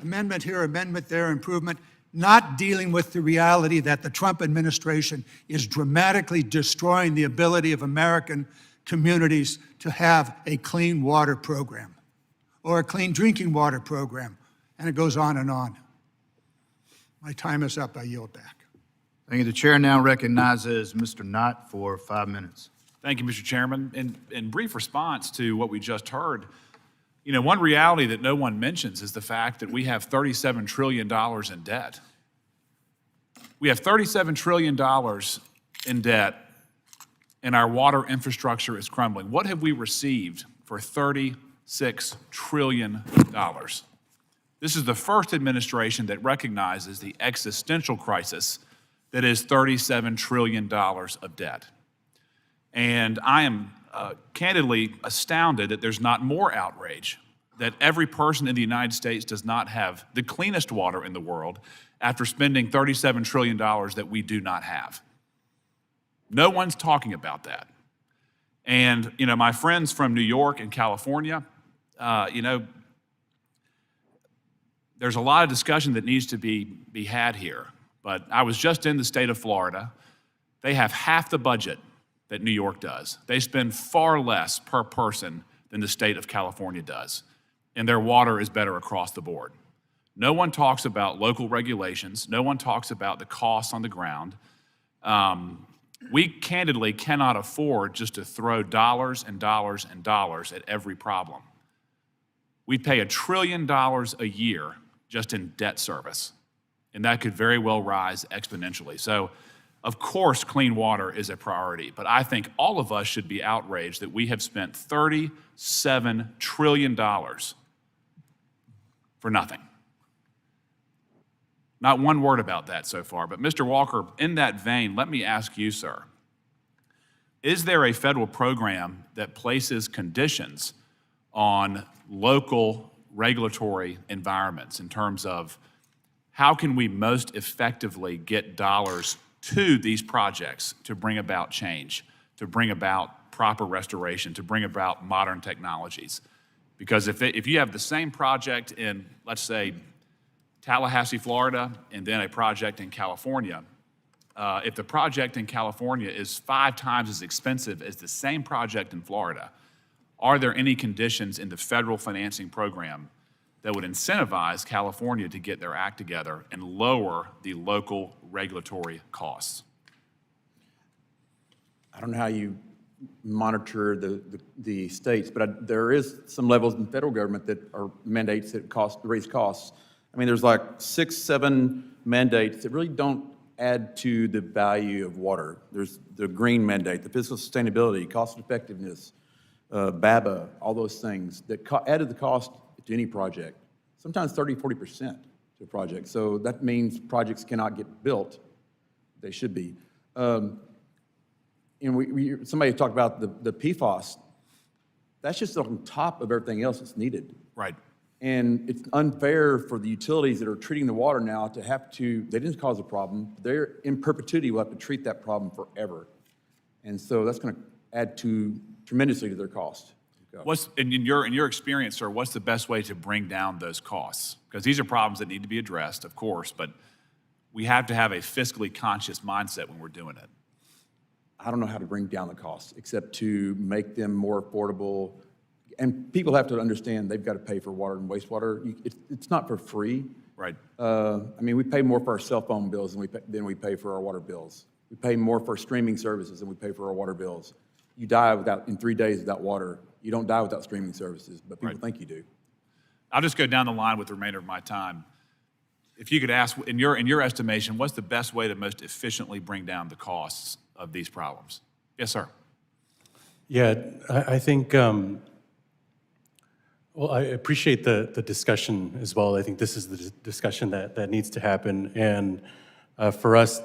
S14: amendment here, amendment there, improvement, not dealing with the reality that the Trump administration is dramatically destroying the ability of American communities to have a clean water program or a clean drinking water program, and it goes on and on. My time is up. I yield back.
S1: Thank you. The chair now recognizes Mr. Knott for 5 minutes.
S15: Thank you, Mr. Chairman. In brief response to what we just heard, you know, one reality that no one mentions is the fact that we have $37 trillion in debt. We have $37 trillion in debt, and our water infrastructure is crumbling. What have we received for $36 trillion? This is the first administration that recognizes the existential crisis that is $37 trillion of debt. And I am candidly astounded that there's not more outrage that every person in the United States does not have the cleanest water in the world after spending $37 trillion that we do not have. No one's talking about that. And, you know, my friends from New York and California, you know, there's a lot of discussion that needs to be had here. But I was just in the state of Florida. They have half the budget that New York does. They spend far less per person than the state of California does. And their water is better across the board. No one talks about local regulations. No one talks about the costs on the ground. We candidly cannot afford just to throw dollars and dollars and dollars at every problem. We pay $1 trillion a year just in debt service, and that could very well rise exponentially. So, of course, clean water is a priority, but I think all of us should be outraged that we have spent $37 trillion for nothing. Not one word about that so far. But Mr. Walker, in that vein, let me ask you, sir, is there a federal program that places conditions on local regulatory environments in terms of how can we most effectively get dollars to these projects to bring about change, to bring about proper restoration, to bring about modern technologies? Because if you have the same project in, let's say, Tallahassee, Florida, and then a project in California, if the project in California is 5 times as expensive as the same project in Florida, are there any conditions in the federal financing program that would incentivize California to get their act together and lower the local regulatory costs?
S3: I don't know how you monitor the states, but there is some levels in federal government that are mandates that raise costs. I mean, there's like 6, 7 mandates that really don't add to the value of water. There's the green mandate, the fiscal sustainability, cost effectiveness, BABA, all those things that add to the cost to any project, sometimes 30, 40% to a project. So that means projects cannot get built. They should be. And somebody talked about the PFAS. That's just on top of everything else that's needed.
S15: Right.
S3: And it's unfair for the utilities that are treating the water now to have to, they didn't cause a problem, they're in perpetuity will have to treat that problem forever. And so that's going to add tremendously to their cost.
S15: In your experience, sir, what's the best way to bring down those costs? Because these are problems that need to be addressed, of course, but we have to have a fiscally conscious mindset when we're doing it.
S3: I don't know how to bring down the costs, except to make them more affordable. And people have to understand they've got to pay for water and wastewater. It's not for free.
S15: Right.
S3: I mean, we pay more for our cell phone bills than we pay for our water bills. We pay more for streaming services than we pay for our water bills. You die in 3 days without water. You don't die without streaming services, but people think you do.
S15: I'll just go down the line with the remainder of my time. If you could ask, in your estimation, what's the best way to most efficiently bring down the costs of these problems? Yes, sir.
S5: Yeah, I think, well, I appreciate the discussion as well. I think this is the discussion that needs to happen. And for us,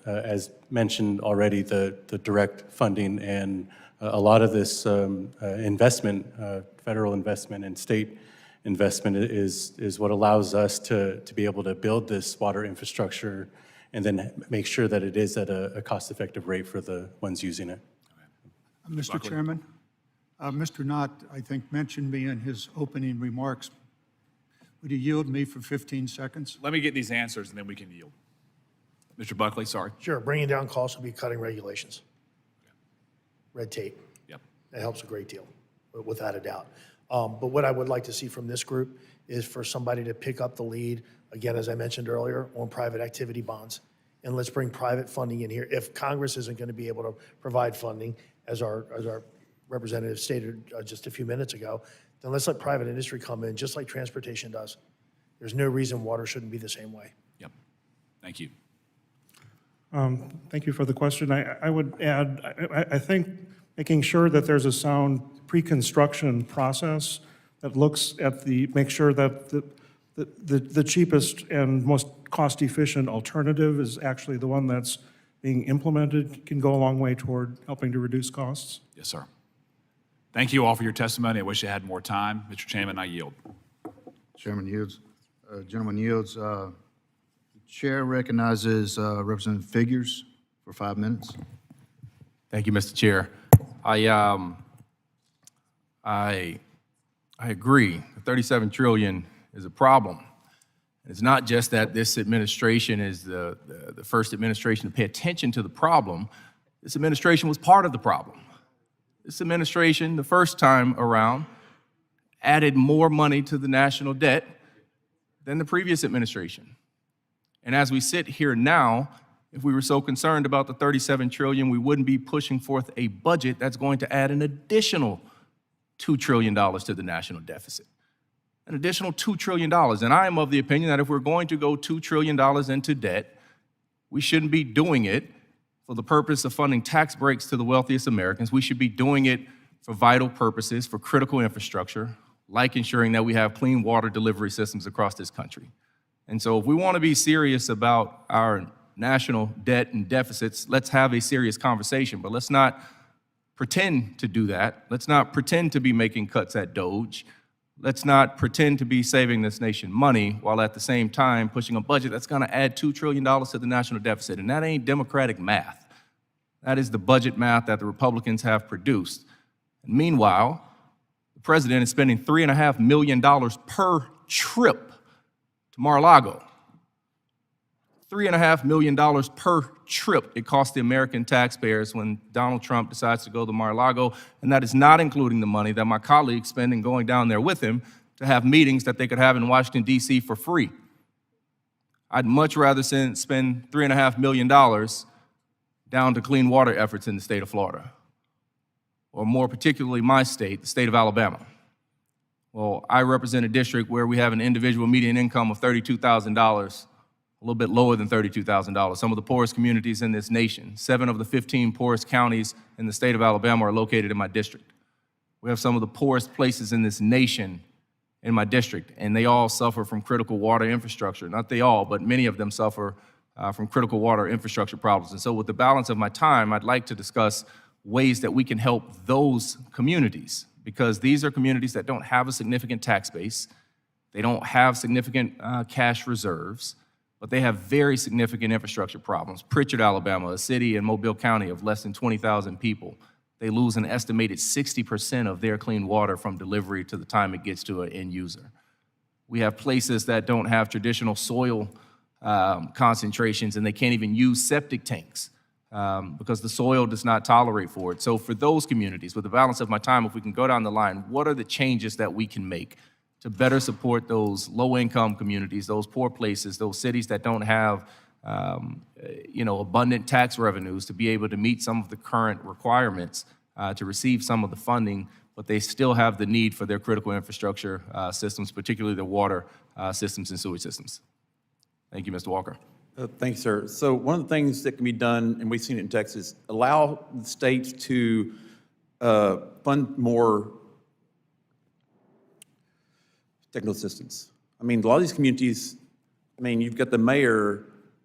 S5: as mentioned already, the direct funding and a lot of this investment, federal investment and state investment is what allows us to be able to build this water infrastructure and then make sure that it is at a cost-effective rate for the ones using it.
S14: Mr.
S15: Buckley.
S14: Chairman, Mr. Knott, I think, mentioned me in his opening remarks. Would you yield me for 15 seconds?
S15: Let me get these answers and then we can yield. Mr. Buckley, sorry.
S6: Sure, bringing down costs will be cutting regulations. Red tape.
S15: Yep.
S6: That helps a great deal, without a doubt. But what I would like to see from this group is for somebody to pick up the lead, again, as I mentioned earlier, on private activity bonds. And let's bring private funding in here. If Congress isn't going to be able to provide funding, as our representative stated just a few minutes ago, then let's let private industry come in, just like transportation does. There's no reason water shouldn't be the same way.
S15: Yep. Thank you.
S7: Thank you for the question. I would add, I think making sure that there's a sound pre-construction process that looks at make sure that the cheapest and most cost-efficient alternative is actually the one that's being implemented can go a long way toward helping to reduce costs.
S15: Yes, sir. Thank you all for your testimony. I wish I had more time. Mr. Chairman, I yield.
S1: Chairman yields. Gentleman yields. The chair recognizes Representative Figures for 5 minutes.
S16: Thank you, Mr. Chair. I agree. The $37 trillion is a problem. It's not just that this administration is the first administration to pay attention to the problem. This administration was part of the problem. This administration, the first time around, added more money to the national debt than the previous administration. And as we sit here now, if we were so concerned about the $37 trillion, we wouldn't be pushing forth a budget that's going to add an additional $2 trillion to the national deficit. An additional $2 trillion. And I am of the opinion that if we're going to go $2 trillion into debt, we shouldn't be doing it for the purpose of funding tax breaks to the wealthiest Americans. We should be doing it for vital purposes, for critical infrastructure, like ensuring that we have clean water delivery systems across this country. And so if we want to be serious about our national debt and deficits, let's have a serious conversation, but let's not pretend to do that. Let's not pretend to be making cuts at DOGE. Let's not pretend to be saving this nation money while at the same time pushing a budget that's going to add $2 trillion to the national deficit. And that ain't Democratic math. That is the budget math that the Republicans have produced. And meanwhile, the president is spending $3.5 million per trip to Mar-a-Lago. $3.5 million per trip it costs the American taxpayers when Donald Trump decides to go to Mar-a-Lago, and that is not including the money that my colleagues spend in going down there with him to have meetings that they could have in Washington, D.C. for free. I'd much rather spend $3.5 million down to clean water efforts in the state of Florida, or more particularly my state, the state of Alabama. Well, I represent a district where we have an individual median income of $32,000, a little bit lower than $32,000. Some of the poorest communities in this nation. 7 of the 15 poorest counties in the state of Alabama are located in my district. We have some of the poorest places in this nation in my district, and they all suffer from critical water infrastructure. Not they all, but many of them suffer from critical water infrastructure problems. And so with the balance of my time, I'd like to discuss ways that we can help those communities, because these are communities that don't have a significant tax base. They don't have significant cash reserves, but they have very significant infrastructure problems. Pritchard, Alabama, a city in Mobile County of less than 20,000 people, they lose an estimated 60% of their clean water from delivery to the time it gets to an end user. We have places that don't have traditional soil concentrations, and they can't even use septic tanks because the soil does not tolerate for it. So for those communities, with the balance of my time, if we can go down the line, what are the changes that we can make to better support those low-income communities, those poor places, those cities that don't have abundant tax revenues to be able to meet some of the current requirements to receive some of the funding, but they still have the need for their critical infrastructure systems, particularly their water systems and sewage systems. Thank you, Mr. Walker.
S3: Thank you, sir. So one of the things that can be done, and we've seen it in Texas, allow the states to fund more technical assistance. I mean, a lot of these communities, you've got the mayor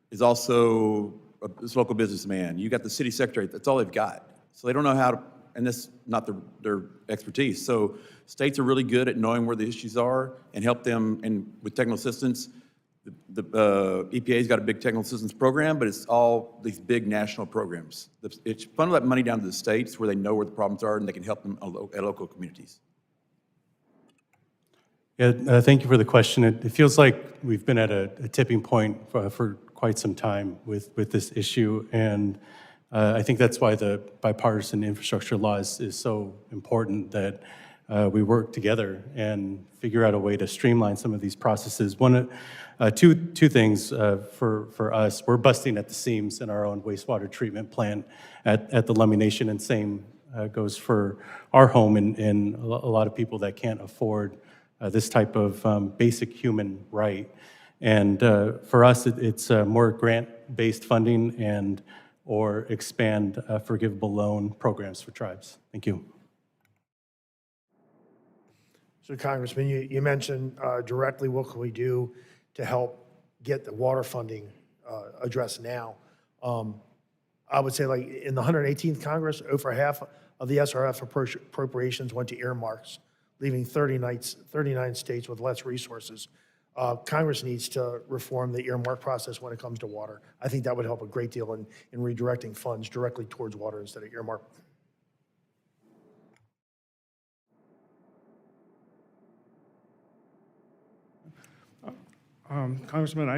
S3: is also a local businessman. You've got the city secretary, that's all they've got. So they don't know how to, and that's not their expertise. So states are really good at knowing where the issues are and help them, and with technical assistance, the EPA's got a big technical assistance program, but it's all these big national programs. It's funnel that money down to the states where they know where the problems are and they can help them at local communities.
S5: Yeah, thank you for the question. It feels like we've been at a tipping point for quite some time with this issue, and I think that's why the bipartisan infrastructure law is so important, that we work together and figure out a way to streamline some of these processes. Two things for us. We're busting at the seams in our own wastewater treatment plant at the Lummi Nation, and same goes for our home and a lot of people that can't afford this type of basic human right. And for us, it's more grant-based funding or expand forgivable loan programs for tribes. Thank you.
S6: So Congressman, you mentioned directly what can we do to help get the water funding addressed now. I would say like in the 118th Congress, over half of the SRF appropriations went to earmarks, leaving 39 states with less resources. Congress needs to reform the earmark process when it comes to water. I think that would help a great deal in redirecting funds directly towards water instead of earmark.
S7: Congressman,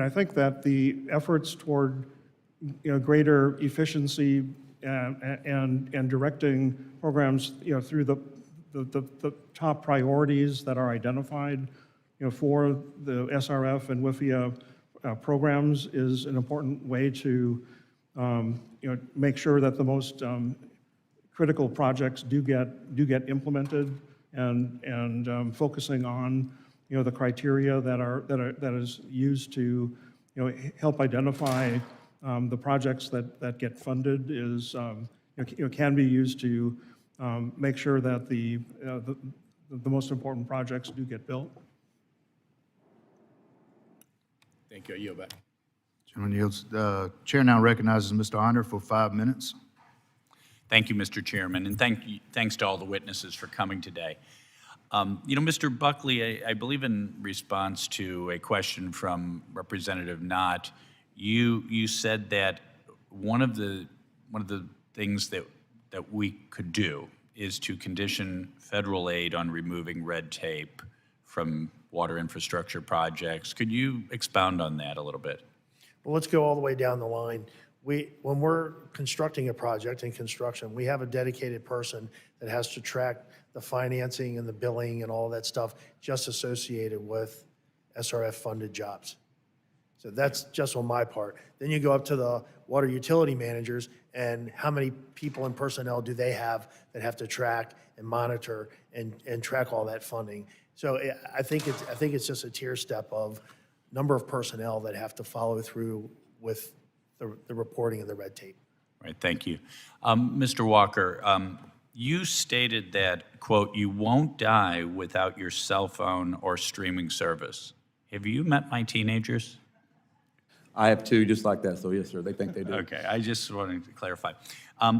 S7: I think that the efforts toward greater efficiency and directing programs through the top priorities that are identified for the SRF and WIFIA programs is an important way to make sure that the most critical projects do get implemented, and focusing on the criteria that is used to help identify the projects that get funded is can be used to make sure that the most important projects do get built.
S15: Thank you. I yield back.
S1: Chairman yields. Chair now recognizes Mr. Honor for 5 minutes.
S17: Thank you, Mr. Chairman, and thanks to all the witnesses for coming today. Mr. Buckley, I believe in response to a question from Representative Knott, you said that one of the things that we could do is to condition federal aid on removing red tape from water infrastructure projects. Could you expound on that a little bit?
S6: Well, let's go all the way down the line. When we're constructing a project in construction, we have a dedicated person that has to track the financing and the billing and all that stuff just associated with SRF-funded jobs. So that's just on my part. Then you go up to the water utility managers, and how many people and personnel do they have that have to track and monitor and track all that funding? So I think it's just a tier step of number of personnel that have to follow through with the reporting and the red tape.
S17: Right, thank you. Mr. Walker, you stated that, quote, you won't die without your cell phone or streaming service. Have you met my teenagers?
S3: I have two just like that, so yes, sir, they think they do.
S17: Okay, I just wanted to clarify.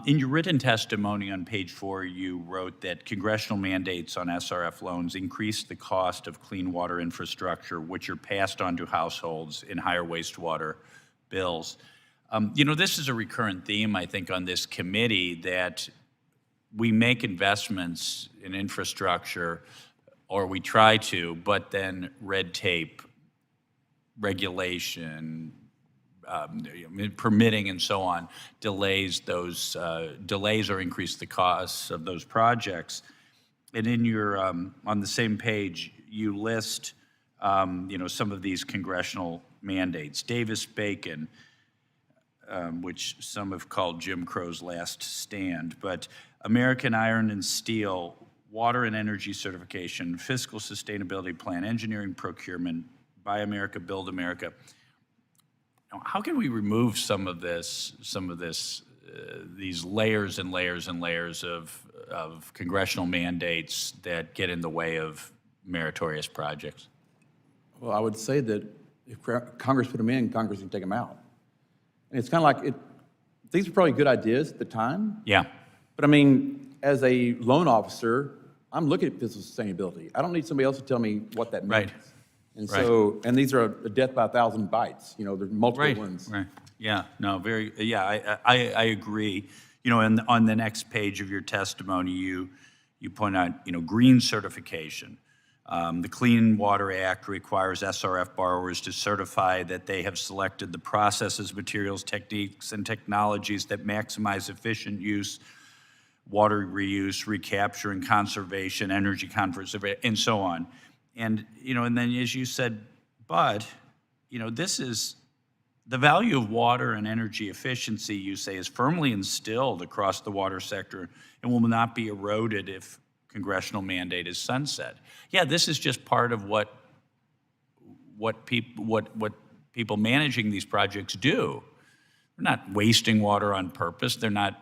S17: In your written testimony on page 4, you wrote that congressional mandates on SRF loans increase the cost of clean water infrastructure, which are passed on to households in higher wastewater bills. This is a recurrent theme, I think, on this committee, that we make investments in infrastructure, or we try to, but then red tape, regulation, permitting and so on, delays or increase the costs of those projects. And in your, on the same page, you list, some of these congressional mandates. Davis-Bacon, which some have called Jim Crow's last stand, but American Iron and Steel, water and energy certification, fiscal sustainability plan, engineering procurement, Buy America, Build America. Now, how can we remove some of this, these layers and layers and layers of congressional mandates that get in the way of meritorious projects?
S3: Well, I would say that if Congress put them in, Congress can take them out. And it's kind of like, these are probably good ideas at the time.
S17: Yeah.
S3: But I mean, as a loan officer, I'm looking at fiscal sustainability. I don't need somebody else to tell me what that means.
S17: Right.
S3: And so, and these are a death by 1,000 bites. There's multiple ones.
S17: Right. Yeah. No. I agree. And on the next page of your testimony, you point out, green certification. The Clean Water Act requires SRF borrowers to certify that they have selected the processes, materials, techniques, and technologies that maximize efficient use water reuse, recapture, and conservation, energy conservation, and so on. And, and then as you said, but, this is, the value of water and energy efficiency, you say, is firmly instilled across the water sector and will not be eroded if congressional mandate is sunset. Yeah, this is just part of what people managing these projects do. They're not wasting water on purpose. They're not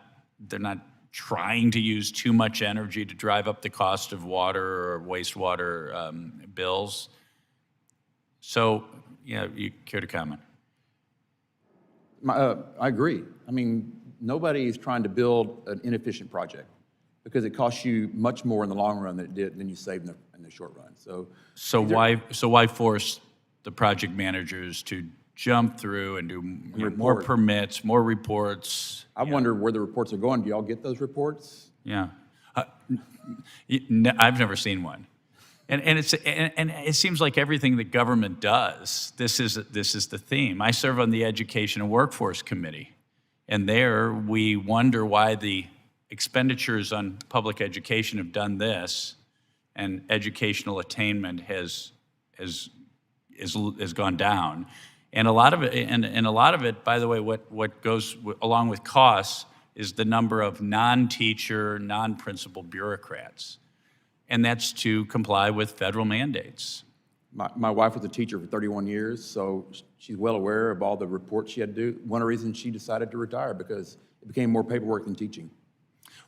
S17: trying to use too much energy to drive up the cost of water or wastewater bills. So, you care to comment?
S3: I agree. I mean, nobody is trying to build an inefficient project because it costs you much more in the long run than you save in the short run.
S17: So why force the project managers to jump through and do more permits, more reports?
S3: I wonder where the reports are going. Do y'all get those reports?
S17: Yeah, I've never seen one. And it seems like everything the government does, this is the theme. I serve on the Education and Workforce Committee, and there we wonder why the expenditures on public education have done this, and educational attainment has gone down. And a lot of it, by the way, what goes along with costs is the number of non-teacher, non-principal bureaucrats. And that's to comply with federal mandates.
S3: My wife was a teacher for 31 years, so she's well aware of all the reports she had to do. One of the reasons she decided to retire, because it became more paperwork than teaching.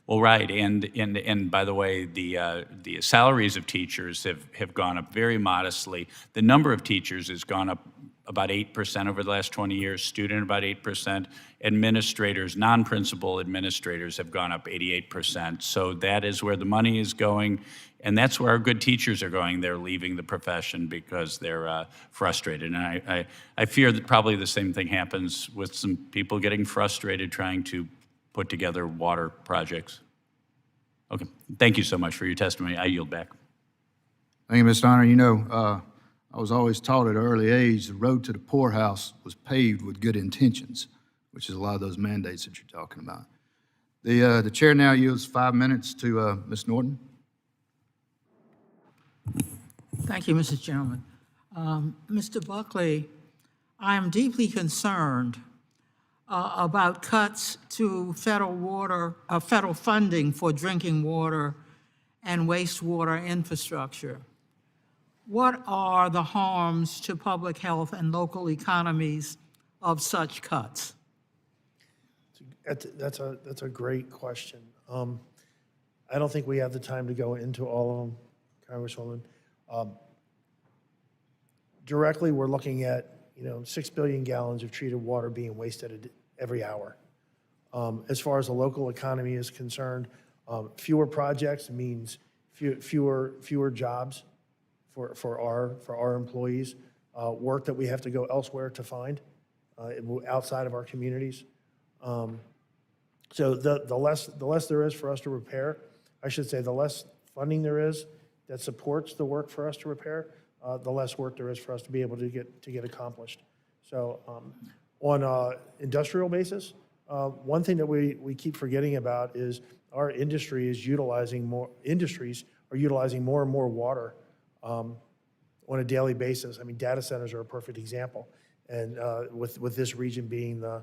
S17: Well, right, and by the way, the salaries of teachers have gone up very modestly. The number of teachers has gone up about 8% over the last 20 years, student about 8%, administrators, non-principal administrators have gone up 88%. So that is where the money is going, and that's where our good teachers are going. They're leaving the profession because they're frustrated. And I fear that probably the same thing happens with some people getting frustrated trying to put together water projects. Okay, thank you so much for your testimony. I yield back.
S1: Thank you, Mr. Honor. I was always taught at an early age the road to the poorhouse was paved with good intentions, which is a lot of those mandates that you're talking about. The chair now yields 5 minutes to Ms. Norton.
S18: Thank you, Mr. Chairman. Mr. Buckley, I am deeply concerned about cuts to federal funding for drinking water and wastewater infrastructure. What are the harms to public health and local economies of such cuts?
S6: That's a great question. I don't think we have the time to go into all of them, Congresswoman. Directly, we're looking at 6 billion gallons of treated water being wasted every hour. As far as the local economy is concerned, fewer projects means fewer jobs for our employees, work that we have to go elsewhere to find outside of our communities. So the less there is for us to repair, I should say, the less funding there is that supports the work for us to repair, the less work there is for us to be able to get accomplished. So on an industrial basis, one thing that we keep forgetting about is our industries are utilizing more and more water on a daily basis. I mean, data centers are a perfect example. And with this region being the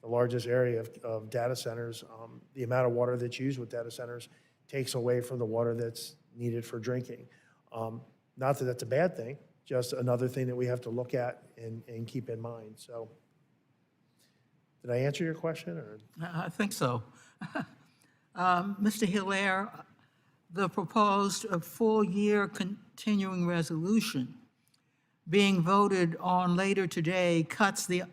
S6: largest area of data centers, the amount of water that's used with data centers takes away from the water that's needed for drinking. Not that that's a bad thing, just another thing that we have to look at and keep in mind. So, did I answer your question? Or?
S18: I think so. Mr. Hillaire, the proposed full-year continuing resolution being voted on later today cuts the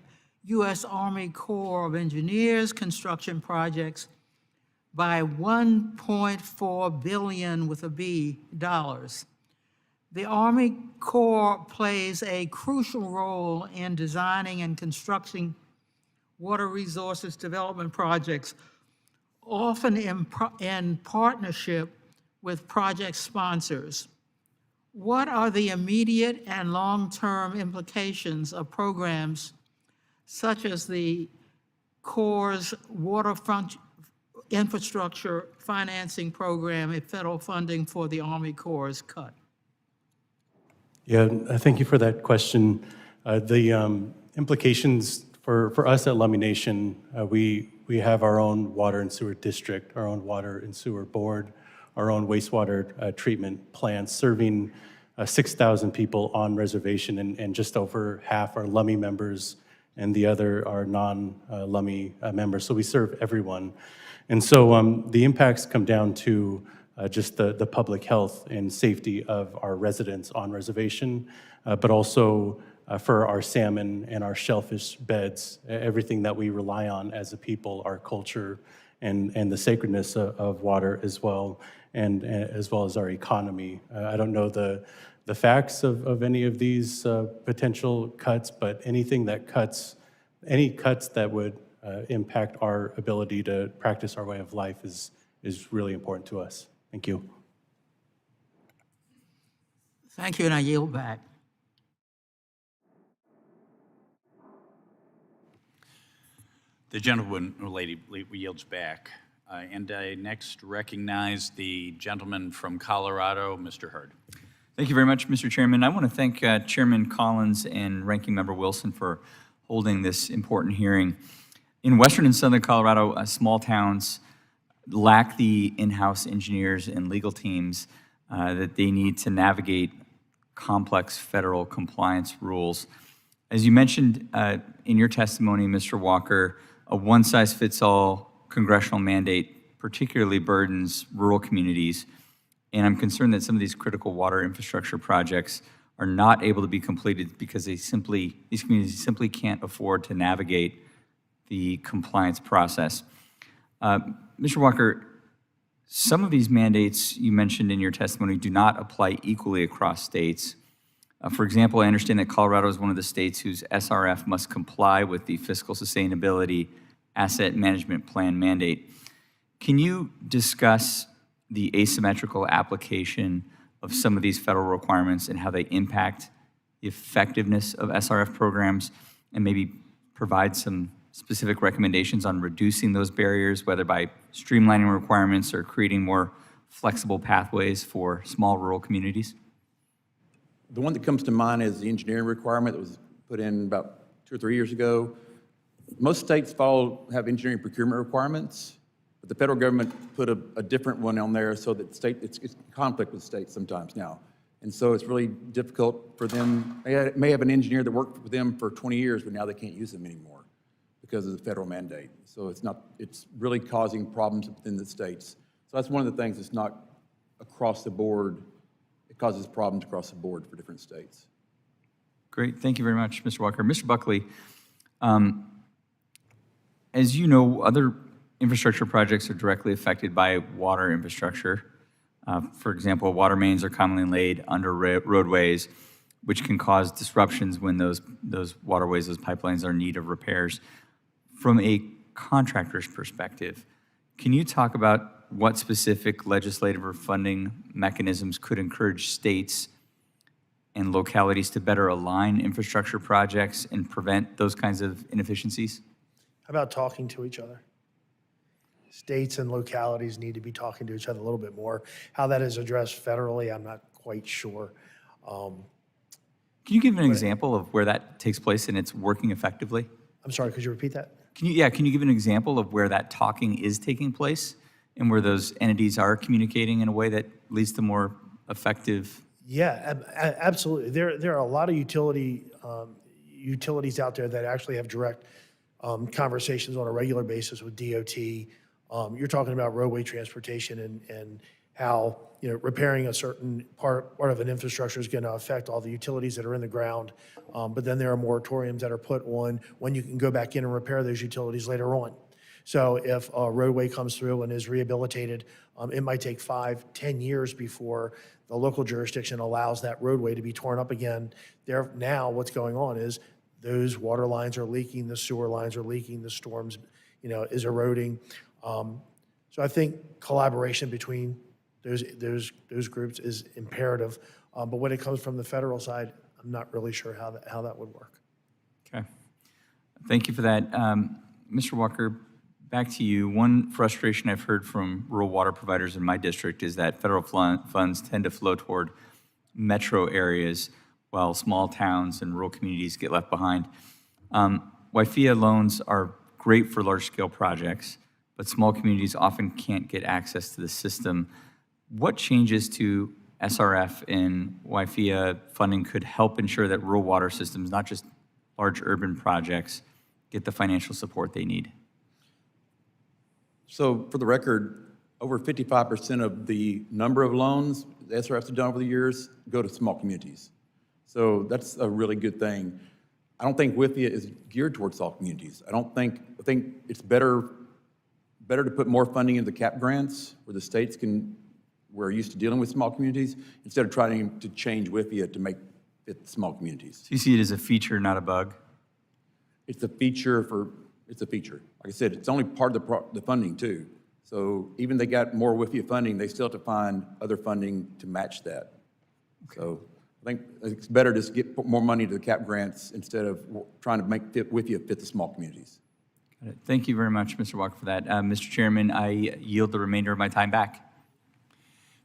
S18: U.S. Army Corps of Engineers construction projects by $1.4 billion with a B dollars. The Army Corps plays a crucial role in designing and constructing water resources development projects, often in partnership with project sponsors. What are the immediate and long-term implications of programs such as the Corps' waterfront infrastructure financing program if federal funding for the Army Corps is cut?
S5: Yeah, thank you for that question. The implications for us at Lummi Nation, we have our own water and sewer district, our own water and sewer board, our own wastewater treatment plants serving 6,000 people on reservation, and just over half are Lummi members and the other are non-Lummi members. So we serve everyone. And so the impacts come down to just the public health and safety of our residents on reservation, but also for our salmon and our shellfish beds, everything that we rely on as a people, our culture, and the sacredness of water as well, and as well as our economy. I don't know the facts of any of these potential cuts, but anything that cuts, any cuts that would impact our ability to practice our way of life is really important to us. Thank you.
S18: Thank you, and I yield back.
S17: The gentleman or lady yields back. And I next recognize the gentleman from Colorado, Mr. Hurd.
S19: Thank you very much, Mr. Chairman. I want to thank Chairman Collins and Ranking Member Wilson for holding this important hearing. In western and southern Colorado, small towns lack the in-house engineers and legal teams that they need to navigate complex federal compliance rules. As you mentioned in your testimony, Mr. Walker, a one-size-fits-all congressional mandate particularly burdens rural communities, and I'm concerned that some of these critical water infrastructure projects are not able to be completed because these communities simply can't afford to navigate the compliance process. Mr. Walker, some of these mandates you mentioned in your testimony do not apply equally across states. For example, I understand that Colorado is one of the states whose SRF must comply with the Fiscal Sustainability Asset Management Plan mandate. Can you discuss the asymmetrical application of some of these federal requirements and how they impact the effectiveness of SRF programs, and maybe provide some specific recommendations on reducing those barriers, whether by streamlining requirements or creating more flexible pathways for small rural communities?
S3: The one that comes to mind is the engineering requirement that was put in about 2 or 3 years ago. Most states have engineering procurement requirements, but the federal government put a different one on there so that it's conflict with states sometimes now. And so it's really difficult for them. They may have an engineer that worked with them for 20 years, but now they can't use them anymore because of the federal mandate. So it's really causing problems within the states. So that's one of the things that's not across the board. It causes problems across the board for different states.
S19: Great, thank you very much, Mr. Walker. Mr. Buckley, as you know, other infrastructure projects are directly affected by water infrastructure. For example, water mains are commonly laid under roadways, which can cause disruptions when those waterways, those pipelines are in need of repairs. From a contractor's perspective, can you talk about what specific legislative or funding mechanisms could encourage states and localities to better align infrastructure projects and prevent those kinds of inefficiencies?
S6: How about talking to each other? States and localities need to be talking to each other a little bit more. How that is addressed federally, I'm not quite sure.
S19: Can you give an example of where that takes place and it's working effectively?
S6: I'm sorry, could you repeat that?
S19: Can you give an example of where that talking is taking place and where those entities are communicating in a way that leads to more effective?
S6: Yeah, absolutely. There are a lot of utilities out there that actually have direct conversations on a regular basis with DOT. You're talking about roadway transportation and how repairing a certain part of an infrastructure is going to affect all the utilities that are in the ground. But then there are moratoriums that are put on when you can go back in and repair those utilities later on. So if a roadway comes through and is rehabilitated, it might take 5-10 years before the local jurisdiction allows that roadway to be torn up again. Now what's going on is those water lines are leaking, the sewer lines are leaking, the storms is eroding. So I think collaboration between those groups is imperative. But when it comes from the federal side, I'm not really sure how that would work.
S19: Okay. Thank you for that. Mr. Walker, back to you. One frustration I've heard from rural water providers in my district is that federal funds tend to flow toward metro areas while small towns and rural communities get left behind. WIFIA loans are great for large-scale projects, but small communities often can't get access to the system. What changes to SRF and WIFIA funding could help ensure that rural water systems, not just large urban projects, get the financial support they need?
S3: So for the record, over 55% of the number of loans the SRFs have done over the years go to small communities. So that's a really good thing. I don't think WIFIA is geared towards small communities. I think it's better to put more funding into the CAP grants where the states we're used to dealing with small communities instead of trying to change WIFIA to make it small communities.
S19: So you see it as a feature, not a bug?
S3: It's a feature. Like I said, it's only part of the funding too. So even they got more WIFIA funding, they still have to find other funding to match that. Okay. So I think it's better to get more money to the CAP grants instead of trying to make WIFIA fit the small communities.
S19: Got it. Thank you very much, Mr. Walker, for that. Mr. Chairman, I yield the remainder of my time back.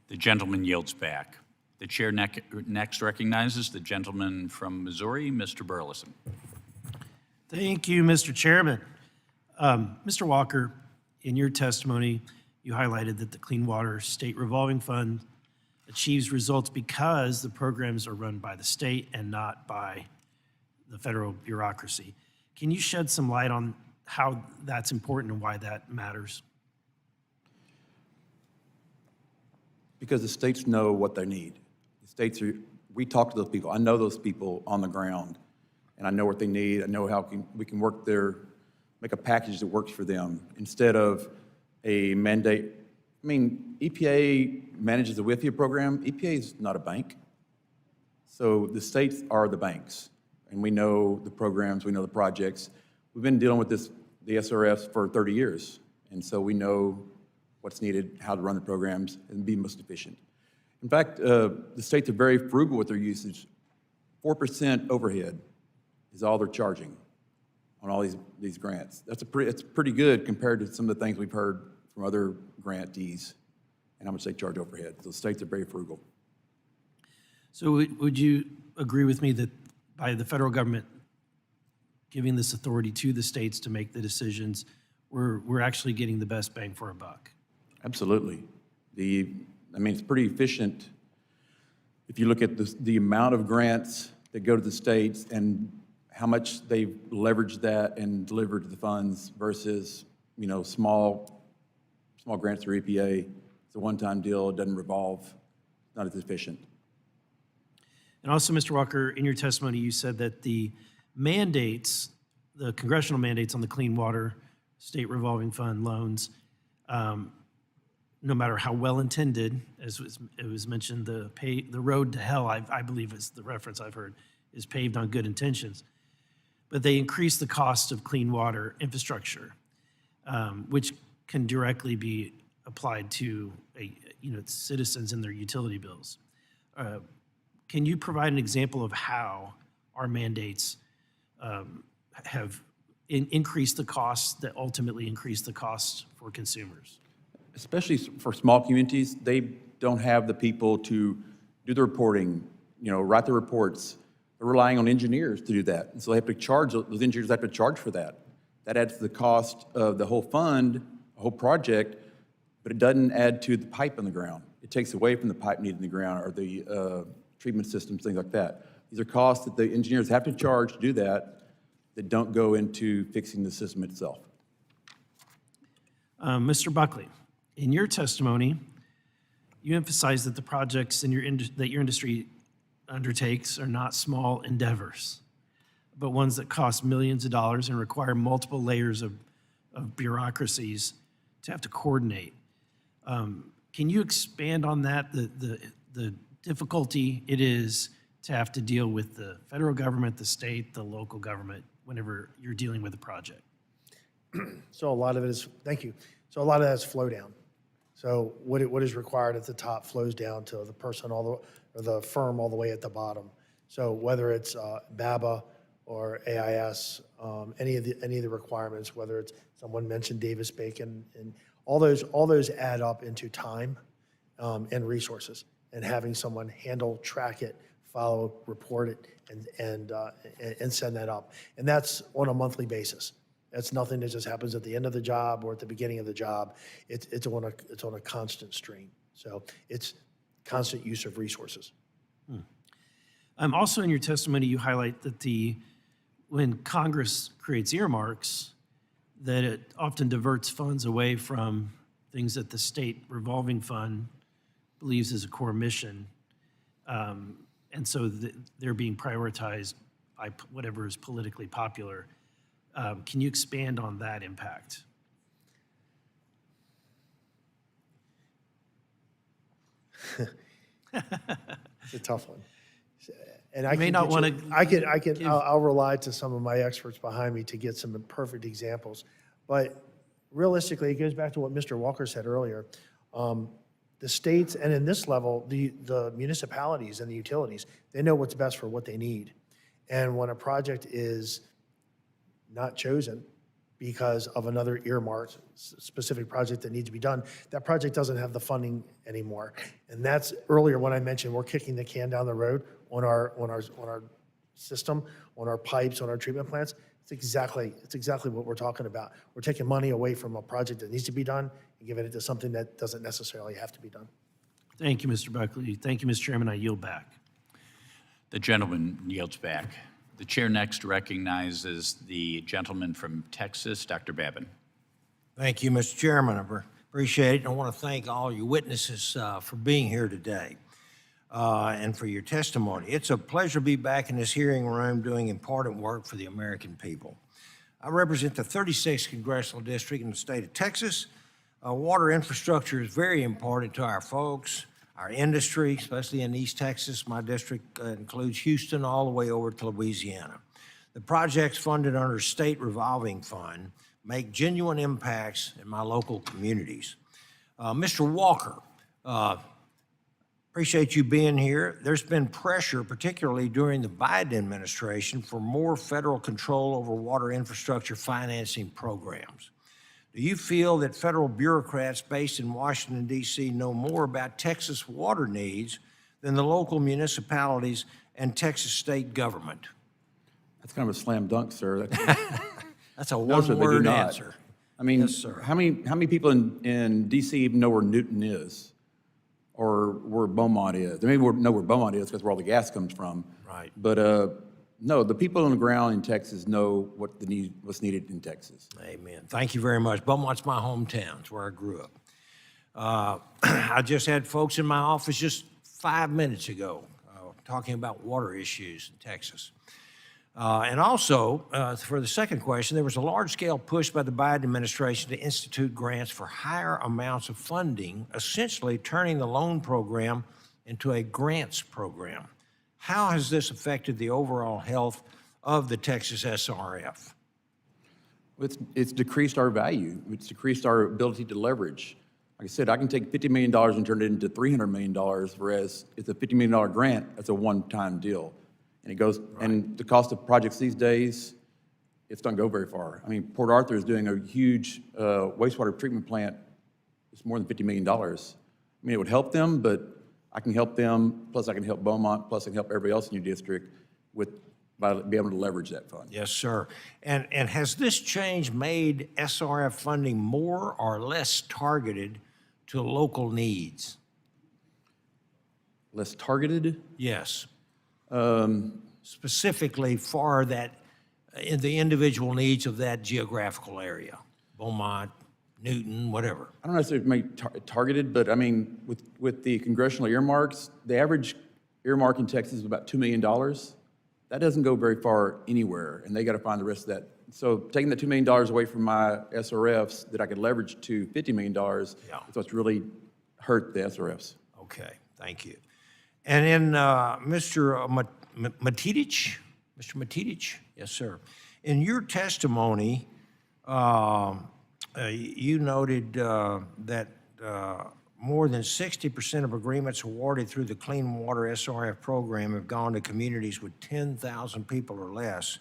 S17: The gentleman yields back. The chair next recognizes the gentleman from Missouri, Mr. Burleson.
S20: Thank you, Mr. Chairman. Mr. Walker, in your testimony, you highlighted that the Clean Water State Revolving Fund achieves results because the programs are run by the state and not by the federal bureaucracy. Can you shed some light on how that's important and why that matters?
S3: Because the states know what they need. We talk to those people. I know those people on the ground, and I know what they need. I know how we can work make a package that works for them instead of a mandate. I mean, EPA manages the WIFIA program. EPA is not a bank. So the states are the banks, and we know the programs, we know the projects. We've been dealing with the SRFs for 30 years, and so we know what's needed, how to run the programs, and be most efficient. In fact, the states are very frugal with their usage. 4% overhead is all they're charging on all these grants. It's pretty good compared to some of the things we've heard from other grantees and how much they charge overhead. So the states are very frugal.
S20: So would you agree with me that by the federal government giving this authority to the states to make the decisions, we're actually getting the best bang for our buck?
S3: Absolutely. It's pretty efficient if you look at the amount of grants that go to the states and how much they've leveraged that and delivered to the funds versus, small grants through EPA. It's a one-time deal. It doesn't revolve. It's not as efficient.
S20: And also, Mr. Walker, in your testimony, you said that the mandates, the congressional mandates on the Clean Water State Revolving Fund loans, no matter how well-intended, as it was mentioned, the road to hell, I believe is the reference I've heard, is paved on good intentions. But they increase the cost of clean water infrastructure, which can directly be applied to citizens and their utility bills. Can you provide an example of how our mandates have increased the costs that ultimately increase the costs for consumers?
S3: Especially for small communities, they don't have the people to do the reporting, write the reports. They're relying on engineers to do that. And so they have to charge, those engineers have to charge for that. That adds to the cost of the whole fund, the whole project, but it doesn't add to the pipe in the ground. It takes away from the pipe needed in the ground or the treatment systems, things like that. These are costs that the engineers have to charge to do that don't go into fixing the system itself.
S20: Mr. Buckley, in your testimony, you emphasize that the projects that your industry undertakes are not small endeavors, but ones that cost millions of dollars and require multiple layers of bureaucracies to have to coordinate. Can you expand on that, the difficulty it is to have to deal with the federal government, the state, the local government, whenever you're dealing with a project?
S6: So a lot of it is, thank you. So a lot of that is flow down. So what is required at the top flows down to the person or the firm all the way at the bottom. So whether it's BABA or AIS, any of the requirements, whether it's, someone mentioned Davis-Bacon, and all those add up into time and resources, and having someone handle, track it, follow, report it, and send that up. And that's on a monthly basis. That's nothing that just happens at the end of the job or at the beginning of the job. It's on a constant stream. So it's constant use of resources.
S20: Also in your testimony, you highlight that when Congress creates earmarks, that it often diverts funds away from things that the state revolving fund believes is a core mission. And so they're being prioritized by whatever is politically popular. Can you expand on that impact?
S6: It's a tough one. And
S20: You may not wanna
S6: I'll rely to some of my experts behind me to get some perfect examples. But realistically, it goes back to what Mr. Walker said earlier. The states, and in this level, the municipalities and the utilities, they know what's best for what they need. And when a project is not chosen because of another earmarked specific project that needs to be done, that project doesn't have the funding anymore. And that's earlier when I mentioned we're kicking the can down the road on our system, on our pipes, on our treatment plants. It's exactly what we're talking about. We're taking money away from a project that needs to be done and giving it to something that doesn't necessarily have to be done.
S20: Thank you, Mr. Buckley. Thank you, Mr. Chairman. I yield back.
S17: The gentleman yields back. The chair next recognizes the gentleman from Texas, Dr. Babin.
S21: Thank you, Mr. Chairman. I appreciate it. I want to thank all you witnesses for being here today and for your testimony. It's a pleasure to be back in this hearing room doing important work for the American people. I represent the 36th Congressional District in the state of Texas. Water infrastructure is very important to our folks, our industry, especially in East Texas. My district includes Houston all the way over to Louisiana. The projects funded under state revolving fund make genuine impacts in my local communities. Mr. Walker, appreciate you being here. There's been pressure, particularly during the Biden administration, for more federal control over water infrastructure financing programs. Do you feel that federal bureaucrats based in Washington, D.C. know more about Texas water needs than the local municipalities and Texas state government?
S3: That's kind of a slam dunk, sir.
S21: That's a
S3: No, sir, they do
S21: one-word
S3: not.
S21: answer.
S3: I mean,
S21: Yes, sir.
S3: how many people in DC even know where Newton is or where Beaumont is? They may know where Beaumont is because where all the gas comes from.
S21: Right.
S3: But no, the people on the ground in Texas know what's needed in Texas.
S21: Amen. Thank you very much. Beaumont's my hometown. It's where I grew up. I just had folks in my office just 5 minutes ago talking about water issues in Texas. And also, for the second question, there was a large-scale push by the Biden administration to institute grants for higher amounts of funding, essentially turning the loan program into a grants program. How has this affected the overall health of the Texas SRF?
S3: It's decreased our value. It's decreased our ability to leverage. Like I said, I can take $50 million and turn it into $300 million, whereas it's a $50 million grant, that's a one-time deal. And it goes, and the cost of projects these days, it's don't go very far. I mean, Port Arthur is doing a huge wastewater treatment plant. It's more than $50 million. I mean, it would help them, but I can help them, plus I can help Beaumont, plus I can help everybody else in your district by being able to leverage that fund.
S21: Yes, sir. And has this change made SRF funding more or less targeted to local needs?
S3: Less targeted?
S21: Yes. Specifically for the individual needs of that geographical area, Beaumont, Newton, whatever.
S3: I don't necessarily make targeted, but I mean, with the congressional earmarks, the average earmark in Texas is about $2 million. That doesn't go very far anywhere, and they got to find the rest of that. So taking the $2 million away from my SRFs that I could leverage to $50 million is what's really hurt the SRFs.
S21: Okay, thank you. And then Mr. Matichich, Mr. Matichich, yes, sir. In your testimony, you noted that more than 60% of agreements awarded through the Clean Water SRF program have gone to communities with 10,000 people or less.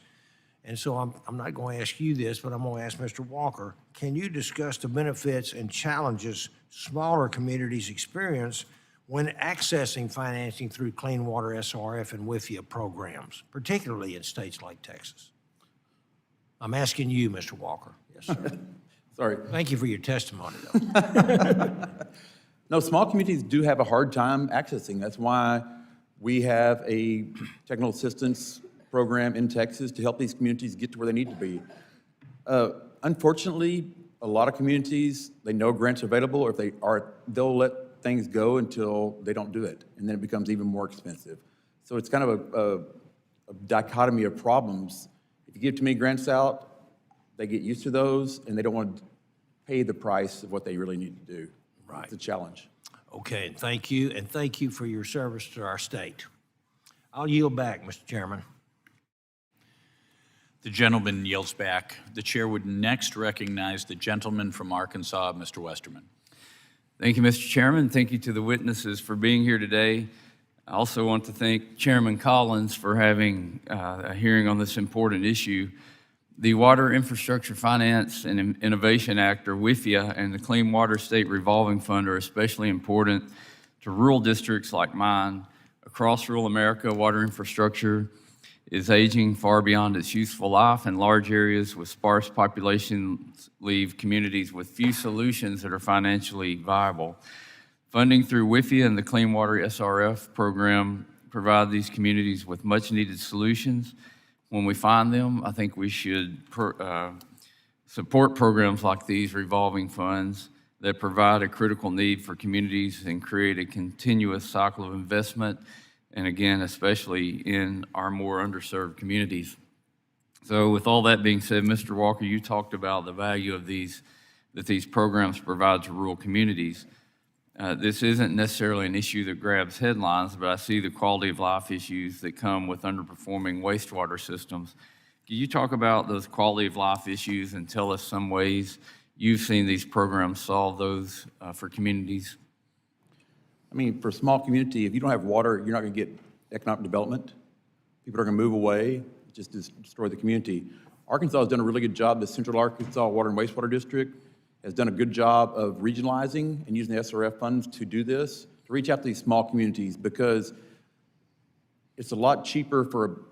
S21: And so I'm not going to ask you this, but I'm going to ask Mr. Walker. Can you discuss the benefits and challenges smaller communities experience when accessing financing through Clean Water SRF and WIFIA programs, particularly in states like Texas? I'm asking you, Mr. Walker. Yes, sir.
S3: Sorry.
S21: Thank you for your testimony, though.
S3: No, small communities do have a hard time accessing. That's why we have a technical assistance program in Texas to help these communities get to where they need to be. Unfortunately, a lot of communities, they know grants are available, or if they are, they'll let things go until they don't do it, and then it becomes even more expensive. So it's kind of a dichotomy of problems. If you give too many grants out, they get used to those, and they don't want to pay the price of what they really need to do.
S21: Right.
S3: It's a challenge.
S21: Okay, and thank you for your service to our state. I'll yield back, Mr. Chairman.
S17: The gentleman yields back. The chair would next recognize the gentleman from Arkansas, Mr. Westerman.
S2: Thank you, Mr. Chairman. Thank you to the witnesses for being here today. I also want to thank Chairman Collins for having a hearing on this important issue. The Water Infrastructure Finance and Innovation Act, or WIFIA, and the Clean Water State Revolving Fund are especially important to rural districts like mine. Across rural America, water infrastructure is aging far beyond its useful life, and large areas with sparse populations leave communities with few solutions that are financially viable. Funding through WIFIA and the Clean Water SRF program provide these communities with much-needed solutions. When we find them, I think we should support programs like these revolving funds that provide a critical need for communities and create a continuous cycle of investment, and again, especially in our more underserved communities. So with all that being said, Mr. Walker, you talked about the value of that these programs provide to rural communities. This isn't necessarily an issue that grabs headlines, but I see the quality of life issues that come with underperforming wastewater systems. Can you talk about those quality of life issues and tell us some ways you've seen these programs solve those for communities?
S3: I mean, for a small community, if you don't have water, you're not going to get economic development. People are going to move away, just destroy the community. Arkansas has done a really good job. The Central Arkansas Water and Wastewater District has done a good job of regionalizing and using the SRF funds to do this, to reach out to these small communities, because it's a lot cheaper for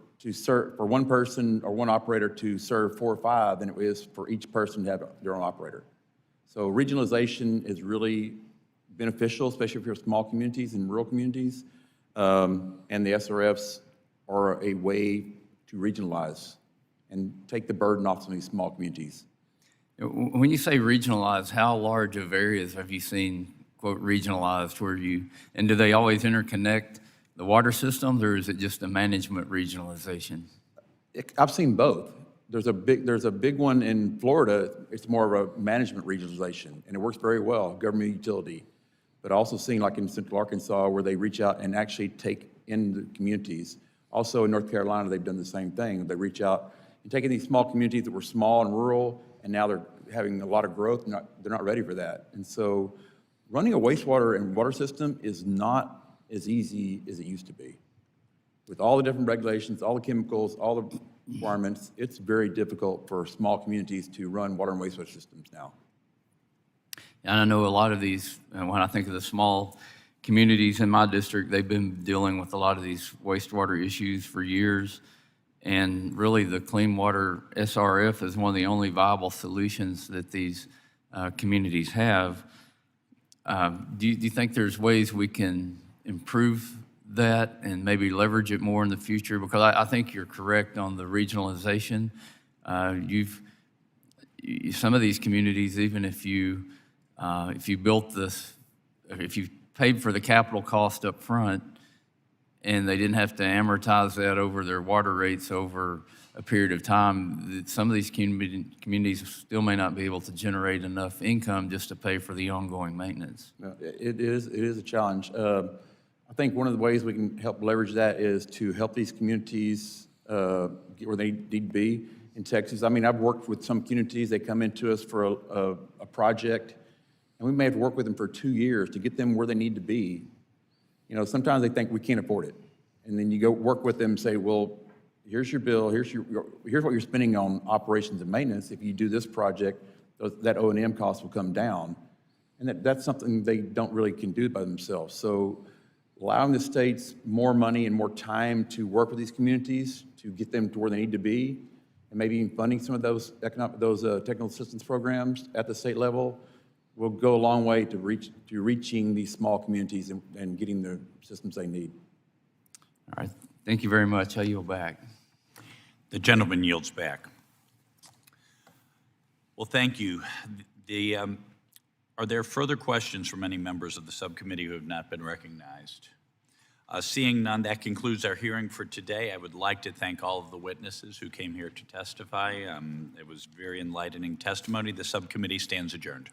S3: one person or one operator to serve 4 or 5 than it is for each person to have their own operator. So regionalization is really beneficial, especially for small communities and rural communities, and the SRFs are a way to regionalize and take the burden off some of these small communities.
S2: When you say regionalize, how large of areas have you seen, quote, regionalized and do they always interconnect the water systems, or is it just a management regionalization?
S3: I've seen both. There's a big one in Florida. It's more of a management regionalization, and it works very well, government utility. But also seen like in Central Arkansas where they reach out and actually take in the communities. Also in North Carolina, they've done the same thing. They reach out and taking these small communities that were small and rural, and now they're having a lot of growth. They're not ready for that. And so running a wastewater and water system is not as easy as it used to be. With all the different regulations, all the chemicals, all the requirements, it's very difficult for small communities to run water and wastewater systems now.
S2: And I know a lot of these, when I think of the small communities in my district, they've been dealing with a lot of these wastewater issues for years. And really the Clean Water SRF is one of the only viable solutions that these communities have. Do you think there's ways we can improve that and maybe leverage it more in the future? Because I think you're correct on the regionalization. Some of these communities, even if you built this, if you paid for the capital cost up front and they didn't have to amortize that over their water rates over a period of time, some of these communities still may not be able to generate enough income just to pay for the ongoing maintenance.
S3: It is a challenge. I think one of the ways we can help leverage that is to help these communities get where they need to be in Texas. I mean, I've worked with some communities. They come into us for a project, and we may have to work with them for 2 years to get them where they need to be. You know, sometimes they think we can't afford it. And then you go work with them and say, well, here's your bill, here's what you're spending on operations and maintenance. If you do this project, that O&M cost will come down. And that's something they don't really can do by themselves. So allowing the states more money and more time to work with these communities to get them to where they need to be, and maybe even funding some of those technical assistance programs at the state level will go a long way to reaching these small communities and getting the systems they need.
S2: All right, thank you very much. I yield back.
S17: The gentleman yields back. Well, thank you. Are there further questions from any members of the subcommittee who have not been recognized? Seeing none, that concludes our hearing for today. I would like to thank all of the witnesses who came here to testify. It was very enlightening testimony. The subcommittee stands adjourned.